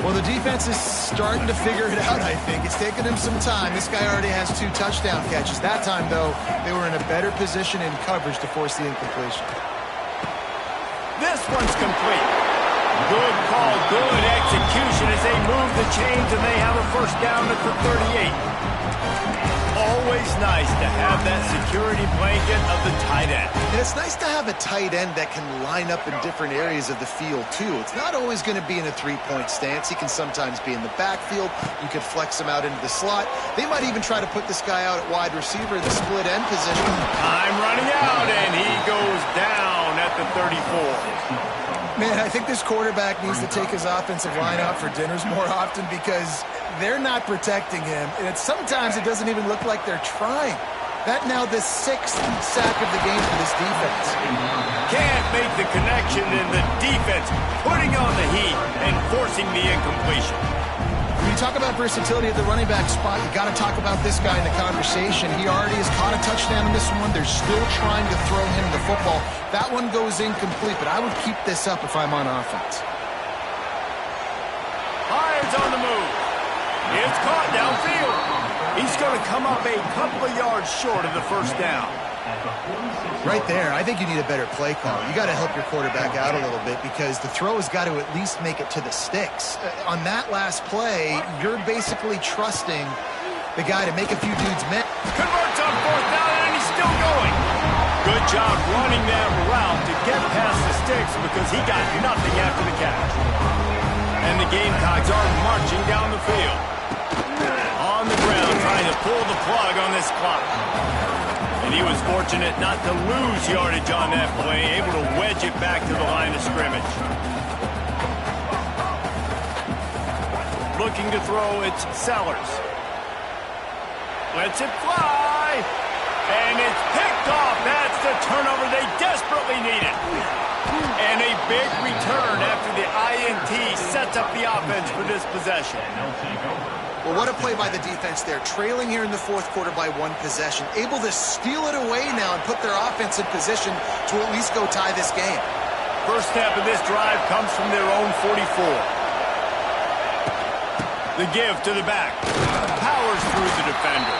Well, the defense is starting to figure it out, I think. It's taken him some time. This guy already has 2 touchdown catches. That time, though, they were in a better position in coverage to force the incompletion. This one's complete. Good call, good execution as they move the chains, and they have a first down at the 38. Always nice to have that security blanket of the tight end. And it's nice to have a tight end that can line up in different areas of the field, too. It's not always going to be in a three-point stance. He can sometimes be in the backfield. You could flex him out into the slot. They might even try to put this guy out at wide receiver in the split end position. Time running out, and he goes down at the 34. Man, I think this quarterback needs to take his offensive line out for dinners more often because they're not protecting him. And sometimes it doesn't even look like they're trying. That now the 6th sack of the game for this defense. Can't make the connection, and the defense putting on the heat and forcing the incompletion. When you talk about versatility at the running back spot, you got to talk about this guy in the conversation. He already has caught a touchdown in this one. They're still trying to throw him the football. That one goes incomplete, but I would keep this up if I'm on offense. Hines on the move. It's caught downfield. He's going to come up a couple of yards short of the first down. Right there, I think you need a better play call. You got to help your quarterback out a little bit because the throw has got to at least make it to the sticks. On that last play, you're basically trusting the guy to make a few dudes miss. Converts on fourth down, and he's still going. Good job running that route to get past the sticks because he got nothing after the catch. And the Gamecocks are marching down the field. On the ground, trying to pull the plug on this clock. And he was fortunate not to lose yardage on that play, able to wedge it back to the line of scrimmage. Looking to throw, it's Sellers. Lets it fly. And it's picked off. That's the turnover they desperately needed. And a big return after the INT sets up the offense for this possession. Well, what a play by the defense there. Trailing here in the fourth quarter by 1 possession. Able to steal it away now and put their offense in position to at least go tie this game. First snap of this drive comes from their own 44. The give to the back. Powers through the defender.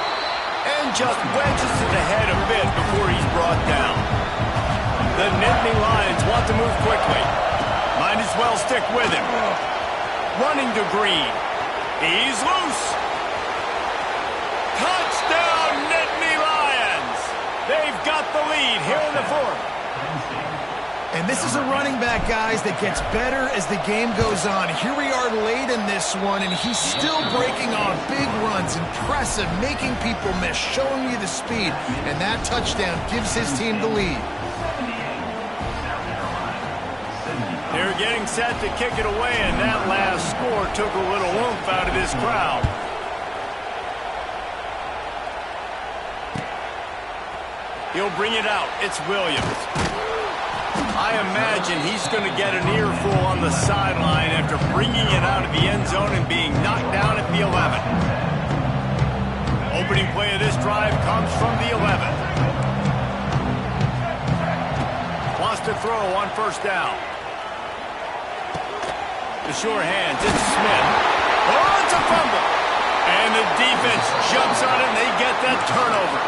And just wedges to the head a bit before he's brought down. The Nittany Lions want to move quickly. Might as well stick with him. Running to Green. He's loose. Touchdown, Nittany Lions. They've got the lead here in the fourth. And this is a running back, guys, that gets better as the game goes on. Here we are late in this one, and he's still breaking off big runs. Impressive, making people miss, showing you the speed. And that touchdown gives his team the lead. They're getting set to kick it away, and that last score took a little oomph out of this crowd. He'll bring it out. It's Williams. I imagine he's going to get an earful on the sideline after bringing it out of the end zone and being knocked down at the 11. Opening play of this drive comes from the 11. Wants to throw on first down. The sure hands, it's Smith. Oh, it's a fumble. And the defense jumps on it, and they get that turnover.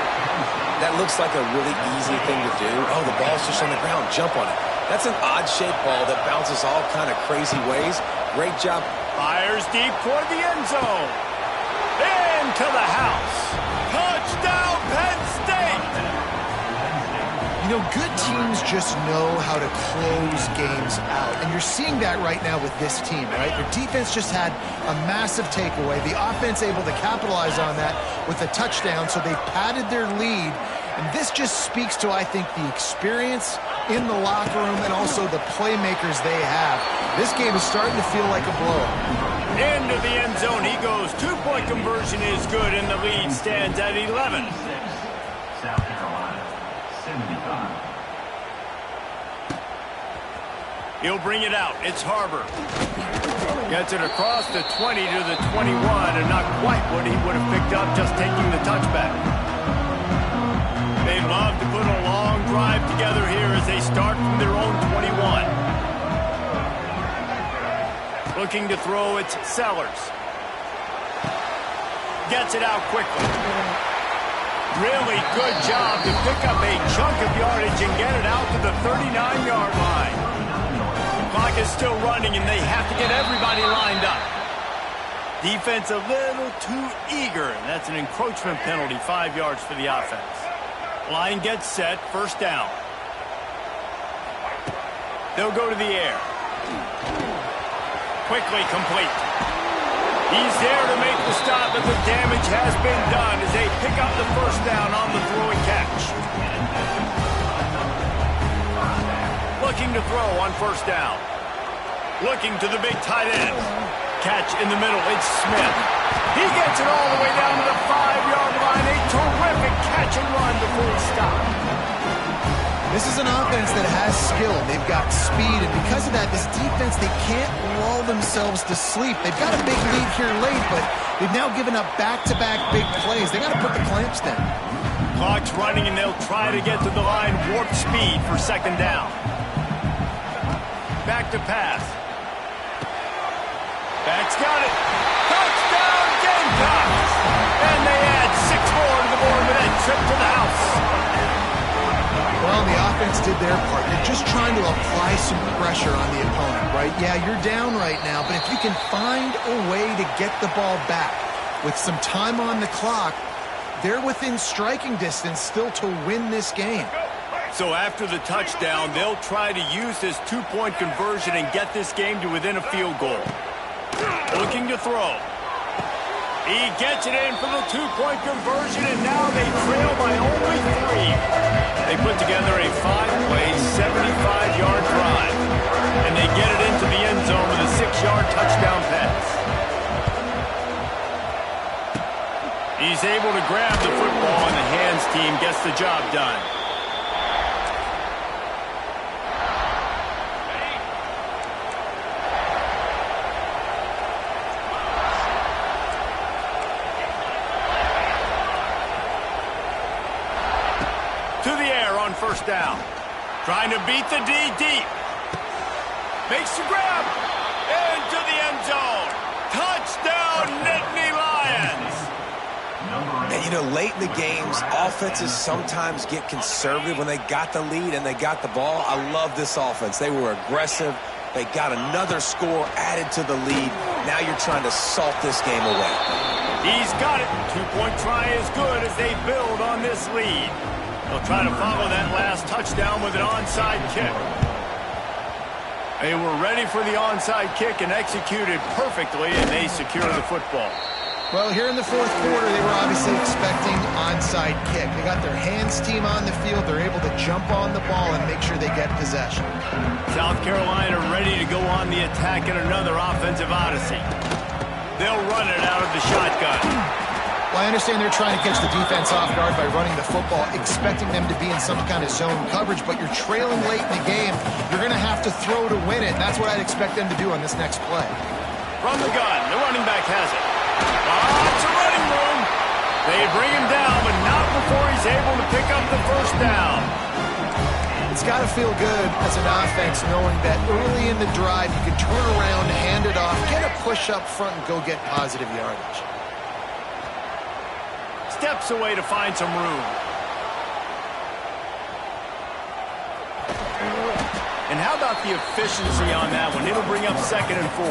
That looks like a really easy thing to do. Oh, the ball's just on the ground. Jump on it. That's an odd-shaped ball that bounces all kind of crazy ways. Great job. Fires deep toward the end zone. Into the house. Touchdown, Penn State! You know, good teams just know how to close games out. And you're seeing that right now with this team, right? Their defense just had a massive takeaway. The offense able to capitalize on that with a touchdown, so they padded their lead. And this just speaks to, I think, the experience in the locker room and also the playmakers they have. This game is starting to feel like a blowout. Into the end zone he goes. Two-point conversion is good, and the lead stands at 11. South Carolina, 75. He'll bring it out. It's Harbor. Gets it across the 20 to the 21, and not quite what he would have picked up just taking the touchback. They love to put a long drive together here as they start from their own 21. Looking to throw, it's Sellers. Gets it out quickly. Really good job to pick up a chunk of yardage and get it out to the 39-yard line. Clock is still running, and they have to get everybody lined up. Defense a little too eager, and that's an encroachment penalty, 5 yards for the offense. Line gets set, first down. They'll go to the air. Quickly complete. He's there to make the stop, but the damage has been done as they pick up the first down on the throw and catch. Looking to throw on first down. Looking to the big tight end. Catch in the middle, it's Smith. He gets it all the way down to the 5-yard line. A terrific catch and run before he stopped. This is an offense that has skill. They've got speed, and because of that, this defense, they can't lull themselves to sleep. They've got a big lead here late, but they've now given up back-to-back big plays. They got to put the clamps down. Clock's running, and they'll try to get to the line warp speed for second down. Back to pass. Back's got it. Touchdown, Gamecocks! And they add 6 more to the board with that trip to the house. Well, the offense did their part. They're just trying to apply some pressure on the opponent, right? Yeah, you're down right now, but if you can find a way to get the ball back with some time on the clock, they're within striking distance still to win this game. So after the touchdown, they'll try to use this 2-point conversion and get this game to within a field goal. Looking to throw. He gets it in for the 2-point conversion, and now they trail by only 3. They put together a 5-play, 75-yard drive, and they get it into the end zone with a 6-yard touchdown pass. He's able to grab the football, and the hands team gets the job done. To the air on first down. Trying to beat the D deep. Makes the grab. Into the end zone. Touchdown, Nittany Lions. And, you know, late in the games, offenses sometimes get conservative when they got the lead and they got the ball. I love this offense. They were aggressive. They got another score added to the lead. Now you're trying to salt this game away. He's got it. 2-point try is good as they build on this lead. They'll try to follow that last touchdown with an onside kick. They were ready for the onside kick and executed perfectly, and they secure the football. Well, here in the fourth quarter, they were obviously expecting onside kick. They got their hands team on the field. They're able to jump on the ball and make sure they get possession. South Carolina ready to go on the attack in another offensive odyssey. They'll run it out of the shotgun. Well, I understand they're trying to catch the defense off guard by running the football, expecting them to be in some kind of zone coverage, but you're trailing late in the game. You're going to have to throw to win it, and that's what I'd expect them to do on this next play. From the gun, the running back has it. Lots of running room. They bring him down, but not before he's able to pick up the first down. It's got to feel good as an offense knowing that early in the drive you can turn around, hand it off, get a push up front, and go get positive yardage. Steps away to find some room. And how about the efficiency on that one? It'll bring up 2nd and 4.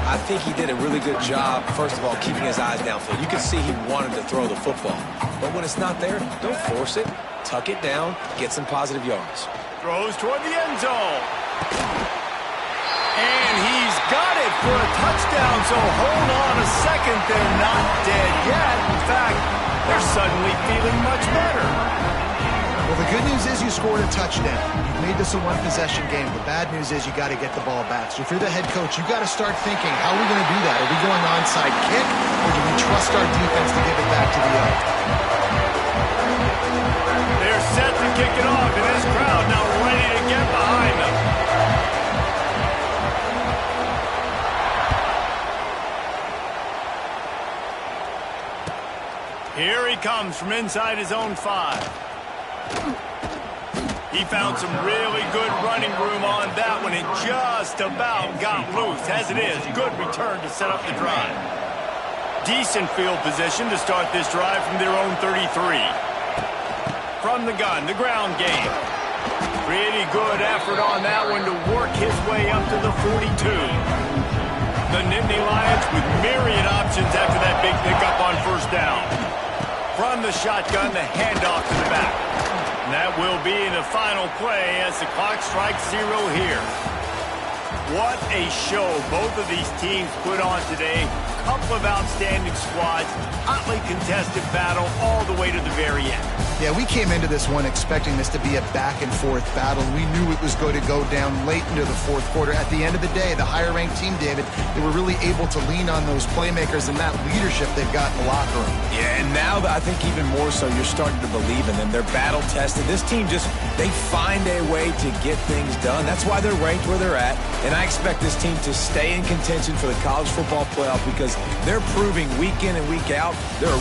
I think he did a really good job, first of all, keeping his eyes downfield. You can see he wanted to throw the football. But when it's not there, don't force it. Tuck it down, get some positive yards. Throws toward the end zone. And he's got it for a touchdown, so hold on a second. They're not dead yet. In fact, they're suddenly feeling much better. Well, the good news is you scored a touchdown. You've made this a one-possession game. The bad news is you got to get the ball back. So if you're the head coach, you got to start thinking, how are we going to do that? Are we going onside kick, or do we trust our defense to give it back to the other? They're set to kick it off, and this crowd now ready to get behind them. Here he comes from inside his own 5. He found some really good running room on that one and just about got loose. As it is, good return to set up the drive. Decent field position to start this drive from their own 33. From the gun, the ground game. Pretty good effort on that one to work his way up to the 42. The Nittany Lions with myriad options after that big pickup on first down. From the shotgun, the handoff to the back. And that will be the final play as the clock strikes 0 here. What a show both of these teams put on today. Couple of outstanding squads, hotly contested battle all the way to the very end. Yeah, we came into this one expecting this to be a back-and-forth battle. We knew it was going to go down late into the fourth quarter. At the end of the day, the higher-ranked team, David, they were really able to lean on those playmakers and that leadership they've got in the locker room. Yeah, and now I think even more so, you're starting to believe in them. They're battle-tested. This team they find a way to get things done. That's why they're ranked where they're at. And I expect this team to stay in contention for the college football playoff because they're proving week in and week out they're